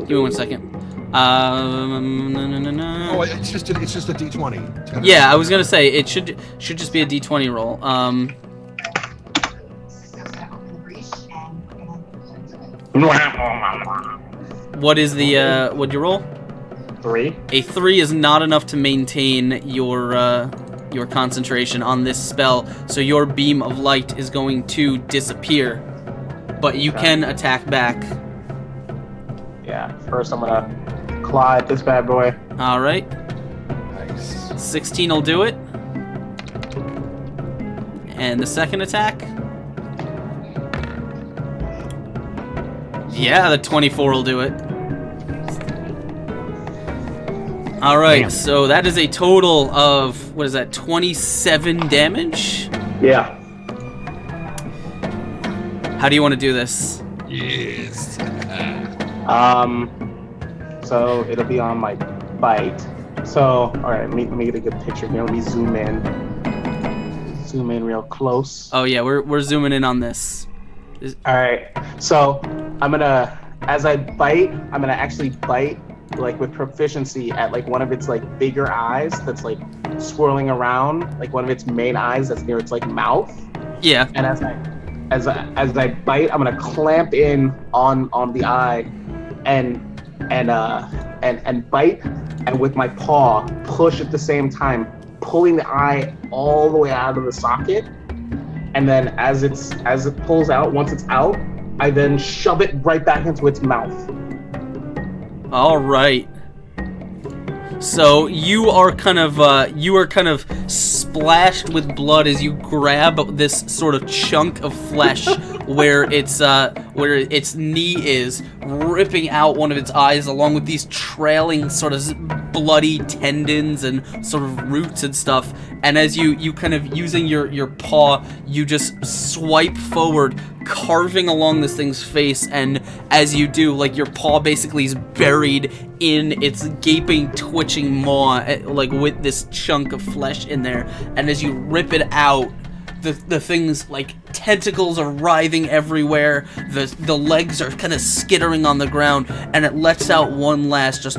Give me 1 second. Oh, it's just a D20. Yeah, I was gonna say it should just be a D20 roll. What is the what'd you roll? 3. A 3 is not enough to maintain your concentration on this spell, so your beam of light is going to disappear. But you can attack back. Yeah, first I'm gonna claw at this bad boy. All right, Nice. 16 will do it. And the second attack? Yeah, the 24 will do it. All right, Damn. so that is a total of, what is that, 27 damage? Yeah. How do you want to do this? Yes. So it'll be on my bite. So, all right, let me get a good picture here. Let me zoom in. Zoom in real close. Oh yeah, we're zooming in on this. All right. So I'm gonna, as I bite, I'm gonna actually bite like with proficiency at like one of its like bigger eyes that's like swirling around, like one of its main eyes that's near its like mouth. Yeah. And as I bite, I'm gonna clamp in on the eye, and bite, and with my paw push at the same time, pulling the eye all the way out of the socket. And then as it pulls out, once it's out, I then shove it right back into its mouth. All right. So you are kind of splashed with blood as you grab this sort of chunk of flesh where its knee is, ripping out one of its eyes along with these trailing sort of bloody tendons and sort of roots and stuff. And as you kind of using your paw, you just swipe forward, carving along this thing's face, and as you do, like your paw basically is buried in its gaping, twitching maw, like with this chunk of flesh in there. And as you rip it out, the thing's like tentacles are writhing everywhere. The legs are kind of skittering on the ground, and it lets out one last just.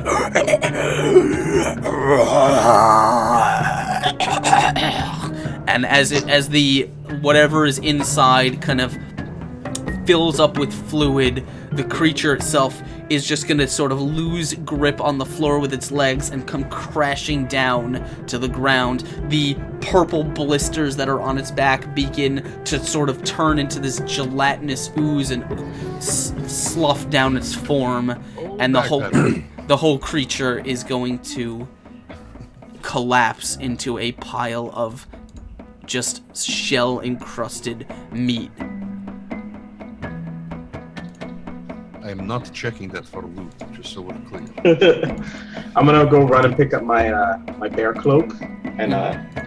And as the whatever is inside kind of fills up with fluid, the creature itself is just gonna sort of lose grip on the floor with its legs and come crashing down to the ground. The purple blisters that are on its back begin to sort of turn into this gelatinous ooze and slough down its form, and the whole creature is going to collapse into a pile of just shell-encrusted meat. I am not checking that for loot, just so we're clear. I'm gonna go run and pick up my my bear cloak, and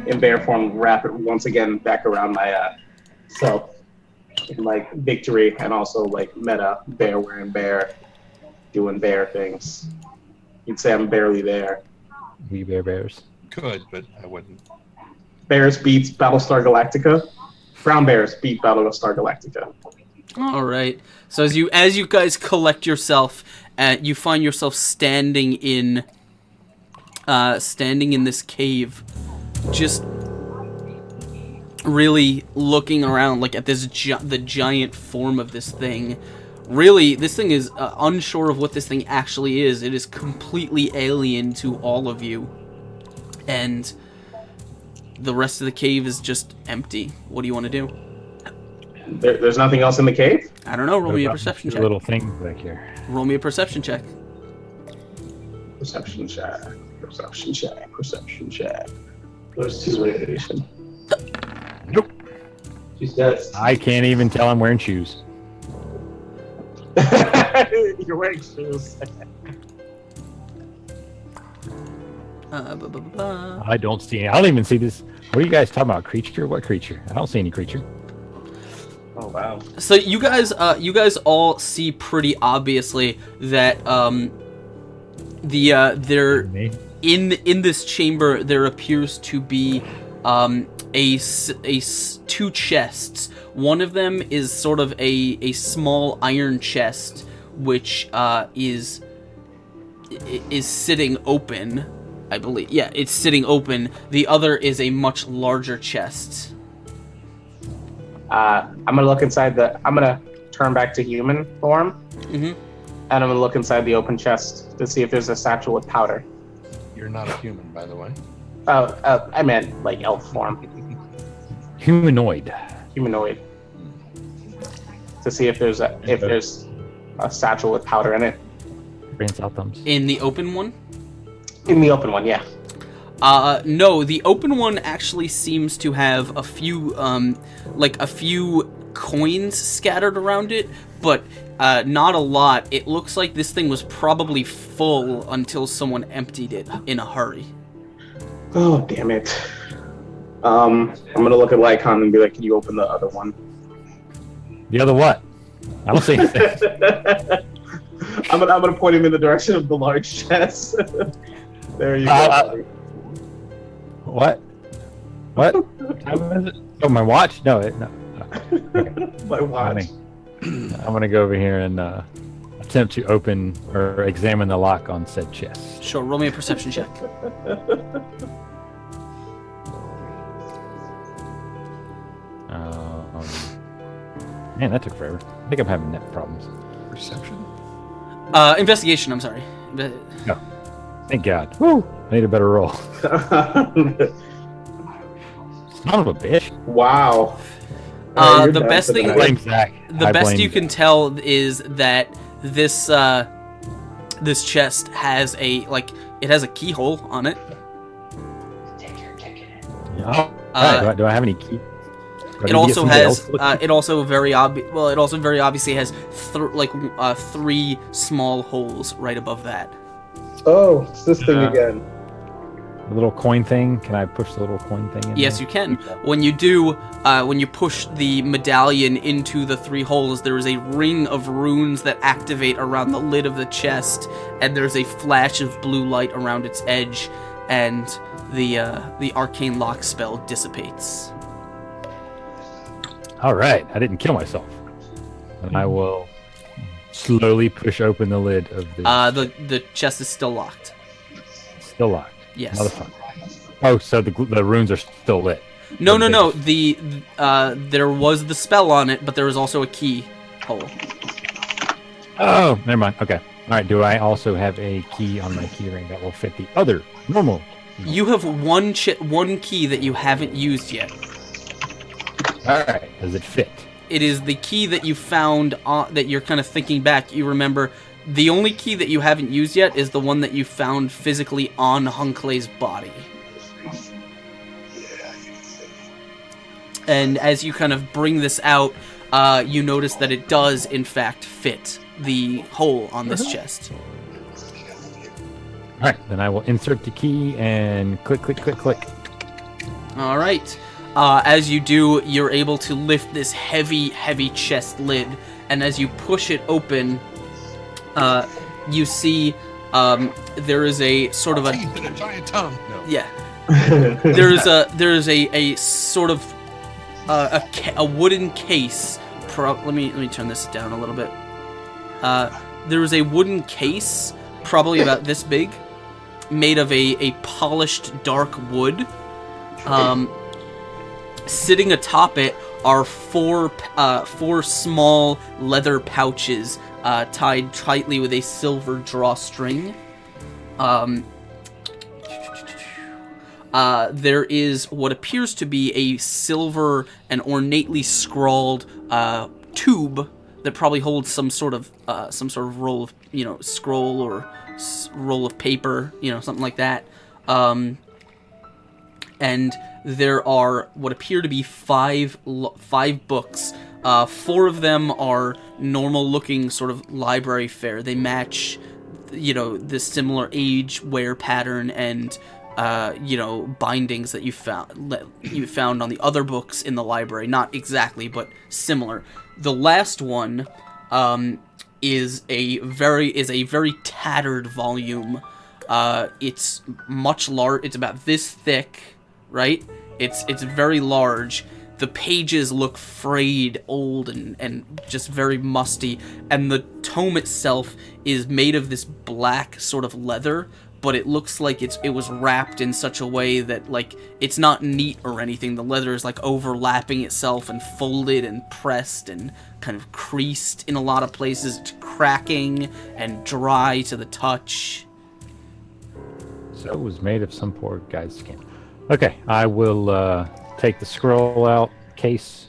in bear form wrap it once again back around my self in like victory, and also like meta bear wearing bear, doing bear things. you'd say I'm barely there. We bears. Could, but I wouldn't. Bears beats Battlestar Galactica. Brown Bears beat Battlestar Galactica. All right. So as you guys collect yourself, you find yourself standing in this cave, just really looking around, like at this the giant form of this thing. Really, this thing is unsure of what this thing actually is. It is completely alien to all of you, and the rest of the cave is just empty. What do you want to do? There's nothing else in the cave? I don't know. Roll me a perception check. Little thing back here. Roll me a perception check. Perception check. Perception check. Perception check. There's 2 radiation. Nope. She's dead. I can't even tell I'm wearing shoes. You're wearing shoes. I don't see any. I don't even see this. What are you guys talking about? Creature? What creature? I don't see any creature. Oh wow. So you guys all see pretty obviously that there in this chamber there appears to be two chests. One of them is sort of a small iron chest, which is sitting open, I believe. Yeah, it's sitting open. The other is a much larger chest. I'm gonna look inside I'm gonna turn back to human form. Mm-hmm. And I'm gonna look inside the open chest to see if there's a satchel with powder. You're not a human, by the way. I meant like elf form. Humanoid. To see if there's a satchel with powder in it. Brain cell thumbs. In the open one? In the open one, yeah. No, the open one actually seems to have a few coins scattered around it, but not a lot. It looks like this thing was probably full until someone emptied it in a hurry. Oh, damn it. I'm gonna look at Lycon and be like, can you open the other one? The other what? I don't see anything. I'm gonna point him in the direction of the large chest. There you go. What? What? Time is it? Oh, my watch? No. Okay. My watch. I'm gonna go over here and attempt to open or examine the lock on said chest. Sure, roll me a perception check. Man, that took forever. I think I'm having net problems. Perception? Investigation, I'm sorry. No. Thank God. Woo! I need a better roll. Son of a bitch. Wow. The best thing, the best you can tell is that this this chest has it has a keyhole on it. Do I have any key? It also has. It also very obviously has 3 small holes right above that. Oh, it's this thing again. The little coin thing. Can I push the little coin thing in? Yes, there? you can. When you do, when you push the medallion into the 3 holes, there is a ring of runes that activate around the lid of the chest, and there's a flash of blue light around its edge, and the arcane lock spell dissipates. All right, I didn't kill myself. And I will slowly push open the lid of the. The chest is still locked. Still locked. Yes. Motherfucker. Oh, so the runes are still lit. No. There was the spell on it, but there was also a key hole. Oh, never mind. Okay. All right. Do I also have a key on my key ring that will fit the other normal? You have one key that you haven't used yet. All right. Does it fit? It is the key that you found that you're kind of thinking back. You remember the only key that you haven't used yet is the one that you found physically on Hunclay's body. And as you kind of bring this out, you notice that it does, in fact, fit the hole on this chest. All right. Then I will insert the key and click, click, click, click. All right. As you do, you're able to lift this heavy, heavy chest lid, and as you push it open, you see There is a sort of a Teeth and a giant tongue. No. yeah. There is a sort of a wooden case. Let me turn this down a little bit. There is a wooden case, probably about this big, made of a polished dark wood. Sitting atop it are four small leather pouches tied tightly with a silver drawstring. There is what appears to be a silver and ornately scrawled tube that probably holds some sort of roll of, scroll or roll of paper, something like that. And there are what appear to be five books. 4 of them are normal-looking sort of library fare. They match, the similar age, wear pattern, and bindings that you found on the other books in the library. Not exactly, but similar. The last one is a very tattered volume. It's much large. It's about this thick, right? It's very large. The pages look frayed, old, and just very musty. And the tome itself is made of this black sort of leather, but it looks like it was wrapped in such a way that, like, it's not neat or anything. The leather is, like, overlapping itself and folded and pressed and kind of creased in a lot of places. It's cracking and dry to the touch. So it was made of some poor guy's skin. Okay, I will take the scroll out case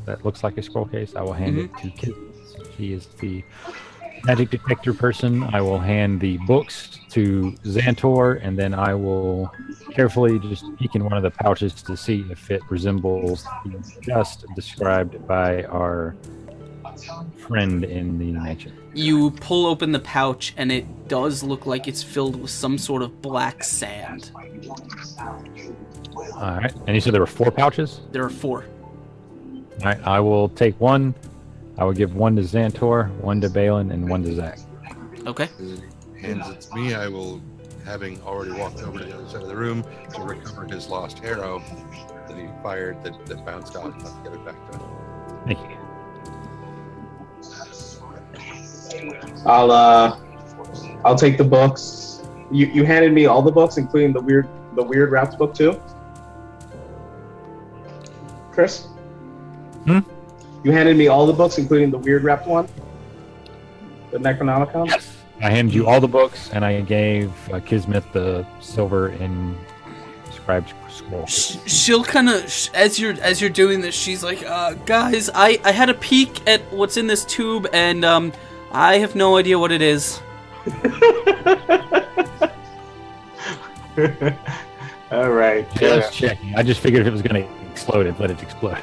that looks like a scroll case. I will hand it to Kid. She is the magic detector person. I will hand the books to Xantor, and then I will carefully just peek in one of the pouches to see if it resembles the just described by our friend in the mansion. You pull open the pouch, and it does look like it's filled with some sort of black sand. All right, and you said there were 4 pouches? There are 4. All right, I will take one. I will give one to Xantor, one to Balin, and one to Zach. Okay. As he hands it to me, I will, having already walked over to the other side of the room to recover his lost arrow that he fired that bounced off, and I'll get it back to him. Thank you. I'll take the books. You handed me all the books, including the weird wrapped book too. Chris? You handed me all the books, including the weird wrapped one? The Necronomicon? Yes. I handed you all the books, and I gave Kismet the silver inscribed scroll. She'll kind of, as you're doing this, she's like, guys, I had a peek at what's in this tube, and I have no idea what it is. All right. Just checking. I just figured if it was going to explode, I'd let it explode.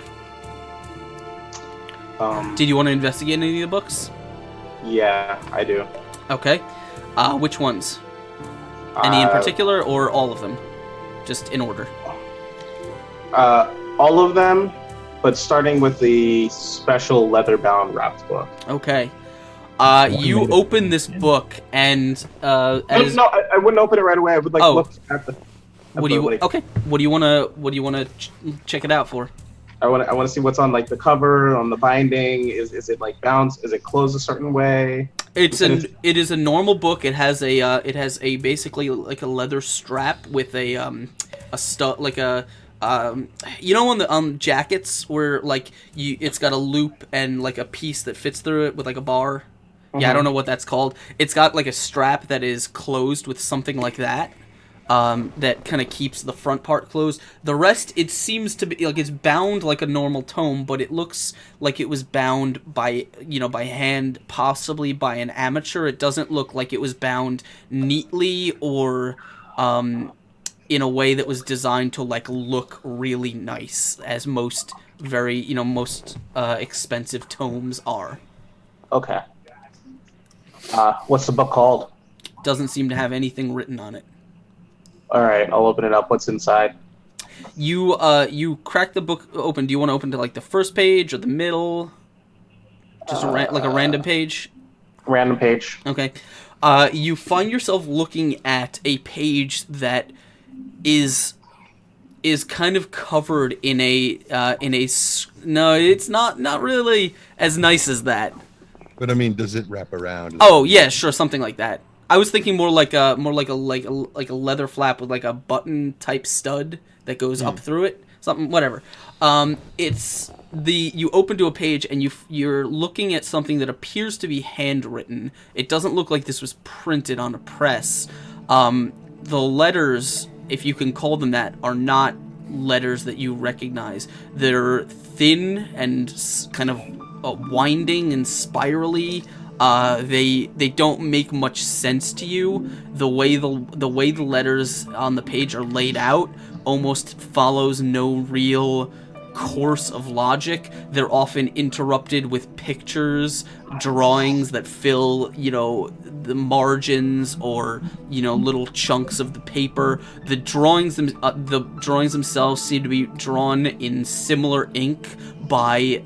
Did you want to investigate any of the books? Yeah, I do. Okay. Which ones? Any in particular, or all of them? Just in order. All of them, but starting with the special leather-bound wrapped book. Okay. You open this book, and I wouldn't open it right away. I would look at the. What do you? Okay. What do you wanna check it out for? I want to see what's on the cover, on the binding. Is it bound? Is it closed a certain way? It is a normal book. It has a basically like a leather strap with a stud, like a on the jackets where it's got a loop and like a piece that fits through it with like a bar. Yeah, I don't know what that's called. It's got like a strap that is closed with something like that. That kind of keeps the front part closed. The rest, it seems to be like it's bound like a normal tome, but it looks like it was bound by hand, possibly by an amateur. It doesn't look like it was bound neatly or in a way that was designed to look really nice, as most expensive tomes are. Okay. What's the book called? Doesn't seem to have anything written on it. All right, I'll open it up. What's inside? You crack the book open. Do you want to open to the first page or the middle? Just a random page? Random page. Okay. You find yourself looking at a page that is kind of covered in no, it's not really as nice as that. But I mean, does it wrap around? Oh yeah, sure, something like that. I was thinking more like a leather flap with like a button type stud that goes up through it. Something, whatever. You open to a page and you're looking at something that appears to be handwritten. It doesn't look like this was printed on a press. The letters, if you can call them that, are not letters that you recognize. They're thin and kind of winding and spirally. They don't make much sense to you. The way the letters on the page are laid out almost follows no real course of logic. They're often interrupted with pictures, drawings that fill, the margins or, little chunks of the paper. The drawings themselves seem to be drawn in similar ink by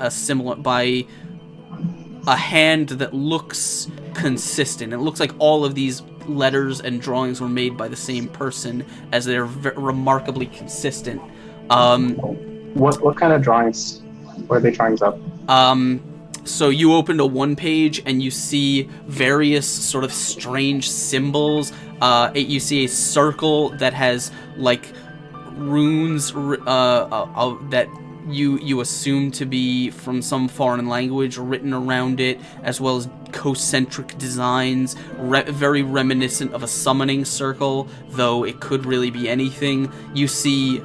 a hand that looks consistent. It looks like all of these letters and drawings were made by the same person, as they're remarkably consistent. What kind of drawings? What are they drawings of? So you open to one page and you see various sort of strange symbols. You see a circle that has like runes that you assume to be from some foreign language written around it, as well as concentric designs, very reminiscent of a summoning circle, though it could really be anything. You see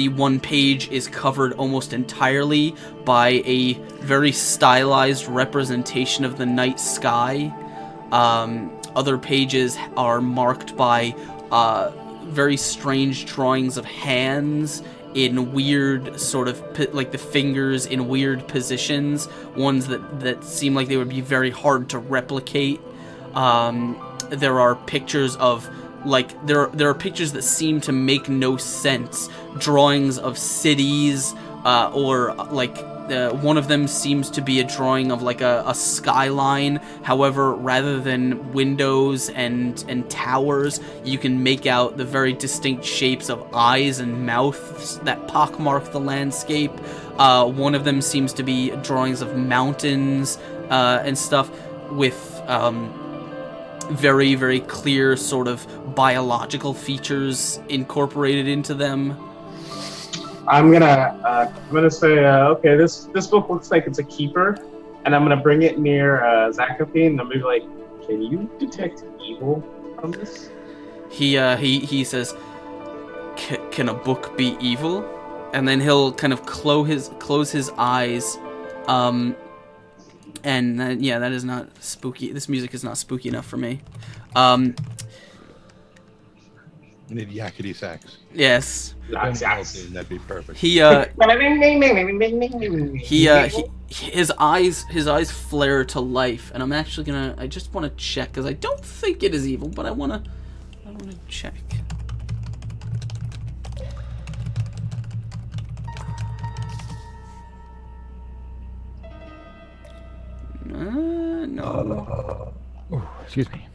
one page is covered almost entirely by a very stylized representation of the night sky. Other pages are marked by very strange drawings of hands in weird sort of like the fingers in weird positions, ones that seem like they would be very hard to replicate. There are pictures of there are pictures that seem to make no sense, drawings of cities, or one of them seems to be a drawing of like a skyline. However, rather than windows and towers, you can make out the very distinct shapes of eyes and mouths that pockmark the landscape. One of them seems to be drawings of mountains and stuff with very, very clear sort of biological features incorporated into them. I'm gonna say, okay, this book looks like it's a keeper, and I'm gonna bring it near Zachary, and I'm gonna be like, can you detect evil from this? He says, can a book be evil? And then he'll kind of close his eyes, and that is not spooky. This music is not spooky enough for me. Need yakety sax. Yes. That'd be perfect. His eyes flare to life, and I just want to check because I don't think it is evil, but I want to check. No. Oh, excuse me.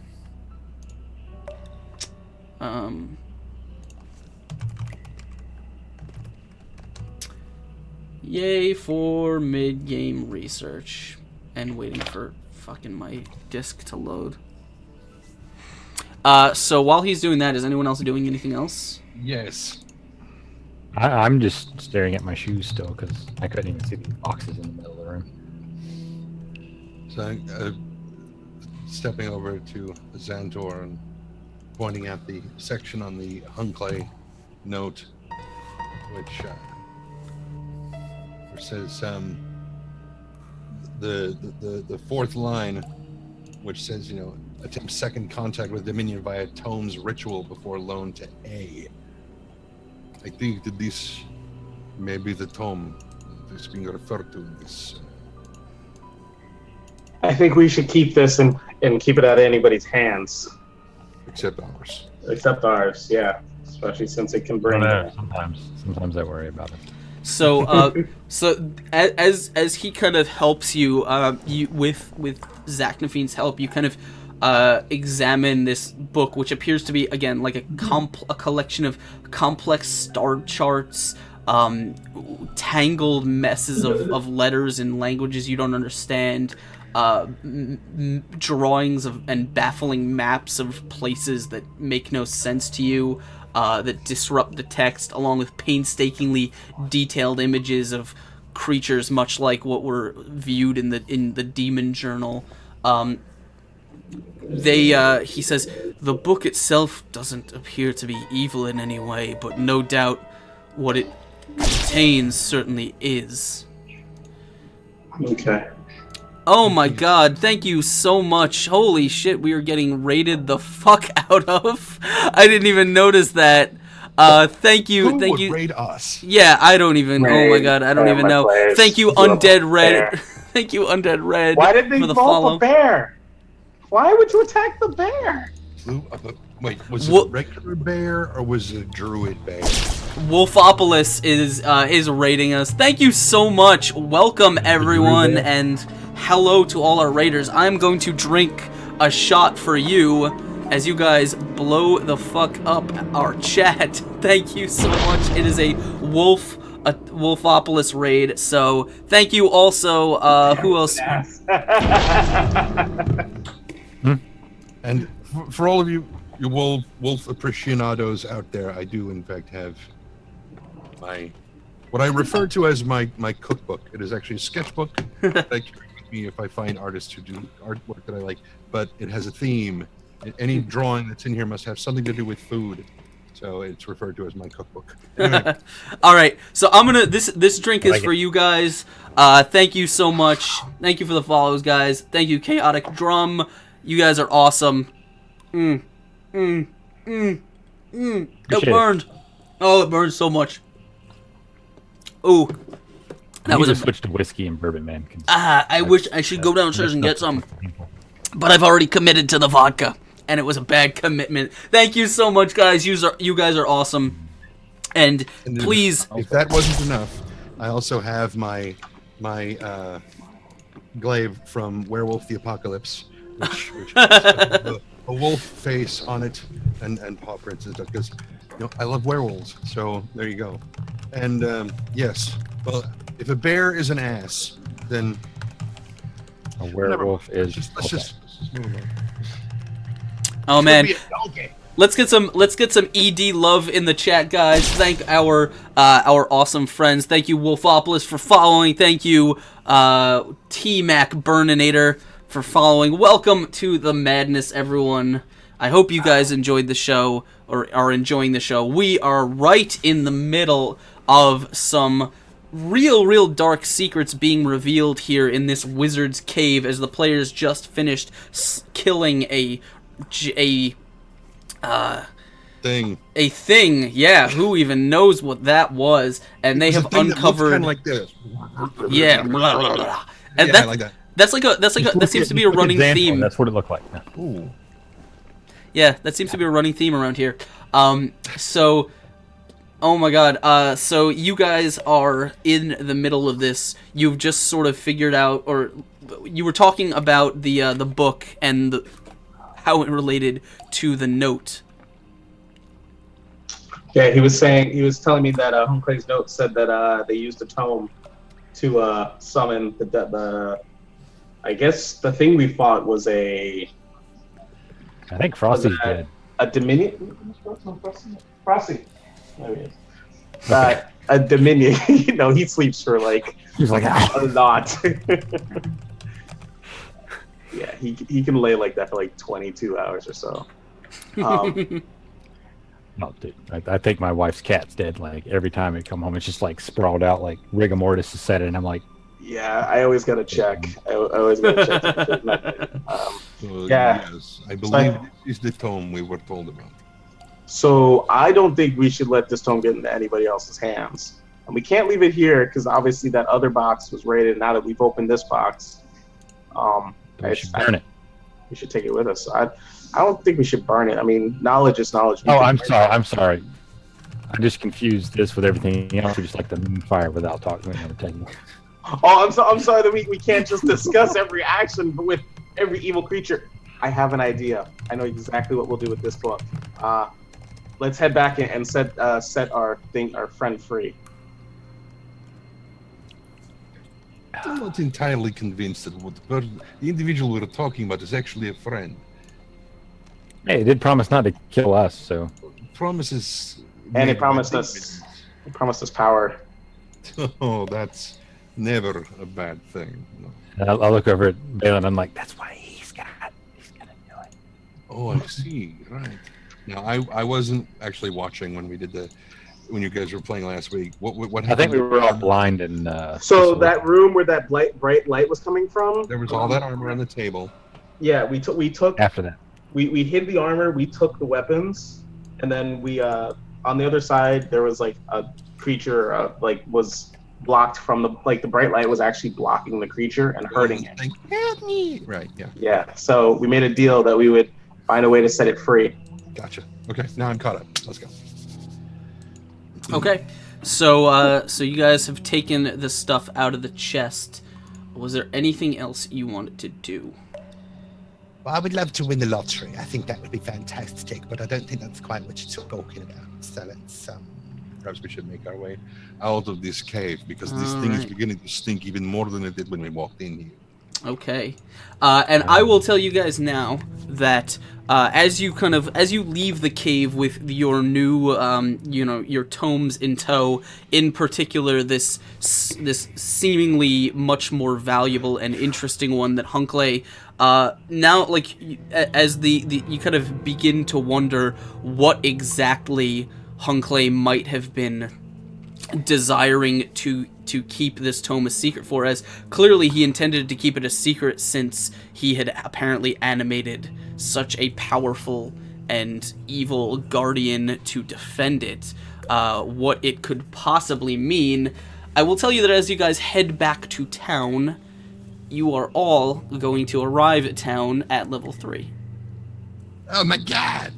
Yay for mid-game research and waiting for fucking my disk to load. So while he's doing that, is anyone else doing anything else? Yes. I'm just staring at my shoes still because I couldn't even see the boxes in the middle of the room. So I'm stepping over to Xantor and pointing at the section on the Hunclay note, which says the fourth line, which says, attempt second contact with Dominion via Tome's ritual before loan to A. I think that this may be the Tome that's being referred to. This. I think we should keep this and keep it out of anybody's hands. Except ours. Except ours, yeah. Especially since it can bring... Sometimes I worry about it. So as he kind of helps you, you with Zachnaphine's help, you kind of examine this book, which appears to be again like a collection of complex star charts, tangled messes of letters in languages you don't understand, drawings of and baffling maps of places that make no sense to you, that disrupt the text, along with painstakingly detailed images of creatures much like what were viewed in the demon journal. He says, the book itself doesn't appear to be evil in any way, but no doubt what it contains certainly is. Okay. Oh my god, thank you so much. Holy shit, we are getting raided the fuck out of. I didn't even notice that. Thank you, Who thank would you. raid us? Yeah, I don't even. Oh my god, I don't even know. Players. Thank you, Undead Red. Thank you, Undead Red. Why did they for the vote follow. the bear? Why would you attack the bear? Wait, was it a regular bear or was it a druid bear? Wolfopolis is raiding us. Thank you so much. Welcome everyone, and hello to all our raiders. I'm going to drink a shot for you as you guys blow the fuck up our chat. Thank you so much. It is a Wolfopolis raid. So thank you also. Who else? And for all of you wolf aficionados out there, I do in fact have what I refer to as my cookbook. It is actually a sketchbook that I carry with me if I find artists who do artwork that I like, but it has a theme. Any drawing that's in here must have something to do with food. So it's referred to as my cookbook. Anyway. All right, so I'm gonna this drink is for you guys. Thank you so much. Thank you for the follows, guys. Thank you, Chaotic Drum. You guys are awesome. It burned. Oh, it burned so much. Ooh, that was a switch to whiskey and bourbon, man. I wish I should go downstairs and get some, but I've already committed to the vodka, and it was a bad commitment. Thank you so much, guys. You guys are awesome, and please. If that wasn't enough, I also have my glaive from Werewolf the Apocalypse, which has a wolf face on it and paw prints and stuff, because I love werewolves. So there you go. And yes, well, if a bear is an ass, then a werewolf is. Let's just move on. Oh man, let's get some ED love in the chat, guys. Thank our awesome friends. Thank you, Wolfopolis, for following. Thank you, T-Mac Burninator, for following. Welcome to the madness, everyone. I hope you guys enjoyed the show, or are enjoying the show. We are right in the middle of some real dark secrets being revealed here in this wizard's cave, as the players just finished killing a thing. Yeah, who even knows what that was? And they have uncovered kind of like this. Yeah, blah, blah, blah. And yeah, like that. That seems to be a running theme. That's what it looked like. Ooh. Yeah, that seems to be a running theme around here. So, oh my god. So you guys are in the middle of this. You've just sort of figured out, or you were talking about the book and how it related to the note. Yeah, he was telling me that Homeclay's note said that they used a tome to summon the I guess the thing we fought was I think Frosty's dead. A Dominion? Frosty. There he is. A Dominion. He sleeps for He's like a lot. Yeah, he can lay like that for 22 hours or so. No, dude. I think my wife's cat's dead. Every time I come home, it's just sprawled out like rigor mortis is set in. I'm like, yeah, I always gotta check. I always gotta check. Yeah. Yes, I believe this is the tome we were told about. So I don't think we should let this tome get into anybody else's hands. And we can't leave it here because obviously that other box was raided. Now that we've opened this box, we should burn it. We should take it with us. So I don't think we should burn it. I mean, knowledge is knowledge. I'm sorry. I just confused this with everything else. We just like the fire without talking and taking. Oh, I'm sorry that we can't just discuss every action with every evil creature. I have an idea. I know exactly what we'll do with this book. Let's head back and set our friend free. I'm not entirely convinced that what the individual we're talking about is actually a friend. Hey, it did promise not to kill us, so. Promises. And he promised us power. Oh, that's never a bad thing. No. And I look over at Balin. I'm like, that's why he's gonna do it. Oh, I see. Right. Now, I wasn't actually watching when you guys were playing last week. What happened? I think we were all blind and. So that room where that bright light was coming from. There was all that armor on the table. Yeah, we took. After that. We hid the armor. We took the weapons, and then we on the other side there was like a creature was blocked from the bright light was actually blocking the creature and hurting it. Like, help me! Right. Yeah. Yeah. So we made a deal that we would find a way to set it free. Gotcha. Okay. Now I'm caught up. Let's go. Okay, so you guys have taken the stuff out of the chest. Was there anything else you wanted to do? Well, I would love to win the lottery. I think that would be fantastic, but I don't think that's quite what you're talking about. So let's Perhaps we should make our way out of this cave because this thing is beginning to stink even more than it did when we walked in here. Okay, and I will tell you guys now that as you leave the cave with your new your tomes in tow, in particular this seemingly much more valuable and interesting one that Hunkley now as you kind of begin to wonder what exactly Hunkley might have been desiring to keep this tome a secret for, as clearly he intended to keep it a secret since he had apparently animated such a powerful and evil guardian to defend it. What it could possibly mean, I will tell you that as you guys head back to town, you are all going to arrive at town at level 3. Oh my god!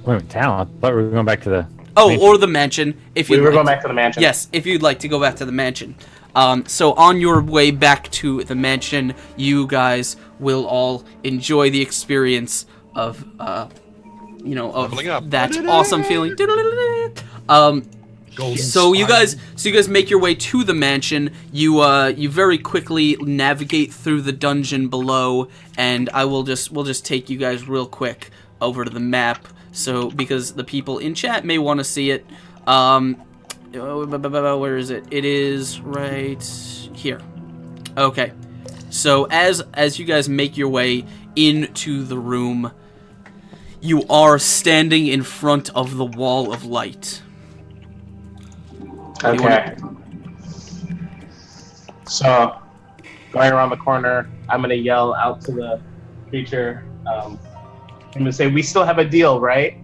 Wait, town? I thought we were going back to the... Oh, mansion. or the mansion, if you We were going back to the mansion. Yes, if you'd like to go back to the mansion. So on your way back to the mansion, you guys will all enjoy the experience of Leveling up. that awesome feeling. Golden So you spire. guys make your way to the mansion. You very quickly navigate through the dungeon below, and we'll just take you guys real quick over to the map. So because the people in chat may want to see it. Where is it? It is right here. Okay. So as you guys make your way into the room, you are standing in front of the wall of light. Okay. So, going around the corner, I'm gonna yell out to the creature. I'm gonna say, "We still have a deal, right?"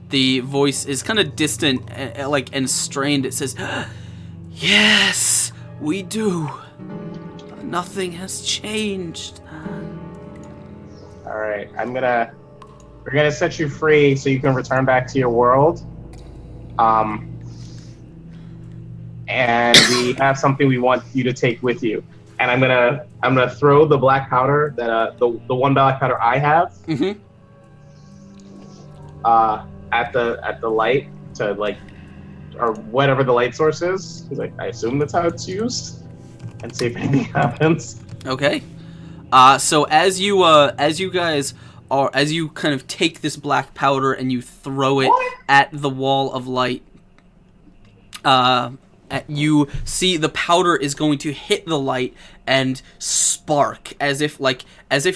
The voice is kind of distant, and strained. It says, "Yes, we do. Nothing has changed." All right. We're gonna set you free so you can return back to your world. And we have something we want you to take with you. And I'm gonna throw the black powder that the one black powder I have. Mm-hmm. At the light to or whatever the light source is. He's like, I assume that's how it's used, and see if anything happens. Okay. So as you kind of take this black powder and you throw it at the wall of light, you see the powder is going to hit the light and spark as if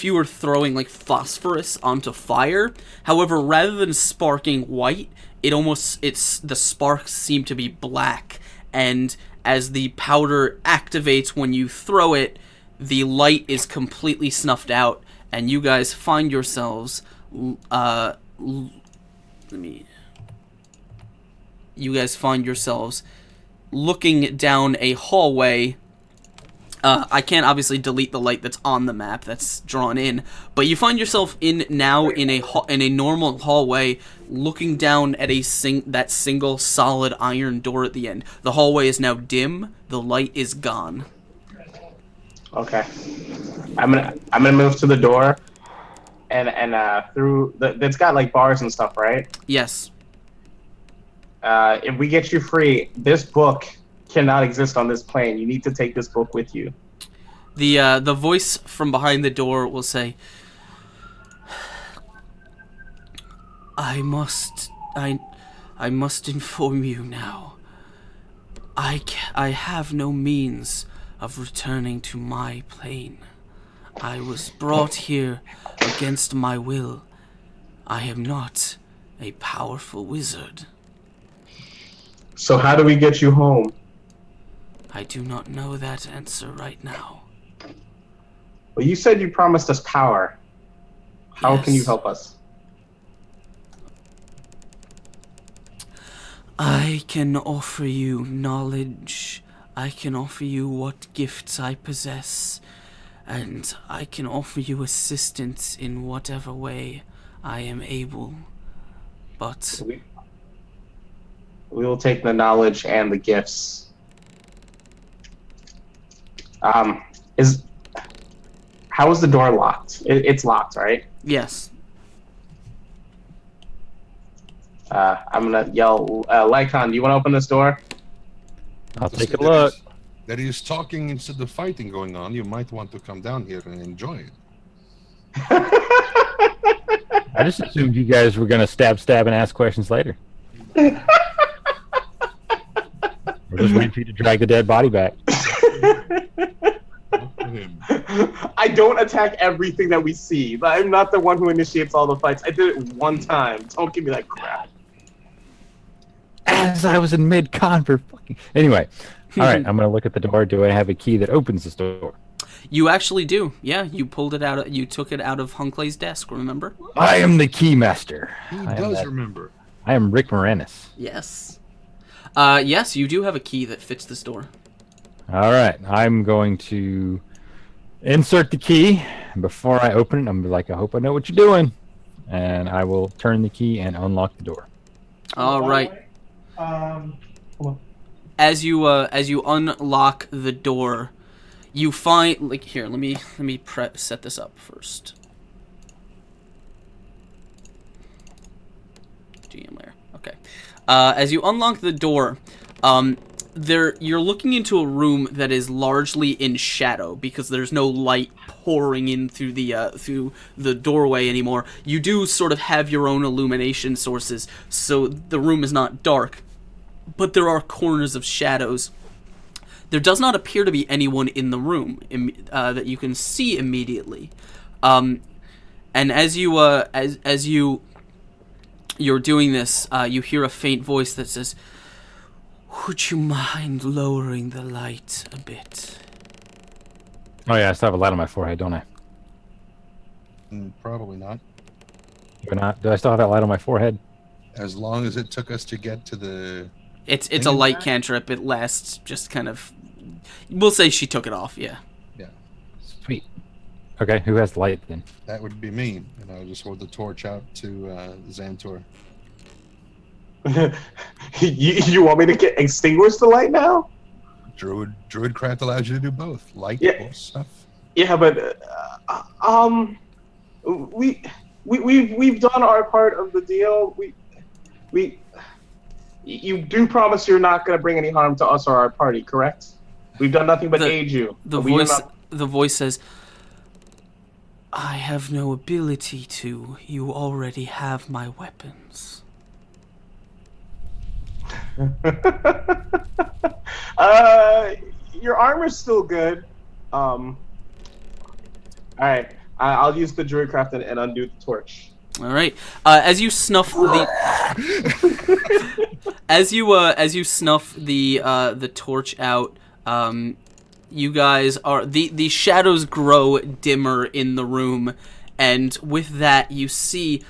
you were throwing phosphorus onto fire. However, rather than sparking white, the sparks seem to be black, and as the powder activates when you throw it, the light is completely snuffed out, and you guys find yourselves looking down a hallway I can't obviously delete the light that's on the map that's drawn in, but you find yourself in a normal hallway, looking down at that single solid iron door at the end. The hallway is now dim. The light is gone. Okay. I'm gonna move to the door, and through it's got like bars and stuff, right? Yes. If we get you free, this book cannot exist on this plane. You need to take this book with you. The voice from behind the door will say, I must inform you now. I have no means of returning to my plane. I was brought here against my will. I am not a powerful wizard. So how do we get you home? I do not know that answer right now. Well, you said you promised us power. How can you Yes. help us? I can offer you knowledge. I can offer you what gifts I possess. And I can offer you assistance in whatever way I am able. But We will take the knowledge and the gifts. How is the door locked? It's locked, right? yes, I'm gonna yell, Lycon, do you want to open this door? I'll Just take a that look. That is talking instead of fighting going on. You might want to come down here and enjoy it. I just assumed you guys were gonna stab, and ask questions later. We're just waiting for you to drag the dead body back. I don't attack everything that we see. I'm not the one who initiates all the fights. I did it one time. Don't give me that crap. As I was in mid-con for fucking... Anyway, all right, I'm gonna look at the door. Do I have a key that opens this door? you actually do. Yeah, you pulled it out. You took it out of Hunclay's desk. Remember? I am the key master. He I am does that- remember. I am Rick Moranis. Yes. Yes, you do have a key that fits this door. All right, I'm going to insert the key. Before I open it, I'm like, I hope I know what you're doing. And I will turn the key and unlock the door. All right. Hold on. As you unlock the door, you find here. Let me set this up first. GM layer. Okay. As you unlock the door, you're looking into a room that is largely in shadow because there's no light pouring in through the doorway anymore. You do sort of have your own illumination sources, so the room is not dark, but there are corners of shadows. There does not appear to be anyone in the room that you can see immediately. And as you're doing this, you hear a faint voice that says, "Would you mind lowering the light a bit?" Oh yeah, I still have a light on my forehead, don't I? Probably not. Do I not? Do I still have that light on my forehead? As long as it took us to get to the... It's a light cantrip. It lasts just kind of... We'll say she took it off, yeah. Yeah, Sweet. Okay, who has the light then? that would be me. And I'll just hold the torch out to Xantor. you want me to extinguish the light now? Druidcraft allows you to do both. Light Yeah. or stuff. Yeah, but we've done our part of the deal. You do promise you're not going to bring any harm to us or our party, correct? We've done nothing but aid you. The We are voice not- the voice says, "I have no ability to. You already have my weapons." Your armor's still good. All right, I'll use the druidcraft and undo the torch. All right. As you snuff the as you snuff the torch out, you guys are the shadows grow dimmer in the room, and with that you see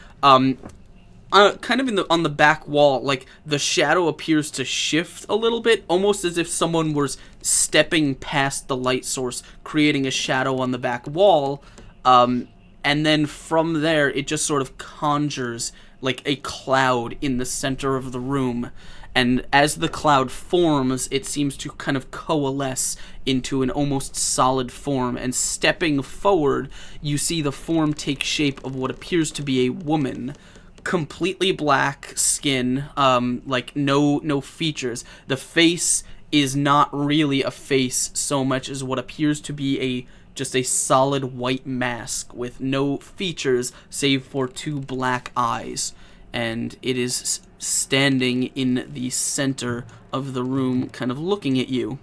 kind of on the back wall, like the shadow appears to shift a little bit, almost as if someone was stepping past the light source, creating a shadow on the back wall. And then from there, it just sort of conjures like a cloud in the center of the room. And as the cloud forms, it seems to kind of coalesce into an almost solid form. And stepping forward, you see the form take shape of what appears to be a woman. Completely black skin, like no features. The face is not really a face so much as what appears to be just a solid white mask with no features save for 2 black eyes. And it is standing in the center of the room, kind of looking at you.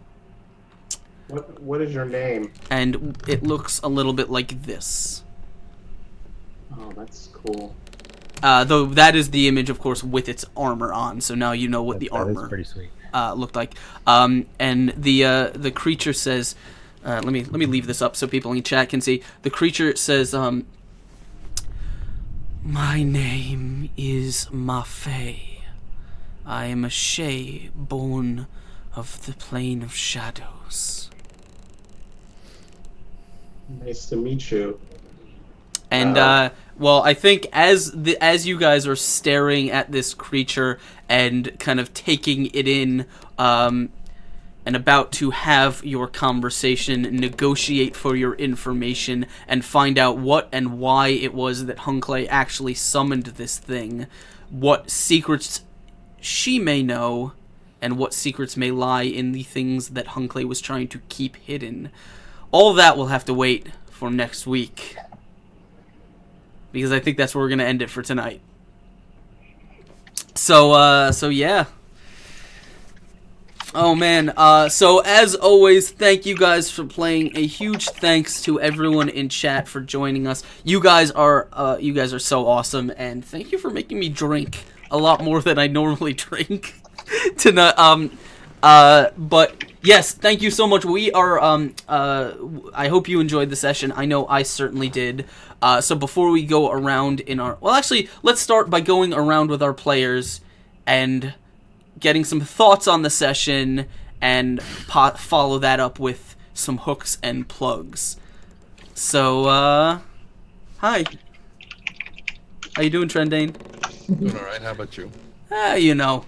What is your name? And it looks a little bit like this. Oh, that's cool. Though that is the image, of course, with its armor on. So now you know what the That armor is pretty sweet. looked like. And the creature says, let me leave this up so people in chat can see. The creature says, "My name is Mafe. I am a Shay born of the plane of shadows." Nice to meet you. And well, I think as you guys are staring at this creature and kind of taking it in, and about to have your conversation, negotiate for your information, and find out what and why it was that Hunkley actually summoned this thing, what secrets she may know, and what secrets may lie in the things that Hunkley was trying to keep hidden. All that will have to wait for next week, because I think that's where we're gonna end it for tonight. So yeah. Oh man. So as always, thank you guys for playing. A huge thanks to everyone in chat for joining us. You guys are so awesome, and thank you for making me drink a lot more than I normally drink tonight. But yes, thank you so much. We are I hope you enjoyed the session. I know I certainly did. So before we go around actually, let's start by going around with our players and getting some thoughts on the session, and follow that up with some hooks and plugs. So, hi. How you doing, Trendane? Doing all right. How about you? You know,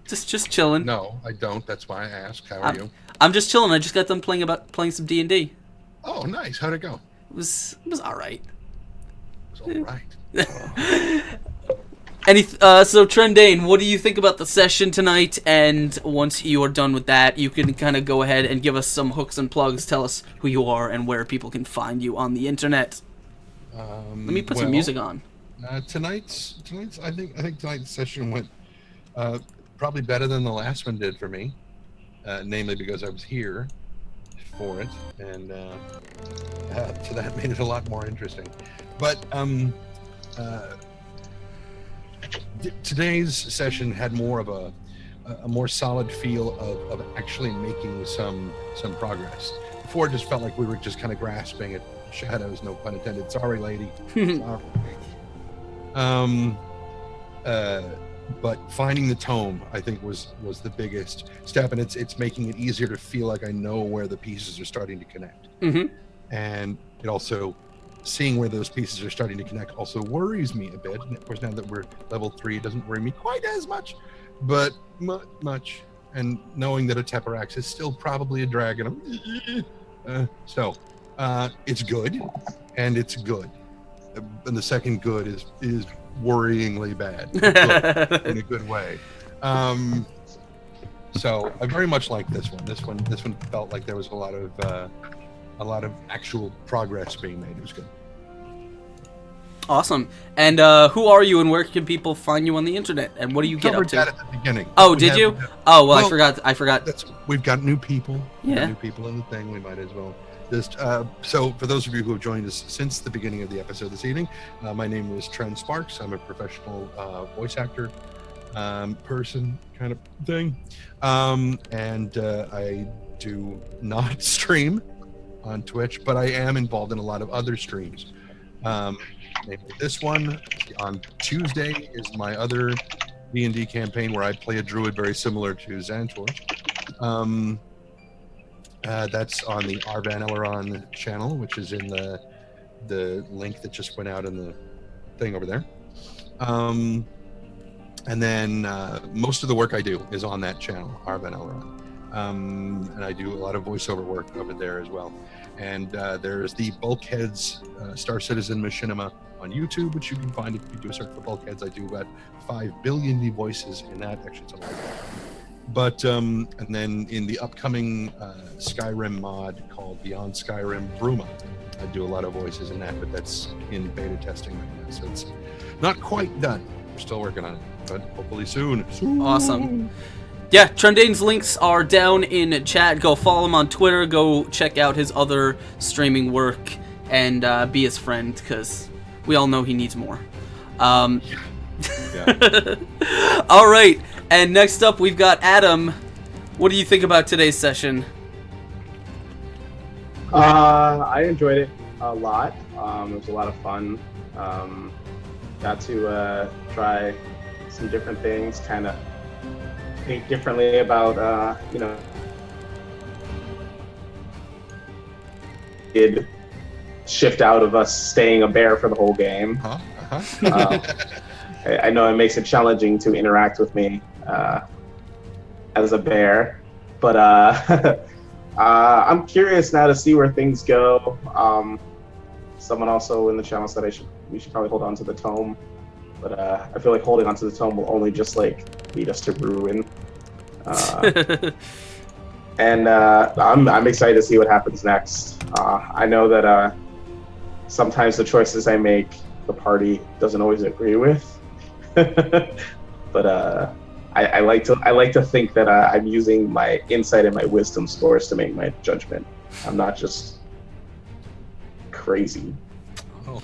just chilling. No, I don't. That's why I asked. How are you? I'm just chilling. I just got done playing some D&D. Oh, nice. How'd it go? It was all right. It was all right. So Trendane, what do you think about the session tonight? And once you are done with that, you can kind of go ahead and give us some hooks and plugs. Tell us who you are and where people can find you on the internet. Let me put some music on. Tonight's I think tonight's session went probably better than the last one did for me, namely because I was here for it, and so that made it a lot more interesting. But today's session had more of a more solid feel of actually making some progress. Before, it just felt like we were just kind of grasping at shadows, no pun intended. Sorry, lady. Sorry. But finding the tome, I think, was the biggest step, and it's making it easier to feel like I know where the pieces are starting to connect. Mm-hmm. And it also, seeing where those pieces are starting to connect also worries me a bit. And of course, now that we're level 3, it doesn't worry me quite as much, but much. And knowing that a Teparax is still probably a dragon, it's good, and it's good. And the second good is worryingly bad, in a good way. So I very much like this one. This one felt like there was a lot of actual progress being made. It was good. Awesome. And who are you, and where can people find you on the internet? And what do you get up to? That at the beginning. Oh, did you? Oh, well, I forgot. We've got new people. Yeah. New people in the thing. We might as well just. So for those of you who have joined us since the beginning of the episode this evening, my name is Trent Sparks. I'm a professional voice actor, person kind of thing, and I do not stream on Twitch, but I am involved in a lot of other streams. Namely this one. On Tuesday is my other D&D campaign where I play a druid very similar to Xantor. That's on the Arvan Eleron channel, which is in the link that just went out in the thing over there. And then most of the work I do is on that channel, Arvan Eleron. And I do a lot of voiceover work over there as well. And there's the Bulkheads Star Citizen Machinima on YouTube, which you can find if you do a search for Bulkheads. I do about 5 billion voices in that. Actually, it's a lot. But and then in the upcoming Skyrim mod called Beyond Skyrim Bruma, I do a lot of voices in that, but that's in beta testing right now, so it's not quite done. We're still working on it, but hopefully soon. Awesome. Yeah, Trendane's links are down in chat. Go follow him on Twitter. Go check out his other streaming work and be his friend, because we all know he needs more. Yeah. All right, and next up we've got Adam. What do you think about today's session? I enjoyed it a lot. It was a lot of fun. Got to try some different things, kind of think differently about, did shift out of us staying a bear for the whole game. I know it makes it challenging to interact with me as a bear, but I'm curious now to see where things go. Someone also in the channel said we should probably hold on to the tome, but I feel like holding on to the tome will only just lead us to ruin. And I'm excited to see what happens next. I know that sometimes the choices I make, the party doesn't always agree with, but I like to think that I'm using my insight and my wisdom scores to make my judgment. I'm not just crazy. Oh.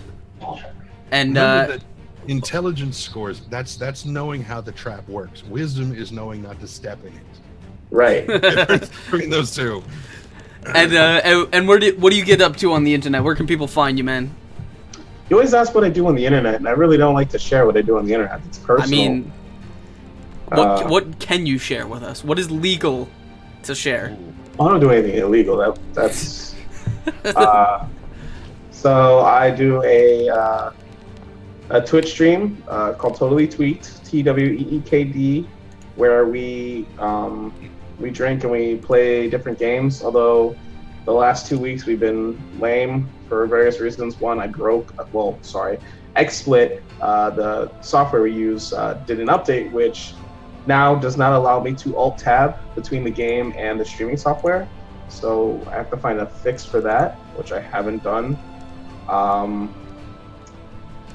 And remember that intelligence scores, that's knowing how the trap works. Wisdom is knowing not to step in it. Right. Between those two. And what do you get up to on the internet? Where can people find you, man? You always ask what I do on the internet, and I really don't like to share what I do on the internet. It's personal. I mean, what can you share with us? What is legal to share? I don't do anything illegal. That's. So I do a Twitch stream called Totally Tweet, TWEEKD, where we drink and we play different games. Although the last 2 weeks we've been lame for various reasons. One, I broke. XSplit, the software we use, did an update which now does not allow me to alt-tab between the game and the streaming software. So I have to find a fix for that, which I haven't done.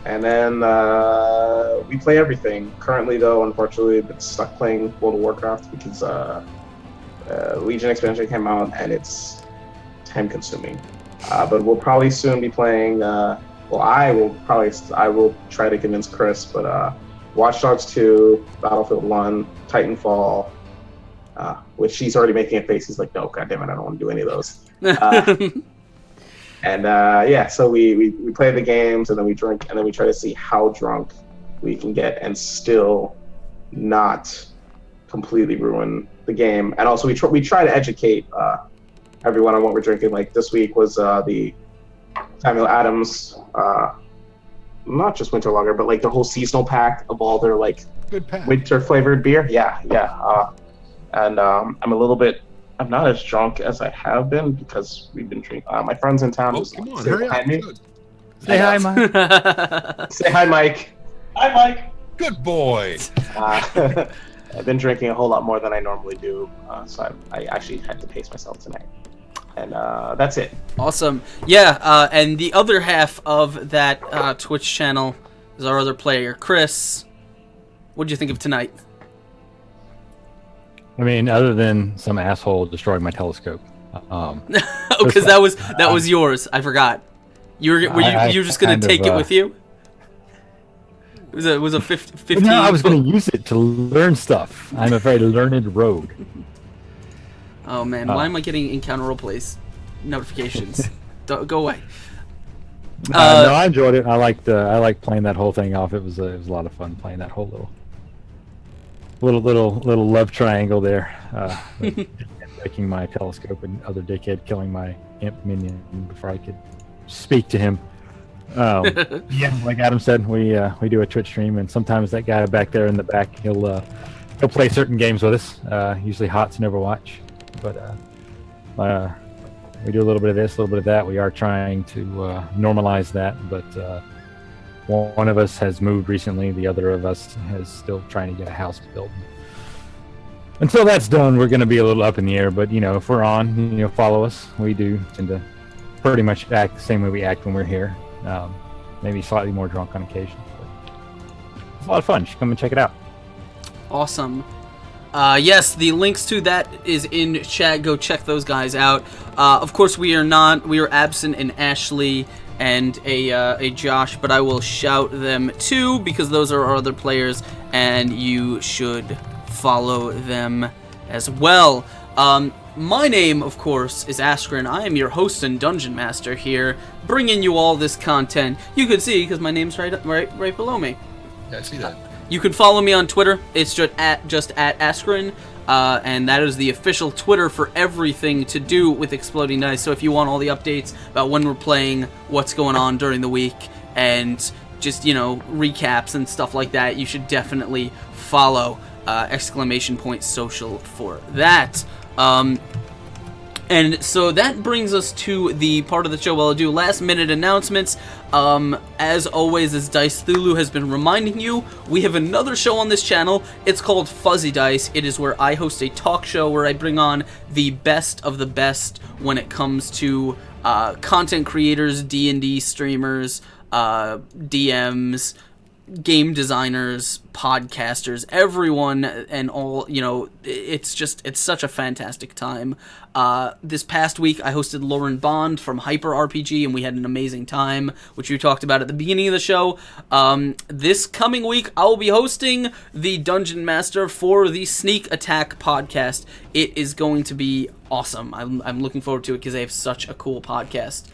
And then we play everything. Currently, though, unfortunately, I've been stuck playing World of Warcraft because Legion expansion came out and it's time-consuming. But we'll probably soon be playing. I will try to convince Chris, but Watch Dogs 2, Battlefield 1, Titanfall, which she's already making a face. He's like, no, goddammit, I don't want to do any of those. And so we play the games, and then we drink, and then we try to see how drunk we can get and still not completely ruin the game. And also we try to educate everyone on what we're drinking. Like this week was the Samuel Adams, not just winter lager, but like the whole seasonal pack of all their like Good pack. winter flavored beer. And I'm not as drunk as I have been because we've been drinking. My friends in town just come on, sit hurry behind up. me. Good. Say hi, Mike. Say hi, Mike. Hi, Mike. Good boy. I've been drinking a whole lot more than I normally do, so I actually had to pace myself tonight. And that's it. Awesome. Yeah, and the other half of that Twitch channel is our other player, Chris. What'd you think of tonight? I mean, other than some asshole destroying my telescope. Because that was yours. I forgot. You were just gonna take it with you? It was a 15. No, I was going to use it to learn stuff. I'm a very learned rogue. Oh man, why am I getting encounter roleplays notifications? Go away. No, I enjoyed it. I liked playing that whole thing off. It was a lot of fun playing that whole little love triangle there. Breaking my telescope and other dickhead killing my imp minion before I could speak to him. Yeah, like Adam said, we do a Twitch stream, and sometimes that guy back there in the back, he'll play certain games with us. Usually HOTS and Overwatch, but we do a little bit of this, a little bit of that. We are trying to normalize that, but one of us has moved recently. The other of us is still trying to get a house built. Until that's done, we're going to be a little up in the air. But if we're on, follow us. We do tend to pretty much act the same way we act when we're here. Maybe slightly more drunk on occasion. But it's a lot of fun. You should come and check it out. Awesome. Yes, the links to that is in chat. Go check those guys out. Of course, we are absent in Ashley and a Josh, but I will shout them too because those are our other players, and you should follow them as well. My name, of course, is Askren. I am your host and dungeon master here, bringing you all this content. You can see because my name's right below me. Yeah, I see that. You can follow me on Twitter. It's just at Askren, and that is the official Twitter for everything to do with Exploding Dice. So if you want all the updates about when we're playing, what's going on during the week, and just recaps and stuff like that, you should definitely follow !social for that. And so that brings us to the part of the show where I'll do last minute announcements. As always, as Dice Thulu has been reminding you, we have another show on this channel. It's called Fuzzy Dice. It is where I host a talk show where I bring on the best of the best when it comes to content creators, D&D streamers, DMs, game designers, podcasters, everyone and all, it's such a fantastic time. This past week I hosted Lauren Bond from Hyper RPG, and we had an amazing time, which we talked about at the beginning of the show. This coming week I'll be hosting the Dungeon Master for the Sneak Attack podcast. It is going to be awesome. I'm looking forward to it because they have such a cool podcast.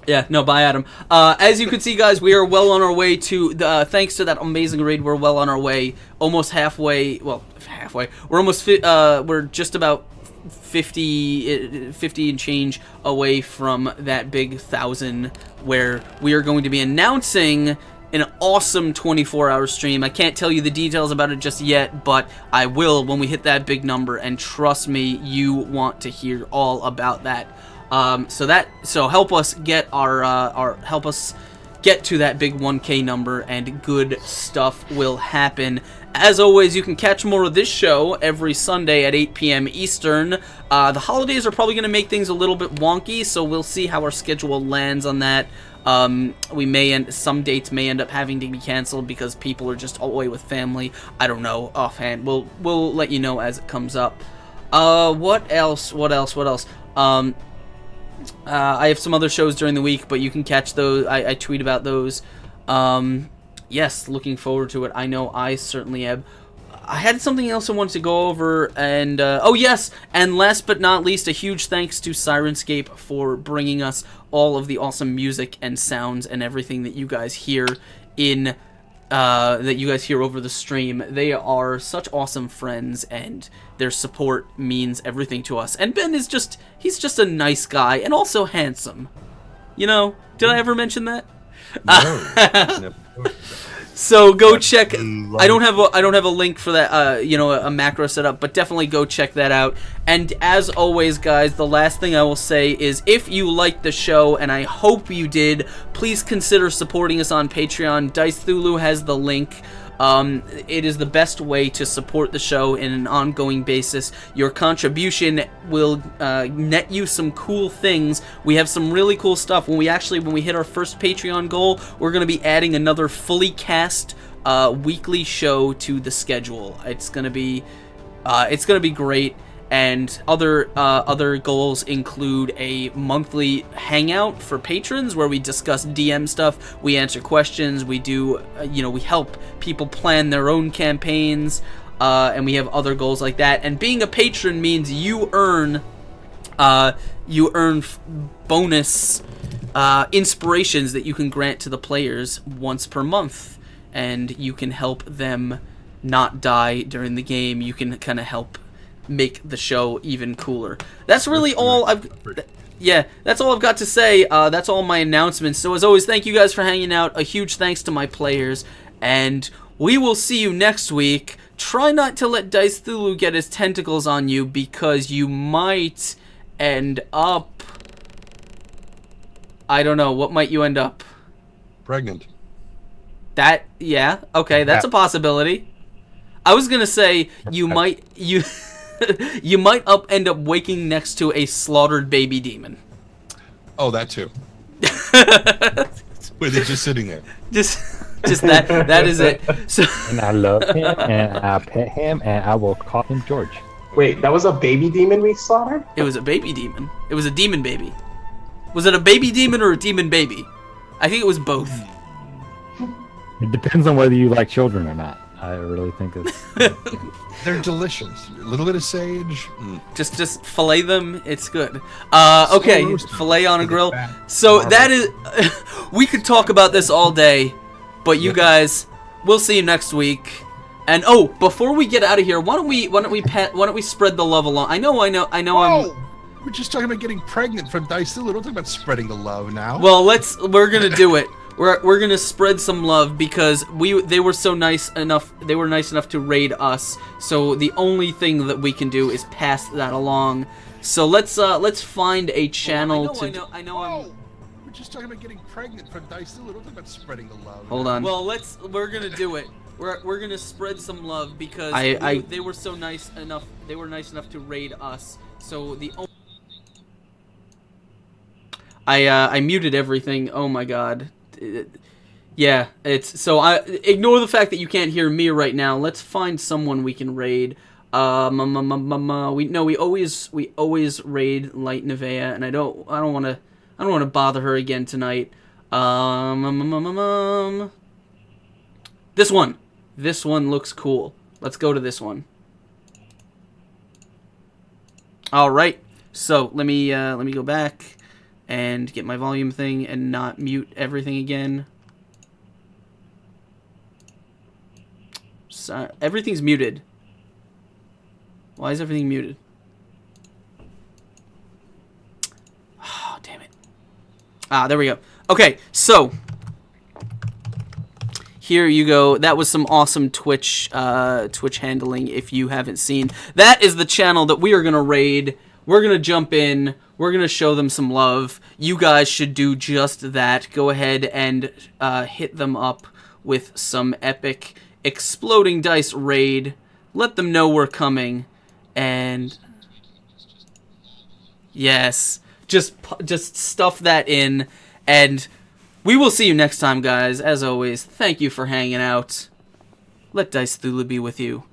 Yeah, no, bye, Adam. As you can see, guys, we are well on our way to, thanks to that amazing raid, we're well on our way, almost halfway, we're almost, we're just about 50 and change away from that big 1,000, where we are going to be announcing an awesome 24-hour stream. I can't tell you the details about it just yet, but I will when we hit that big number, and trust me, you want to hear all about that. So help us get help us get to that big 1K number, and good stuff will happen. As always, you can catch more of this show every Sunday at 8 p.m. Eastern. The holidays are probably going to make things a little bit wonky, so we'll see how our schedule lands on that. Some dates may end up having to be canceled because people are just away with family. I don't know offhand. We'll let you know as it comes up. What else? I have some other shows during the week, but you can catch those. I tweet about those. Yes, looking forward to it. I know I certainly am. I had something else I wanted to go over, and oh yes, and last but not least, a huge thanks to Sirenscape for bringing us all of the awesome music and sounds and everything that you guys hear over the stream. They are such awesome friends, and their support means everything to us. And Ben is he's just a nice guy, and also handsome. Did I ever mention that? No. So go check. I don't have a link for that. A macro setup, but definitely go check that out. And as always, guys, the last thing I will say is, if you liked the show, and I hope you did, please consider supporting us on Patreon. Dice Thulu has the link. It is the best way to support the show in an ongoing basis. Your contribution will net you some cool things. We have some really cool stuff. When we hit our first Patreon goal, we're going to be adding another fully cast weekly show to the schedule. It's going to be great. And other goals include a monthly hangout for patrons where we discuss DM stuff, we answer questions, we do, we help people plan their own campaigns, and we have other goals like that. And being a patron means you earn bonus inspirations that you can grant to the players once per month, and you can help them not die during the game. You can kind of help make the show even cooler. That's really all that's all I've got to say. That's all my announcements. So as always, thank you guys for hanging out. A huge thanks to my players, and we will see you next week. Try not to let Dice Thulu get his tentacles on you, because you might end up... I don't know. What might you end up? Pregnant. Yeah, okay, that's a possibility. I was gonna say you might end up waking next to a slaughtered baby demon. Oh, that too. Where they're just sitting there. Just that is it. So And I love him, and I pet him, and I will call him George. Wait, that was a baby demon we slaughtered? it was a baby demon. It was a demon baby. Was it a baby demon or a demon baby? I think it was both. It depends on whether you like children or not. I really think it's... They're delicious. A little bit of sage. Just fillet them. It's good. Okay, roasted. fillet on a grill. Fat. So Marble. that is... we could talk about this all day, but you guys, we'll see you next week. And before we get out of here, why don't we spread the love along? I know. Whoa! We're just talking about getting pregnant from Dice Thulu. Don't talk about spreading the love now. Well, we're gonna do it. We're gonna spread some love, because they were nice enough to raid us. So the only thing that we can do is pass that along. So let's find a channel I know. Whoa! We're just talking about getting pregnant from Dice Thulu. Don't talk about spreading the love. Hold on. Well, we're gonna do it. We're gonna spread some love, because they were nice enough to raid us. So the only... I muted everything. Oh my god. Yeah, it's so ignore the fact that you can't hear me right now. Let's find someone we can raid. We always raid Light Nevaeh, and I don't want to bother her again tonight. This one looks cool. Let's go to this one. All right. So let me go back and get my volume thing and not mute everything again. So, everything's muted. Why is everything muted? Oh, damn it. There we go. Okay, so here you go. That was some awesome Twitch handling. If you haven't seen, that is the channel that we are gonna raid. We're gonna jump in. We're gonna show them some love. You guys should do just that. Go ahead and hit them up with some epic exploding dice raid. Let them know we're coming. And yes, just stuff that in, and we will see you next time, guys. As always, thank you for hanging out. Let Dice Thulu be with you.